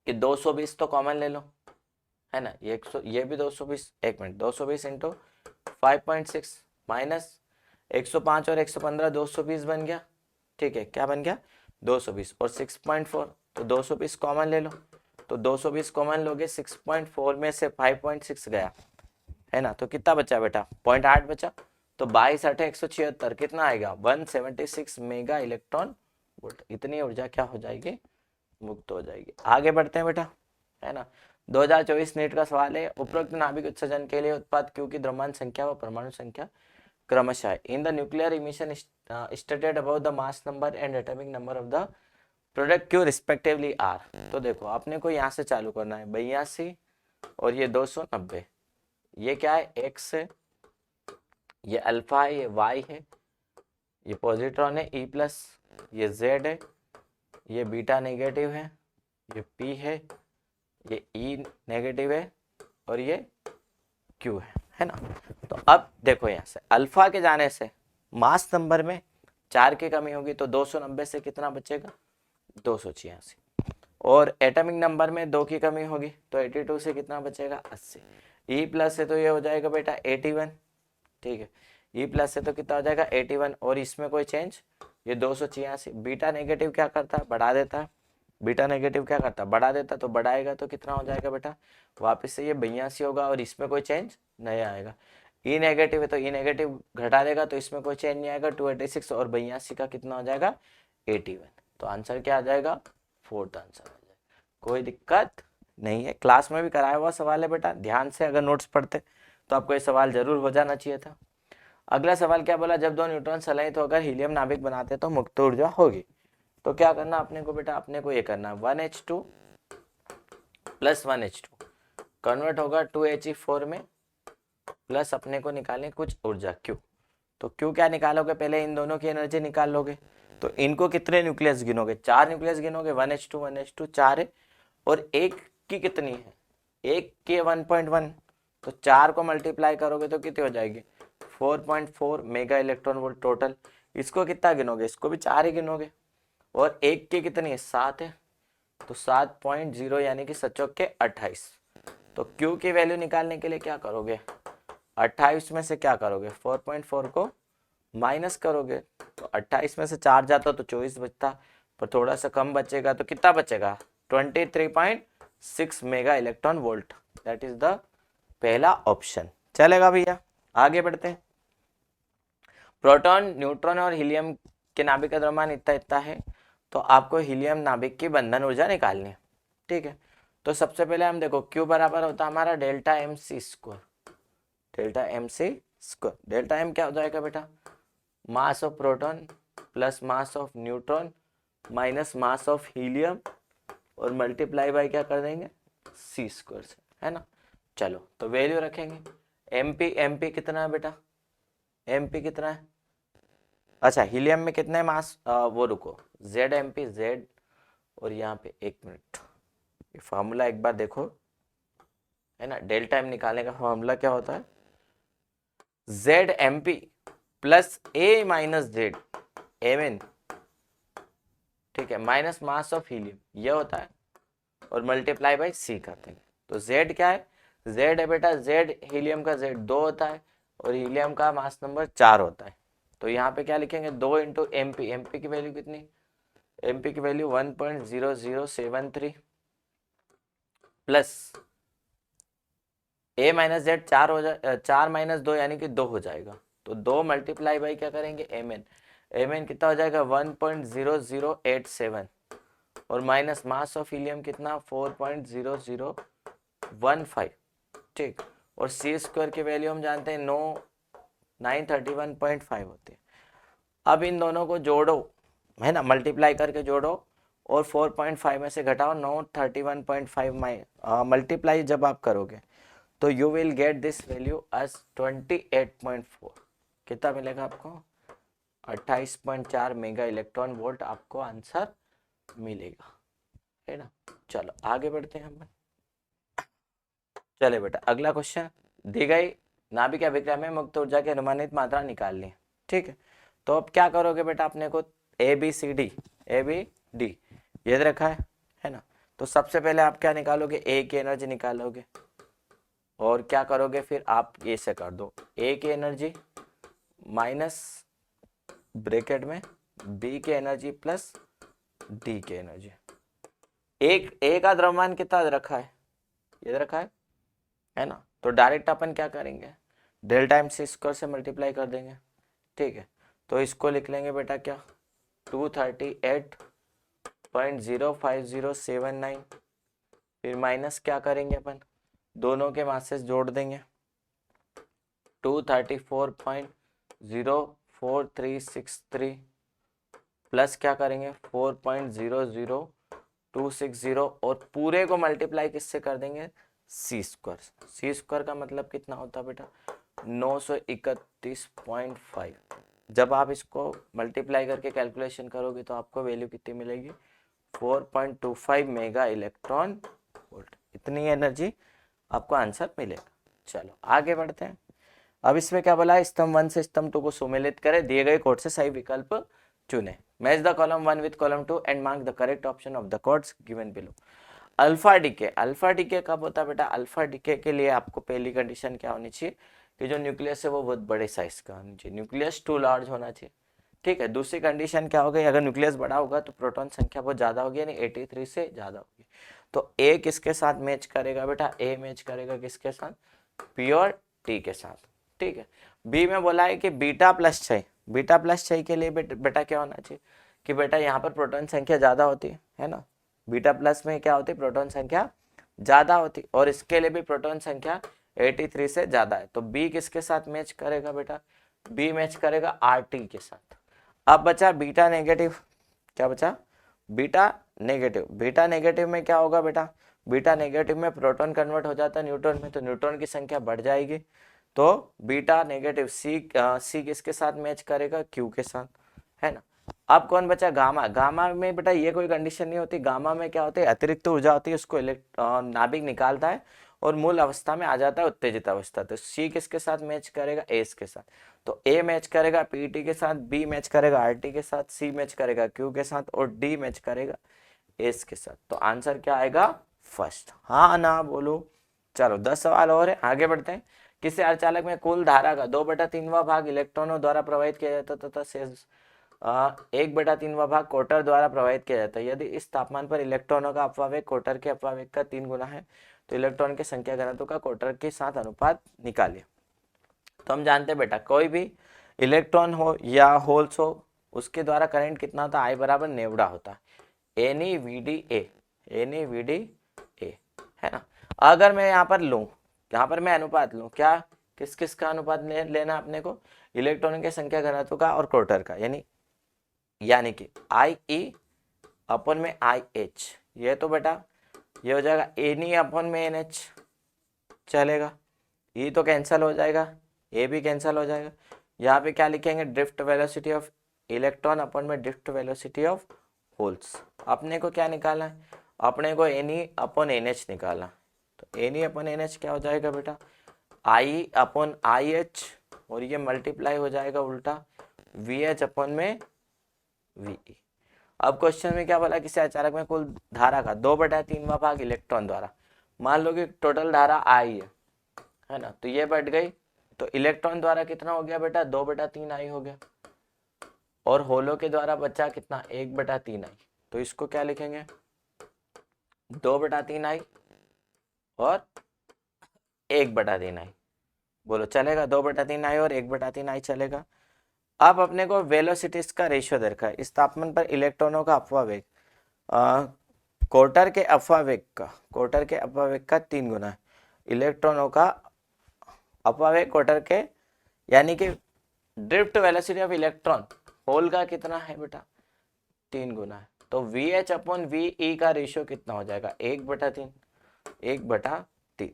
कि 220 तो कॉमन ले लो है ना, ये 100, ये भी 220, एक मिनट 220 इंटू 5.6 माइनस 105 और 115 220 बन गया, ठीक है, क्या बन गया 220 और 6.4, तो 220 कॉमन ले लो, तो 220 कॉमन लोगे, 6.4 में से 5.6 गया, है ना, तो कितना बचा बेटा, 0.8 बचा, तो 22 8 176 कितना आएगा, 176 मेगा इलेक्ट्रॉन वोल्ट। इतनी ऊर्जा क्या हो जाएगी, मुक्त हो जाएगी। आगे बढ़ते हैं बेटा, है ना। 2024 नीट का सवाल है, उपरोक्त नाभिक उत्सर्जन के लिए उत्पाद क्यू की द्रव्यमान संख्या व परमाणु संख्या क्रमशः in the nuclear emission stated about the mass number and atomic number of the product Q respectively are. तो देखो आपने को यहाँ से चालू करना है, 82 और ये 290, ये क्या है, एक्स है, ये अल्फा है, ये वाई है, ये पॉजिट्रॉन है ई प्लस, ये जेड है, ये बीटा नेगेटिव है, ये पी है, ये ई नेगेटिव है और ये क्यू है ना। तो अब देखो यहाँ से अल्फा के जाने से मास नंबर में 4 की कमी होगी, तो 290 से कितना बचेगा, 286, और एटॉमिक नंबर में 2 की कमी होगी, तो 82 से कितना बचेगा, 80। ई प्लस से तो ये हो जाएगा बेटा 81, ठीक है, ई प्लस से तो कितना हो जाएगा 81, और इसमें कोई चेंज, ये 286। बीटा नेगेटिव क्या करता है, बढ़ा देता है, बीटा नेगेटिव क्या करता है, बढ़ा देता, तो बढ़ाएगा तो कितना हो जाएगा बेटा, वापस से ये 82 होगा और इसमें कोई चेंज नहीं आएगा। ई नेगेटिव है तो ई नेगेटिव घटा देगा तो इसमें कोई चेंज नहीं आएगा, 286 और 82 का कितना हो जाएगा, 81। तो आंसर क्या आ जाएगा, फोर्थ आंसर आ जाएगा। कोई दिक्कत नहीं है, क्लास में भी कराया हुआ सवाल है बेटा, ध्यान से अगर नोट्स पढ़ते तो आपको ये सवाल जरूर हो जाना चाहिए था। अगला सवाल क्या बोला, जब 2 न्यूट्रॉन संलयित होकर हीलियम नाभिक बनाते तो मुक्त ऊर्जा होगी। तो क्या करना अपने को बेटा, अपने को ये करना 1H2 प्लस 1H2 कन्वर्ट होगा 2He4 में, प्लस अपने को निकालने कुछ ऊर्जा Q। तो Q क्या निकालोगे, पहले इन दोनों की एनर्जी निकाल लोगे, तो इनको कितने न्यूक्लियस गिनोगे, 4 न्यूक्लियस गिनोगे, 1H2 4 है, और एक की कितनी है, एक के 1.1, तो 4 को मल्टीप्लाई करोगे तो कितनी हो जाएगी, 4.4 मेगा इलेक्ट्रॉन वोल्ट टोटल। इसको कितना गिनोगे, इसको भी 4 ही गिनोगे, और एक की कितनी है, 7 है, तो 7.0 यानी कि 7 के 28। तो Q की वैल्यू निकालने के लिए क्या करोगे, 28 में से क्या करोगे, 4.4 को माइनस करोगे, तो 28 में से 4 जाता तो 24 बचता, पर थोड़ा सा कम बचेगा, तो कितना बचेगा, 23.6 mega electron volt. That is the पहला ऑप्शन। चलेगा भैया, आगे बढ़ते हैं। प्रोटॉन, न्यूट्रॉन और हीलियम के नाभिक का द्रव्यमान इतना इतना है, तो आपको हीलियम नाभिक की बंधन ऊर्जा निकालनी है, ठीक है। तो सबसे पहले हम देखो Q बराबर होता है हमारा delta M C square, delta M C square. Delta M क्या हो जाएगा बेटा, mass of proton plus mass of neutron minus mass of helium, और मल्टीप्लाई बाय क्या कर देंगे, सी स्क्वायर से, है ना। चलो तो वैल्यू रखेंगे, एम पी कितना है बेटा, एम पी कितना है, अच्छा हीलियम में कितने मास, वो रुको, जेड एम पी जेड, और यहाँ पे 1 मिनट, ये फार्मूला एक बार देखो, है ना। डेल्टा एम निकालने का फार्मूला क्या होता है, जेड एम पी प्लस ए माइनस जेड एम एन, ठीक है, माइनस मास ऑफ हीलियम, ये होता है, और मल्टीप्लाई बाय सी करते हैं। तो जेड क्या है, जेड है बेटा, जेड हीलियम का जेड 2 होता है, और हीलियम का मास नंबर 4 होता है। तो यहाँ पे क्या लिखेंगे, 2 इंटू एम पी की वैल्यू कितनी, एम पी की वैल्यू 1.0073 प्लस ए माइनस जेड 4 हो जाए, 4 माइनस 2 यानी कि 2 हो जाएगा, तो 2 मल्टीप्लाई बाई क्या करेंगे, एम एन कितना हो जाएगा 1.0087, और माइनस मास ऑफ हीलियम कितना 4.0015, ठीक, और सी स्क्वायर की वैल्यू हम जानते हैं 931.5 होती है। अब इन दोनों को जोड़ो, है ना, मल्टीप्लाई करके जोड़ो, और 4.5 में से घटाओ 931.5 मल्टीप्लाई जब आप करोगे तो you will get this value as 28.4। कितना मिलेगा आपको, 28.4 मेगा इलेक्ट्रॉन वोल्ट आपको आंसर मिलेगा, है ना। चलो आगे बढ़ते हैं हम। चले बेटा अगला क्वेश्चन, दी गई नाभिक अभिक्रिया में मुक्त ऊर्जा की अनुमानित मात्रा निकाल ली, ठीक है। तो अब क्या करोगे बेटा, अपने को ए बी डी ये रखा है ना। तो सबसे पहले आप क्या निकालोगे, ए की एनर्जी निकालोगे, और क्या करोगे फिर आप ये से कर दो, ए की एनर्जी माइनस ब्रैकेट में बी की एनर्जी प्लस डी की एनर्जी। एक एक का द्रव्यमान कितना रखा है, ये रखा है ना। तो डायरेक्ट अपन क्या करेंगे, डेल्टा एम सी स्क्वायर से मल्टीप्लाई कर देंगे, ठीक है। तो इसको लिख लेंगे बेटा क्या, 238.05079, फिर माइनस क्या करेंगे अपन, दोनों के मासेस जोड़ देंगे, 234.04363 प्लस क्या करेंगे 4.00260 और पूरे को मल्टीप्लाई किससे कर देंगे, सी स्क्वायर। सी स्क्वायर का मतलब कितना होता है बेटा, 931.5। जब आप इसको मल्टीप्लाई करके कैलकुलेशन करोगे तो आपको वैल्यू कितनी मिलेगी, 4.25 मेगा इलेक्ट्रॉन वोल्ट। इतनी एनर्जी आपको आंसर मिलेगा। चलो आगे बढ़ते हैं। अब इसमें क्या बोला है, स्तंभ 1 से स्तंभ 2 को सुमेलित करें, दिए गए कोड से सही विकल्प चुने। Match the column 1 with column 2 and mark the correct option of the codes given below. Alpha decay, alpha decay कब होता है बेटा, अल्फा डीके के लिए आपको पहली कंडीशन क्या होनी चाहिए कि जो न्यूक्लियस है वो बहुत बड़े साइज का होना चाहिए, न्यूक्लियस टू लार्ज होना चाहिए, ठीक है। दूसरी कंडीशन क्या हो गई, अगर न्यूक्लियस बड़ा होगा तो प्रोटॉन संख्या बहुत ज्यादा होगी, यानी 83 से ज्यादा होगी। तो ए किसके साथ मैच करेगा बेटा, ए मैच करेगा किसके साथ, प्योर टी के साथ, ठीक है। बी में बोला है कि बीटा प्लस 6, बीटा प्लस 6 के लिए बेटा क्या होना चाहिए कि बेटा यहाँ पर प्रोटॉन संख्या ज्यादा होती है ना, बीटा प्लस में क्या होती है, प्रोटॉन संख्या ज्यादा होती, और इसके लिए भी प्रोटॉन संख्या 83 से ज्यादा है। तो बी किसके साथ मैच करेगा बेटा, बी मैच करेगा आर टी के साथ। अब बचा बीटा नेगेटिव, क्या बचा, बीटा नेगेटिव। बीटा नेगेटिव में क्या होगा बेटा, बीटा नेगेटिव में प्रोटॉन कन्वर्ट हो जाता है न्यूट्रॉन में, तो न्यूट्रॉन की संख्या बढ़ जाएगी। तो बीटा नेगेटिव सी किसके साथ मैच करेगा, क्यू के साथ, है ना। अब कौन बचा, गामा। गामा में बेटा ये कोई कंडीशन नहीं होती, गामा में क्या होती है, अतिरिक्त ऊर्जा होती है, उसको नाभिक निकालता है और मूल अवस्था में आ जाता है उत्तेजित अवस्था। तो सी किसके साथ मैच करेगा, एस के साथ। तो ए मैच करेगा पीटी के साथ, बी मैच करेगा आरटी के साथ, सी मैच करेगा क्यू के साथ और डी मैच करेगा एस के साथ। तो आंसर क्या आएगा, फर्स्ट। हाँ ना बोलो। चलो 10 सवाल और है, आगे बढ़ते हैं। किसी अर्धचालक में कुल धारा का 2/3वां भाग इलेक्ट्रॉनों द्वारा प्रवाहित किया जाता तथा शेष 1/3वां भाग कोटर द्वारा प्रवाहित किया जाता है। यदि इस तापमान पर इलेक्ट्रॉनों का अपवाहवेग कोटर के अपवाहवेग का 3 गुना है तो इलेक्ट्रॉन के संख्या घनत्व का कोटर के साथ अनुपात निकालिए। तो हम जानते हैं बेटा कोई भी इलेक्ट्रॉन हो या होल्स हो उसके द्वारा करंट कितना होता है, I बराबर नेवड़ा होता है, एनी वी डी ए, एनी वी डी ए, है ना। अगर मैं यहाँ पर लूँ, यहाँ पर मैं अनुपात लूँ, क्या किस किस का अनुपात लेना अपने को, इलेक्ट्रॉन की संख्या घनत्व का और कोटर का, यानी कि आई ई अपन में आई एच, ये तो बेटा ये हो जाएगा एनी अपन में एन एच, चलेगा। ई तो कैंसिल हो जाएगा, ए भी कैंसिल हो जाएगा। यहाँ पे क्या लिखेंगे, ड्रिफ्ट वेलोसिटी ऑफ इलेक्ट्रॉन अपन में ड्रिफ्ट वेलोसिटी ऑफ होल्स। अपने को क्या निकालना है, अपने को एनी अपन एन एच निकालना। तो एनी अपन एन एच क्या हो जाएगा बेटा, आई अपन आई एच, और ये मल्टीप्लाई हो जाएगा उल्टा वी एच अपन में वी। अब क्वेश्चन में क्या बोला, किसी अचालक में कुल धारा का 2/3वां भाग इलेक्ट्रॉन द्वारा, मान लो कि टोटल धारा आई है ना, तो ये बढ़ गई, तो इलेक्ट्रॉन द्वारा कितना हो गया बेटा, 2/3 आई हो गया, और होलो के द्वारा बचा कितना, 1/3 आई। तो इसको क्या लिखेंगे, 2/3 आई और 1/3 आई, बोलो चलेगा, 2/3 आई और 1/3 आई चलेगा। अब अपने को वेलोसिटीज का रेशियो देखा है, इस तापमान पर इलेक्ट्रॉनों का अपवाहवेग कोटर के अपवाहवेग का 3 गुना है, इलेक्ट्रॉनों का अपवाहवेग कोटर के, यानी कि drift velocity of electron hole का कितना है बेटा, 3 गुना है। तो V H upon V E का रेशियो कितना हो जाएगा, 1/3, 1/3।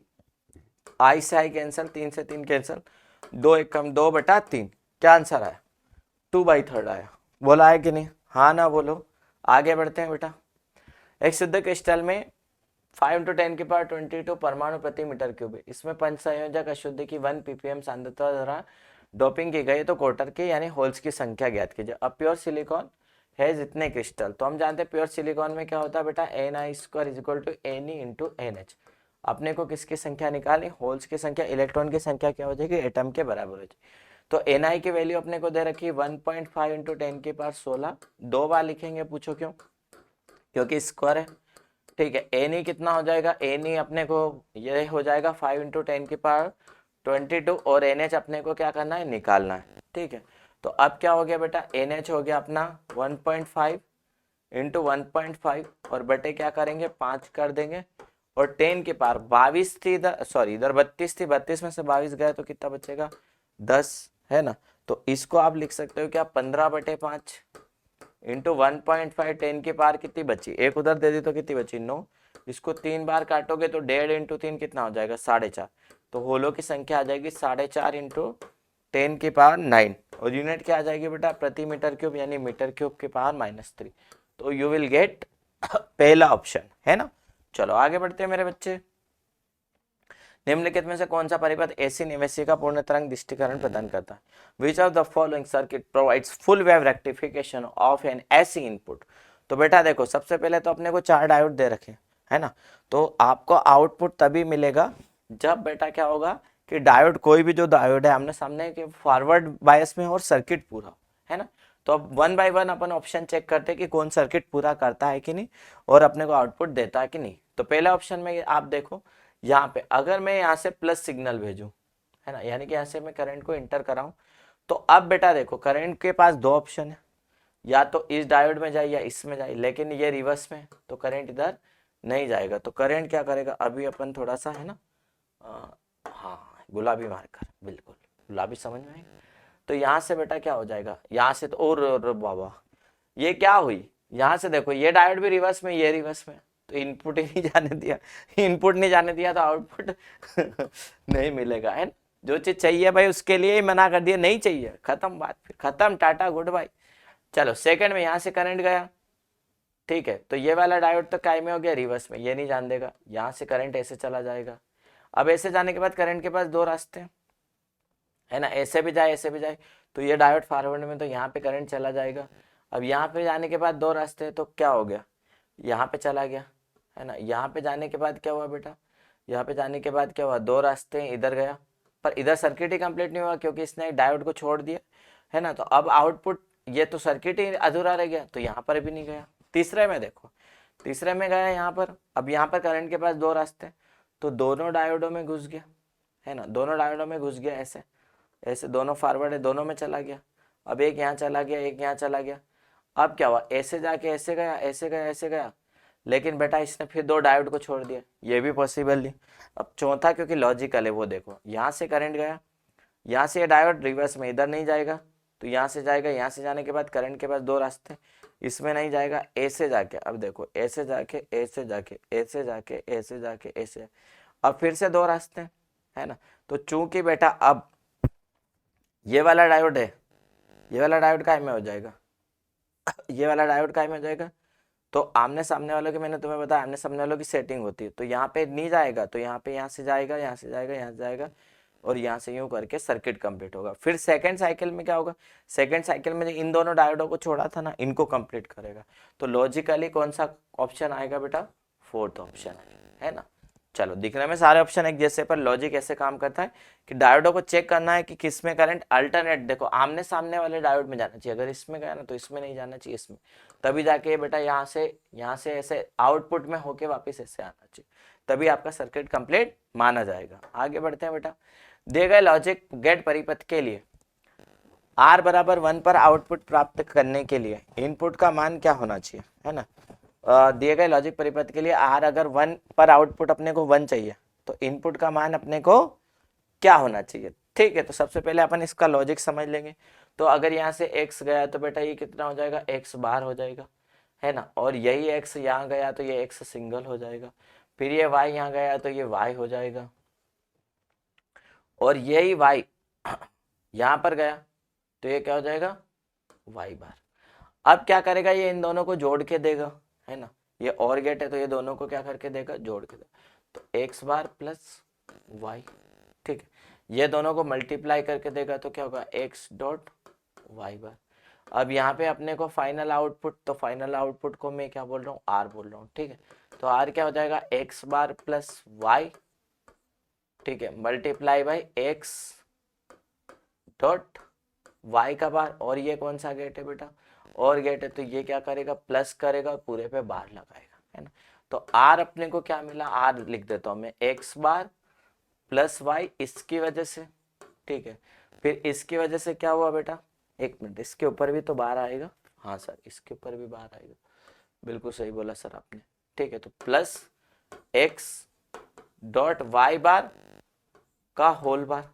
आई से आई कैंसिल, 3 से 3 कैंसिल, 2 1 कम, 2/3। क्या आंसर आया, 2/3 आया। बोला है कि नहीं, हाँ ना बोलो। आगे बढ़ते हैं बेटा। एक शुद्ध क्रिस्टल में 5 × 10⁻22 परमाणु प्रति मीटर क्यूब है, इसमें पंचसंयोजक अशुद्धि की 1 ppm सांद्रता द्वारा डोपिंग की गई, तो कोटर के यानी होल्स की संख्या ज्ञात कीजिए। अब प्योर सिलिकॉन है जितने क्रिस्टल, तो हम जानते हैं प्योर सिलिकॉन में क्या होता है बेटा, ni² = Ne × NH। अपने को किसकी संख्या निकालनी, होल्स की संख्या, इलेक्ट्रॉन की संख्या क्या हो जाएगी, एटम के बराबर हो जाएगी। तो ni की वैल्यू अपने को दे रखी है 1.5 × 10⁻16, 2 बार लिखेंगे, पूछो क्यों, क्योंकि स्क्वायर है, ठीक है। एन ई कितना हो जाएगा, एन ई अपने को ये हो जाएगा 5 इंटू 10⁻²2 और एन एच अपने को क्या करना है, निकालना है, ठीक है। तो अब क्या हो गया बेटा, एन एच हो गया अपना 1.5 इंटू 1.5 और बटे क्या करेंगे, 5 कर देंगे और 10 के पार 22 थी इधर, सॉरी इधर 32 थी, 32 में से 22 गया तो कितना बचेगा, 10 है ना। तो इसको आप लिख सकते हो क्या, 15/5 इंटू 1.5, 10 के पार कितनी बची, एक उधर दे दी तो कितनी बची, 9। इसको 3 बार काटोगे तो 1.5 इंटू 3 कितना हो जाएगा, 4.5। तो होलों की संख्या आ जाएगी 4.5 इंटू 10⁻9 और यूनिट क्या आ जाएगी बेटा, प्रति मीटर क्यूब, यानी मीटर क्यूब के पावर -3। तो यू विल गेट पहला ऑप्शन, है ना। चलो आगे बढ़ते हैं मेरे बच्चे। निम्नलिखित में से कौन सा परिपथ एसी निवेशी का पूर्ण तरंग दृष्टिकरण प्रदान करता है, which of the following circuit provides full wave rectification of N AC input. तो बेटा देखो, सबसे पहले तो अपने को 4 डायोड दे रखे है ना, तो आपको आउटपुट तभी मिलेगा जब बेटा क्या होगा कि डायोड, कोई भी जो डायोड है आमने सामने के फॉरवर्ड बायस में और सर्किट पूरा, है ना। तो अब 1 बाय 1 अपन ऑप्शन चेक करते हैं कि कौन सर्किट पूरा करता है कि नहीं और अपने को आउटपुट देता है कि नहीं। तो पहला ऑप्शन में आप देखो, यहाँ पे अगर मैं यहाँ से प्लस सिग्नल भेजूं, है ना, यानी कि यहाँ से मैं करंट को इंटर कराऊं, तो अब बेटा देखो करंट के पास 2 ऑप्शन है, या तो इस डायोड में जाए या इसमें जाए, लेकिन ये रिवर्स में तो करंट इधर नहीं जाएगा। तो करंट क्या करेगा, अभी अपन थोड़ा सा, है ना, हाँ गुलाबी मार्कर, बिल्कुल गुलाबी समझ में आएगा। तो यहाँ से बेटा क्या हो जाएगा, यहाँ से तो और बाबा ये क्या हुई, यहाँ से देखो ये डायोड भी रिवर्स में, ये रिवर्स में, तो इनपुट ही नहीं जाने दिया, इनपुट नहीं जाने दिया तो आउटपुट नहीं मिलेगा, है ना। जो चीज चाहिए भाई उसके लिए ही मना कर दिया, नहीं चाहिए, खत्म बात, फिर खत्म, टाटा गुड बाय। चलो सेकंड में यहाँ से करंट गया, ठीक है, तो ये वाला डायोड तो काय में हो गया, रिवर्स में, ये नहीं जान देगा, यहाँ से करंट ऐसे चला जाएगा। अब ऐसे जाने के बाद करंट के पास 2 रास्ते हैं, है ना, ऐसे भी जाए ऐसे भी जाए, तो ये डायोड फॉरवर्ड में, तो यहाँ पे करंट चला जाएगा। अब यहाँ पे जाने के बाद 2 रास्ते हैं, तो क्या हो गया, यहाँ पे चला गया, है ना। यहाँ पे जाने के बाद क्या हुआ बेटा, यहाँ पे जाने के बाद क्या हुआ, 2 रास्ते हैं, इधर गया, पर इधर सर्किट ही कंप्लीट नहीं हुआ क्योंकि इसने डायोड को छोड़ दिया, है ना। तो अब आउटपुट, ये तो सर्किट ही अधूरा रह गया, तो यहाँ पर भी नहीं गया। तीसरे में देखो, तीसरे में गया यहाँ पर, अब यहाँ पर करंट के पास 2 रास्ते, तो दोनों डायोडों में घुस गया, है ना, दोनों डायोडों में घुस गया, ऐसे ऐसे दोनों फॉरवर्ड है, दोनों में चला गया। अब एक यहाँ चला गया, एक यहाँ चला गया। अब क्या हुआ, ऐसे जाके ऐसे गया, ऐसे गया, ऐसे गया, लेकिन बेटा इसने फिर 2 डायोड को छोड़ दिया, ये भी पॉसिबल नहीं। अब चौथा क्योंकि लॉजिकल है, वो देखो यहाँ से करंट गया, यहाँ से डायोड रिवर्स में इधर नहीं जाएगा, तो यहाँ से जाएगा, यहाँ से जाने के बाद करंट के पास 2 रास्ते, इसमें नहीं जाएगा, ऐसे जाके, अब देखो ऐसे जाके, ऐसे जाके, ऐसे जाके, ऐसे जाके, ऐसे, अब फिर से 2 रास्ते, है ना। तो चूंकि बेटा अब ये वाला डायोड है, ये वाला डायोड काय में हो जाएगा, ये वाला डायोड काय में हो जाएगा, तो आमने सामने वालों की, मैंने तुम्हें बताया आमने सामने वालों की सेटिंग होती है, तो यहाँ पे नहीं जाएगा, तो यहाँ पे, यहाँ से जाएगा, यहाँ से जाएगा, यहाँ से जाएगा और यहाँ से यूं करके सर्किट कंप्लीट होगा। फिर सेकंड साइकिल में क्या होगा, सेकंड साइकिल में इन दोनों डायोडों को छोड़ा था ना, इनको कंप्लीट करेगा। तो लॉजिकली कौन सा ऑप्शन आएगा बेटा, 4th ऑप्शन है ना। चलो दिखने में सारे ऑप्शन एक जैसे, पर लॉजिक ऐसे काम करता है कि डायोडों को चेक करना है कि किस में करंट अल्टरनेट, देखो आमने सामने वाले डायोड में जाना चाहिए, अगर इसमें गया ना तो इसमें नहीं जाना चाहिए, इसमें, तभी जाके बेटा यहाँ से ऐसे आउटपुट में होके वापस ऐसे आना चाहिए, तभी आपका सर्किट कंप्लीट माना जाएगा। आगे बढ़ते हैं बेटा। दिए गए लॉजिक गेट परिपथ के लिए R बराबर 1 पर आउटपुट प्राप्त करने के लिए इनपुट का मान क्या होना चाहिए, है ना। दिए गए लॉजिक परिपथ के लिए R अगर 1 पर आउटपुट अपने को 1 चाहिए, तो इनपुट का मान अपने को क्या होना चाहिए, ठीक है। तो सबसे पहले अपन इसका लॉजिक समझ लेंगे। तो अगर यहाँ से x गया तो बेटा ये कितना हो जाएगा, x बार हो जाएगा, है ना, और यही x यहाँ गया तो ये x सिंगल हो जाएगा, फिर ये y यहाँ गया तो ये y हो जाएगा, और यही y यहाँ पर गया तो ये क्या हो जाएगा, y बार। अब क्या करेगा, ये इन दोनों को जोड़ के देगा, है ना, ये और गेट है तो ये दोनों को क्या करके देगा, जोड़ के देगा, तो x बार प्लस y, ठीक है, ये दोनों को मल्टीप्लाई करके देगा तो क्या होगा, x डॉट y बार। अब यहाँ पे अपने को फाइनल आउटपुट, तो फाइनल आउटपुट को मैं क्या बोल रहा हूँ, r बोल रहा हूँ, ठीक है। तो r क्या हो जाएगा, x बार प्लस y, ठीक है, multiply by x dot y का बार, और ये कौन सा गेट है बेटा, और गेट है तो ये क्या करेगा, प्लस करेगा और पूरे पे बार लगाएगा, है ना। तो आर अपने को क्या मिला, आर लिख देता हूं मैं, एक्स बार प्लस वाई इसकी वजह से, ठीक है। फिर इसकी वजह से क्या हुआ बेटा, एक मिनट, इसके ऊपर भी तो बार आएगा, हाँ सर इसके ऊपर भी बार आएगा, बिल्कुल सही बोला सर आपने, ठीक है। तो प्लस एक्स डॉट वाई बार का होल बार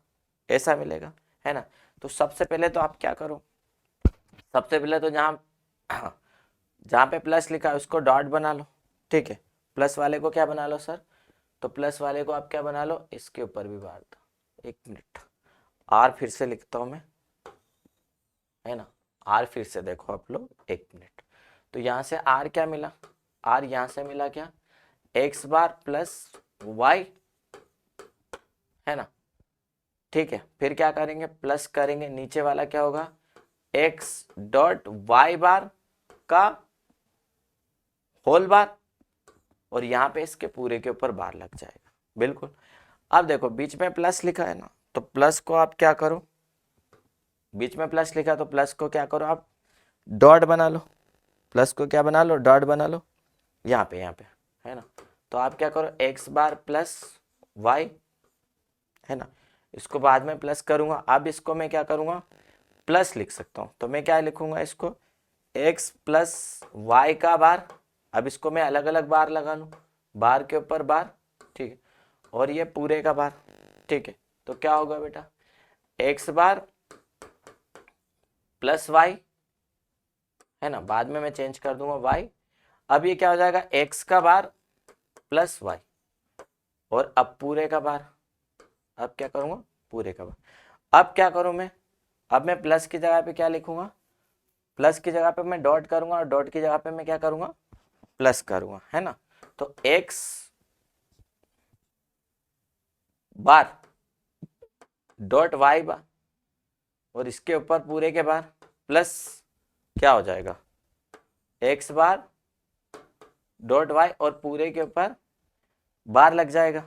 ऐसा मिलेगा, है ना। तो सबसे पहले तो आप क्या करो, सबसे पहले तो जहां जहां पे प्लस लिखा है उसको डॉट बना लो, ठीक है। प्लस वाले को क्या बना लो सर, तो प्लस वाले को आप क्या बना लो, इसके ऊपर भी बार दो, एक मिनट, आर फिर से लिखता हूं मैं, है ना। आर फिर से देखो आप लोग, एक मिनट, तो यहां से आर क्या मिला, आर यहां से मिला क्या, एक्स बार प्लस वाई, है ना, ठीक है। फिर क्या करेंगे, प्लस करेंगे, नीचे वाला क्या होगा, एक्स डॉट वाई बार का होल बार, और यहां पे इसके पूरे के ऊपर बार लग जाएगा, बिल्कुल। अब देखो बीच में प्लस लिखा है ना, तो प्लस को आप क्या करो, बीच में प्लस लिखा तो प्लस को क्या करो आप, डॉट बना लो, प्लस को क्या बना लो, डॉट बना लो, यहाँ पे, है ना। तो आप क्या करो, एक्स बार प्लस वाई, है ना, इसको बाद में प्लस करूंगा, अब इसको मैं क्या करूंगा, प्लस लिख सकता हूं, तो मैं क्या लिखूंगा इसको, एक्स प्लस वाई का बार, अब इसको मैं अलग अलग बार लगा लूं, बार के ऊपर बार, ठीक है, और ये पूरे का बार, ठीक है। तो क्या होगा बेटा, एक्स बार प्लस वाई, है ना, बाद में मैं चेंज कर दूंगा वाई, अब ये क्या हो जाएगा, एक्स का बार प्लस वाई, और अब पूरे का बार, अब क्या करूंगा, पूरे का बार। अब क्या करूं मैं, अब मैं प्लस की जगह पे क्या लिखूंगा, प्लस की जगह पे मैं डॉट करूंगा, और डॉट की जगह पे मैं क्या करूंगा, प्लस करूंगा, है ना। तो एक्स बार डॉट वाई बार, और इसके ऊपर पूरे के बार प्लस क्या हो जाएगा, एक्स बार डॉट वाई और पूरे के ऊपर बार लग जाएगा,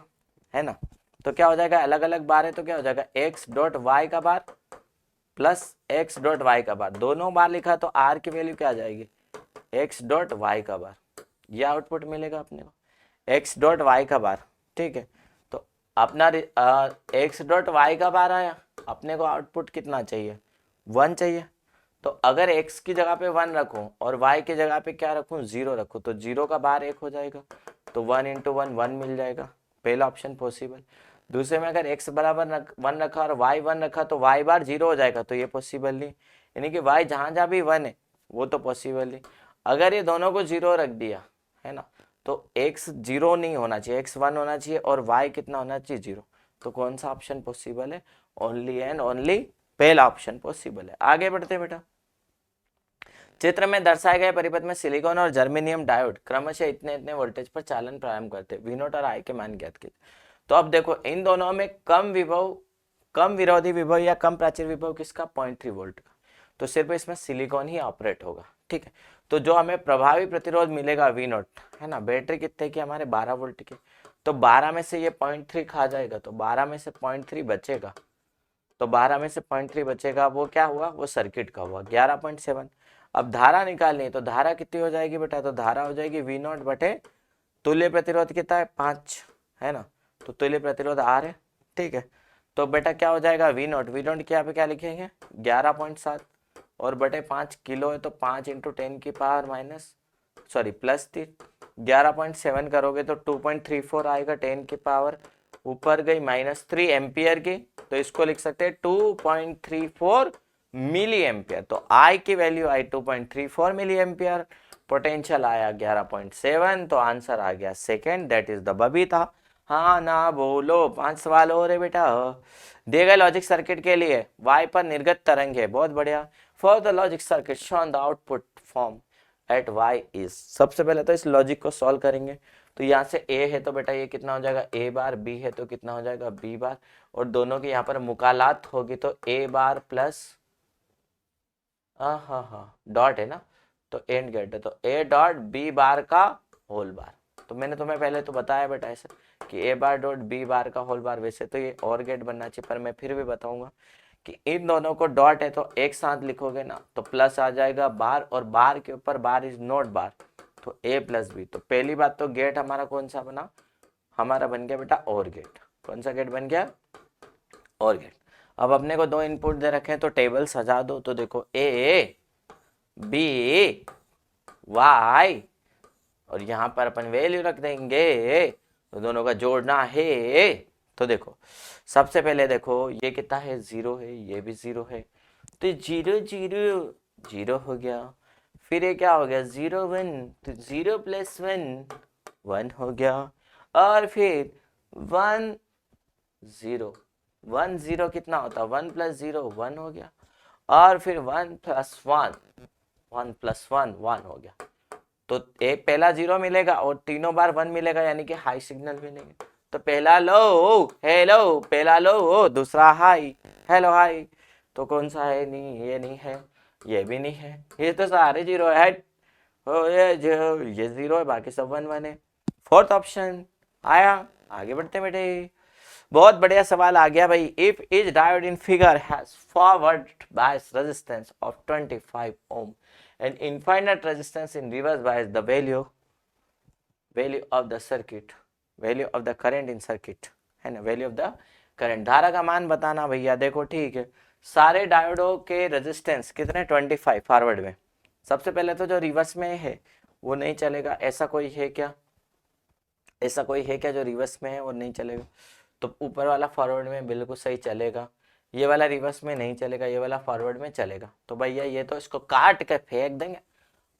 है ना। तो क्या हो जाएगा, अलग अलग बार है तो क्या हो जाएगा, एक्स डॉट वाई का बार प्लस एक्स डॉट वाई का बार, दोनों बार लिखा तो आर की वैल्यू क्या आ जाएगी, एक्स डॉट वाई का बार, ये आउटपुट मिलेगा अपने को, एक्स डॉट वाई का बार, ठीक है। तो अपना एक्स डॉट वाई का बार आया, अपने को आउटपुट कितना चाहिए, 1 चाहिए। तो अगर x की जगह पे 1 रखूं और y की जगह पे क्या रखूं, 0 रखूं, तो 0 का बार 1 हो जाएगा, तो 1 इंटू 1 1 मिल जाएगा, पहला ऑप्शन पॉसिबल। दूसरे में अगर x बराबर 1 रखा और y 1 रखा तो y बार 0 हो जाएगा, तो ये पॉसिबल नहीं, यानी कि y जहां जहां भी 1 है वो तो पॉसिबल नहीं। अगर ये दोनों को 0 रख दिया, है ना, तो x 0 नहीं होना चाहिए, x 1 होना चाहिए और y कितना होना चाहिए, 0। तो कौन सा ऑप्शन पॉसिबल है, ओनली एंड ओनली पहला ऑप्शन पॉसिबल है। आगे बढ़ते बेटा, चित्र में दर्शाए गए परिपथ में सिलिकॉन और जर्मेनियम डायोड क्रमशः इतने इतने वोल्टेज पर चालन प्रारंभ करते हैं, V0 और I के मान ज्ञात कीजिए। तो अब देखो इन दोनों में कम विभव, कम विरोधी विभव या कम प्राचीर विभव किसका, 0.3 वोल्ट का, तो सिर्फ इसमें सिलिकॉन ही ऑपरेट होगा, ठीक है। तो जो हमें प्रभावी प्रतिरोध मिलेगा V0, है ना, बैटरी कितने की, हमारे 12 वोल्ट की, तो 12 में से ये 0.3 खा जाएगा, तो 12 में से 0.3 बचेगा, तो 12 में से 0.3 बचेगा, वो क्या हुआ, वो सर्किट का हुआ 11.7। अब धारा निकालनी है, तो धारा कितनी हो जाएगी बेटा, तो धारा हो जाएगी V0 बटे तुल्य प्रतिरोध कितना है, 5, है ना, तो तुल्य प्रतिरोध R है, ठीक है। तो बेटा क्या हो जाएगा, V0 के यहाँ पे क्या लिखेंगे 11.7 और बटे 5 किलो है, तो 5 इंटू 10 की पावर माइनस सॉरी प्लस 3, 11.7 करोगे तो 2.34 आएगा, 10 की पावर ऊपर गई -3 एम्पियर की, तो इसको लिख सकते हैं 2.34 मिली एम्पियर। तो आई की वैल्यू आई 2.34 मिली एम्पियर, पोटेंशियल आया 11.7, तो आंसर आ गया second, that is the Babita. हाँ ना बोलो, 5 सवाल हो रहे बेटा। दिए गए लॉजिक सर्किट के लिए y पर निर्गत तरंग है, बहुत बढ़िया। For the logic circuit shown the output form at y is, सबसे पहले तो इस लॉजिक को सॉल्व करेंगे। तो यहाँ से a है तो बेटा ये कितना हो जाएगा a बार, b है तो कितना हो जाएगा b बार, और दोनों की यहाँ पर मुकालात होगी तो a बार प्लस हाँ डॉट है ना, तो एंड गेट है, तो a डॉट b बार का होल बार। तो मैंने तुम्हें पहले तो बताया बेटा ऐसे कि a बार डॉट b बार का होल बार, वैसे तो ये और गेट बनना चाहिए पर मैं फिर भी बताऊंगा कि इन दोनों को डॉट है तो एक साथ लिखोगे ना तो प्लस आ जाएगा बार, और बार के ऊपर बार इज नॉट बार, तो ए प्लस बी। तो पहली बात तो गेट हमारा कौन सा बना, हमारा बन गया बेटा और गेट। कौन सा गेट बन गया, और गेट। अब अपने को दो इनपुट दे रखे हैं तो टेबल सजा दो, तो देखो ए बी वाई, और यहाँ पर अपन वैल्यू रख देंगे, तो दोनों का जोड़ना है। तो देखो सबसे पहले देखो ये कितना है, 0 है, ये भी 0 है, तो 0 0 0 हो गया। फिर ये क्या हो गया, 0 1, तो 0 + 1 1 हो गया। और फिर 1 0 1 0 कितना होता है, 1 + 0 1 हो गया। और फिर 1 + 1 1 + 1 1 हो गया। तो एक पहला 0 मिलेगा और तीनों बार 1 मिलेगा, यानी कि हाई सिग्नल मिलेंगे। तो पहला लो हेलो, पहला लो, दूसरा हाई हेलो हाई। तो कौन सा है, नहीं ये नहीं है, ये भी नहीं है, ये तो सारे 0 है। ये 0 है, बाकी सब 1 1 है। फोर्थ ऑप्शन आया। आगे बढ़ते बेटे, बहुत बढ़िया सवाल आ गया भाई। If is diode in figure has forward bias resistance of 25 ohm and infinite resistance in reverse bias, the value of the circuit, value of the current in circuit है ना, value of the current, धारा का मान बताना भैया। देखो ठीक है, सारे डायोडों के रेजिस्टेंस कितने, 25 फॉरवर्ड में। सबसे पहले तो जो रिवर्स में है वो नहीं चलेगा, ऐसा कोई है क्या, ऐसा कोई है क्या जो रिवर्स में है वो नहीं चलेगा। तो ऊपर वाला फॉरवर्ड में बिल्कुल सही चलेगा, ये वाला रिवर्स में नहीं चलेगा, ये वाला फॉरवर्ड में चलेगा। तो भैया ये तो इसको काट के फेंक देंगे,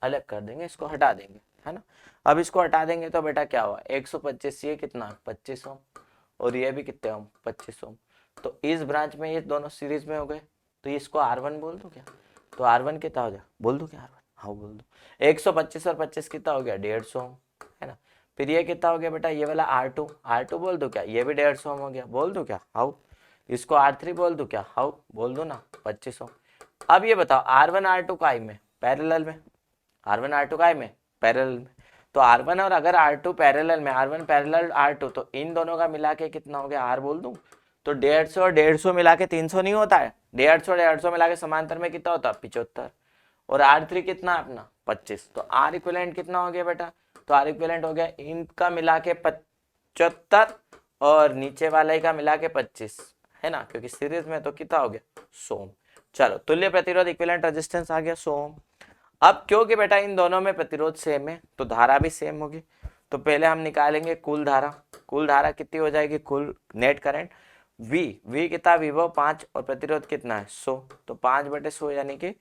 अलग कर देंगे, इसको हटा देंगे, है ना। अब इसको हटा देंगे तो बेटा क्या हुआ, 125, ये कितना 25 ओम, और ये भी कितने ओम 25 ओम। तो इस ब्रांच में ये दोनों सीरीज में हो गए, तो इसको R1 बोल दो क्या, तो R1 कितना हो जाए, बोल दो क्या R1, हाँ बोल दो। 125 और 25 कितना हो गया, 150 ओम, है ना। फिर ये कितना हो गया बेटा, ये वाला R2 बोल दो क्या, ये भी 150 ओम हो गया, बोल दो क्या, हाउ। इसको R3 बोल दो क्या, हाउ, बोल दो ना 25 ओम। अब ये बताओ R1 R2 का में पैरेलल में, R1 R2 का में पैरेलल में, तो R1 और अगर R2 पैरेलल में, R1 पैरेलल R2, तो इन दोनों का मिला के कितना हो गया, R बोल दूं, तो 150 और 150 मिला के 300 नहीं होता है, 150 और 150 मिला के समांतर में कितना होता है 75, और R3 कितना अपना 25, तो R इक्विवेलेंट कितना हो गया बेटा, तो R इक्विवेलेंट हो गया इनका मिला के 75 और नीचे वाले का मिला के 25, है ना, क्योंकि सीरीज में तो कितना हो गया 100। चलो तुल्य प्रतिरोध इक्विवेलेंट रेजिस्टेंस आ गया 100। अब क्योंकि बेटा इन दोनों में प्रतिरोध सेम है तो धारा भी सेम होगी, तो पहले हम निकालेंगे कुल धारा। कुल धारा कितनी हो जाएगी, कुल नेट करंट V कितना, विभव 5 और प्रतिरोध कितना है 100, तो 5/100 यानी कि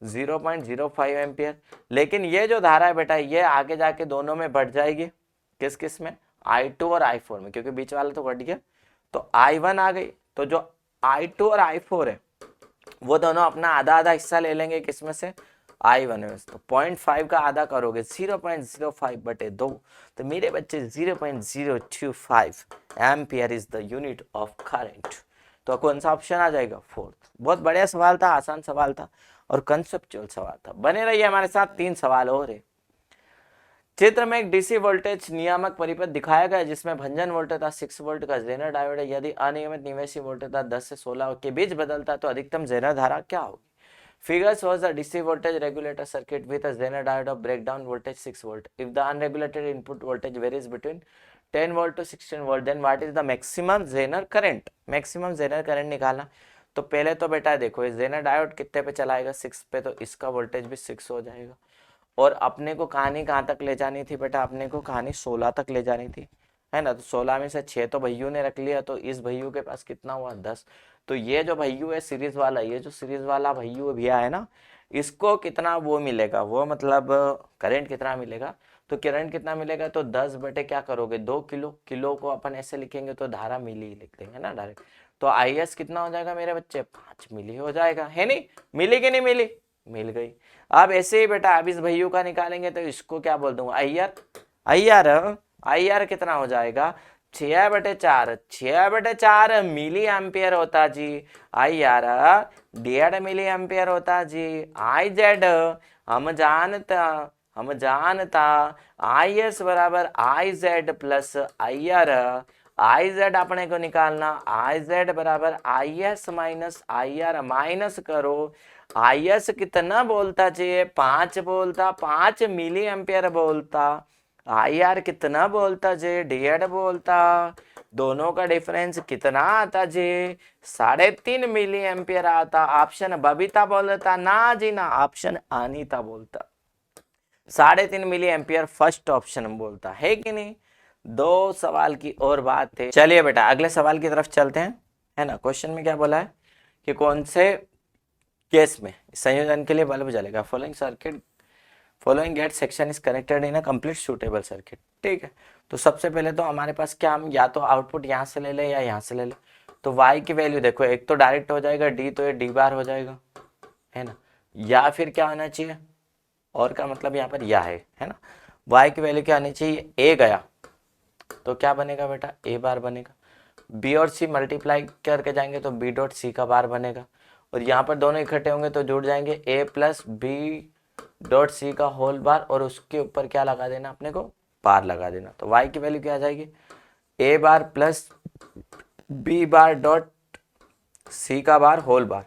0.05 एम्पियर। लेकिन ये जो धारा है बेटा ये आगे जाके दोनों में बढ़ जाएगी, किस किस में, I2 और I4 में, क्योंकि बीच वाला तो बढ़ गया, तो I1 आ गई। तो जो I2 और I4 है वो दोनों अपना आधा आधा हिस्सा ले लेंगे, किसमें से, I1 में। तो 0.5 का आधा करोगे 0.05/2, तो मेरे बच्चे 0.025 ampere is the unit of current. तो कौन सा ऑप्शन आ जाएगा, फोर्थ। बहुत बढ़िया सवाल था, आसान सवाल था और कंसेप्चुअल सवाल था। बने रहिए हमारे साथ, 3 सवाल और है। चित्र में एक डीसी वोल्टेज नियामक परिपथ दिखाया गया जिसमें भंजन वोल्टेज 6 वोल्ट का जेनर डायोड है। यदि अनियमित निवेशी वोल्टेज 10 से 16 के बीच बदलता है तो अधिकतम जेनर धारा क्या होगी। Figure shows the DC voltage regulator circuit with a Zener diode of breakdown voltage 6 volt. If the unregulated input voltage varies between 10 volt to 16 volt, then what is the maximum Zener current? Maximum Zener current निकालना। तो पहले तो बेटा देखो ये Zener diode कितने पे चलाएगा, 6 पे, तो इसका वोल्टेज भी 6 हो जाएगा। और अपने को कहानी कहाँ तक ले जानी थी बेटा, अपने को कहानी 16 तक ले जानी थी, है ना। तो 16 में से 6 तो भैयू ने रख लिया, तो इस भैयू के पास कितना हुआ 10। तो ये जो भैयू है सीरीज वाला, ये जो सीरीज वाला भैयू भैया है ना, इसको कितना वो मिलेगा, वो मतलब करंट कितना मिलेगा, तो करंट कितना मिलेगा, तो 10 बटे क्या करोगे 2 किलो, किलो को अपन ऐसे लिखेंगे तो धारा मिली लिख देंगे ना डायरेक्ट। तो IS कितना हो जाएगा मेरे बच्चे, 5 मिली हो जाएगा, है नहीं, मिली कि नहीं मिली, मिल गई। अब ऐसे ही बेटा अब इस भैयू का निकालेंगे तो इसको क्या बोल दूंगा, IR कितना हो जाएगा 6/4, 6/4 मिली एम्पियर होता जी। IR 1.5 मिली एम्पियर होता जी। IZ हम जानता IS बराबर IZ plus IR। I Z अपने को निकालना, आई जेड बराबर I S minus I R, minus करो आई एस कितना बोलता चाहिए, 5 बोलता, 5 मिली एम्पियर बोलता, आई आर कितना बोलता जे, 1.5 बोलता, दोनों का डिफरेंस कितना आता जे, 3.5 मिली एम्पियर आता। ऑप्शन बबीता बोलता ना जी ना, ऑप्शन अनीता बोलता 3.5 मिली एम्पियर फर्स्ट ऑप्शन बोलता है कि नहीं। 2 सवाल की और बात है। चलिए बेटा अगले सवाल की तरफ चलते हैं, है ना। क्वेश्चन में क्या बोला है कि कौन से केस में संयोजन के लिए बल्ब जलेगा, following circuit, following gate section is connected in a complete suitable circuit. ठीक है, तो सबसे पहले तो हमारे पास क्या, हम या तो आउटपुट यहाँ से ले ले या यहाँ से ले ले। तो y की वैल्यू देखो, एक तो डायरेक्ट हो जाएगा d, तो ये d बार हो जाएगा, है ना। या फिर क्या होना चाहिए, और का मतलब यहाँ पर या है ना। y की वैल्यू क्या आनी चाहिए, a गया तो क्या बनेगा बेटा, a बार बनेगा। b और c मल्टीप्लाई करके जाएंगे तो b डॉट c का बार बनेगा, और यहाँ पर दोनों इकट्ठे होंगे तो जुड़ जाएंगे a plus b dot C का होल बार, और उसके ऊपर क्या लगा देना अपने को, बार लगा देना। तो y की वैल्यू क्या आ जाएगी, a bar plus b bar dot c का बार होल बार।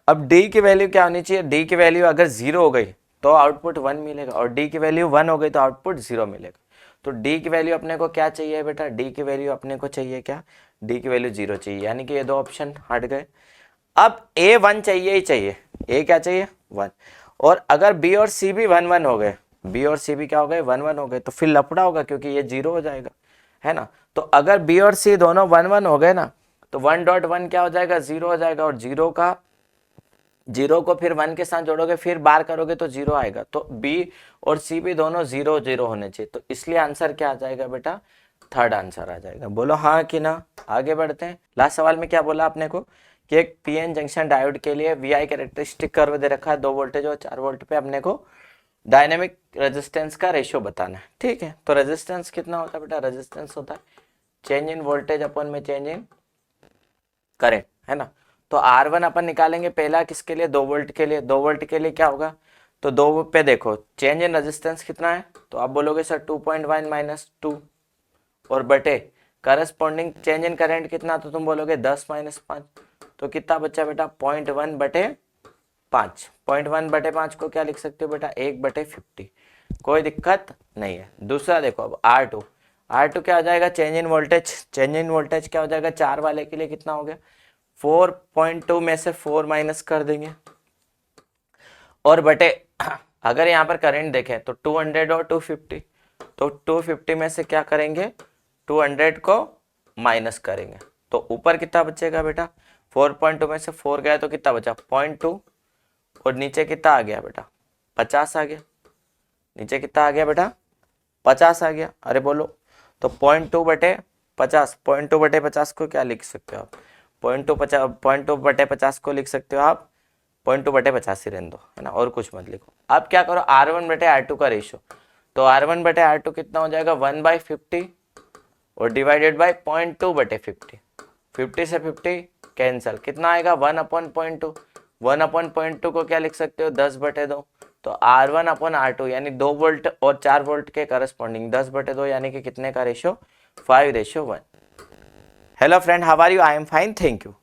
अब d की वैल्यू क्या होनी चाहिए, d की वैल्यू अगर 0 हो गई तो आउटपुट 1 मिलेगा, और d की वैल्यू 1 हो गई तो आउटपुट 0 मिलेगा। तो d की वैल्यू अपने को क्या चाहिए बेटा, d की वैल्यू अपने को चाहिए क्या, d की वैल्यू 0 चाहिए, यानी कि ये 2 ऑप्शन हट गए। अब a 1 चाहिए ही चाहिए, a क्या चाहिए 1, और अगर b और c भी 1 1 हो गए, b और c भी क्या हो गए 1 1 हो गए, तो फिर लफड़ा होगा क्योंकि ये 0 हो जाएगा, है ना। तो अगर b और c दोनों 1 1 हो गए ना, तो 1.1 क्या हो जाएगा 0 हो जाएगा, और 0 को फिर 1 के साथ जोड़ोगे फिर बार करोगे तो 0 आएगा। तो b और c भी दोनों 0 0 होने चाहिए, तो इसलिए आंसर क्या आ जाएगा बेटा, थर्ड आंसर आ जाएगा। बोलो हाँ कि ना। आगे बढ़ते हैं, लास्ट सवाल में क्या बोला आपने को कि एक पीएन जंक्शन डायोड के लिए वी आई कैरेक्टरिस्टिक कर्व दे रखा है, 2 वोल्टेज और 4 वोल्ट पे अपने को डायनेमिक रेजिस्टेंस का रेशियो बताना है। ठीक है, तो रेजिस्टेंस कितना होता है बेटा, रेजिस्टेंस होता है चेंज इन वोल्टेज अपन में चेंज इन करेंट, है ना। तो R1 अपन निकालेंगे पहला किसके लिए, 2 वोल्ट के लिए। 2 वोल्ट के लिए क्या होगा, तो 2 पे देखो चेंज इन रेजिस्टेंस कितना है, तो आप बोलोगे सर 2.1 माइनस 2, और बटे करस्पॉन्डिंग चेंज इन करंट कितना, तो तुम बोलोगे 10 माइनस 5, तो कितना बच्चा बेटा 0.1 बटे 5। 0.1 बटे 5 को क्या लिख सकते हो बेटा, 1 बटे 50, कोई दिक्कत नहीं है। दूसरा देखो अब R2 क्या हो जाएगा, change in voltage, change in voltage क्या हो जाएगा, 4 वाले के लिए कितना हो गया 4.2 में से 4 माइनस कर देंगे, और बटे अगर यहाँ पर करंट देखें तो 200 और 250, तो 250 में से क्या करेंगे 200 को माइनस करेंगे, तो ऊपर कितना बचेगा बेटा 4.2 में से 4 गया तो कितना बचा 0.2, और नीचे कितना आ गया बेटा 50 आ गया, नीचे कितना आ गया बेटा 50 आ गया। अरे बोलो, तो 0.2 बटे 50, 0.2 बटे 50 को क्या लिख सकते हो आप, 0.2 बटे 50 को लिख सकते हो आप 0.2 बटे 50 ही रहने दो, है ना, और कुछ मत लिखो। अब क्या करो R1 बटे R2 का रेशियो, तो R1 बटे R2 कितना हो जाएगा 1/50, और डिवाइडेड बाय 0.2 बटे 50, 50 से 50 कैंसिल, कितना आएगा 1/0.2, 1/0.2 को क्या लिख सकते हो 10/2, तो R1/R2 यानी 2 वोल्ट और 4 वोल्ट के करस्पॉन्डिंग 10/2 यानी कि कितने का ratio 5:1। Hello friend, how are you, I am fine, thank you.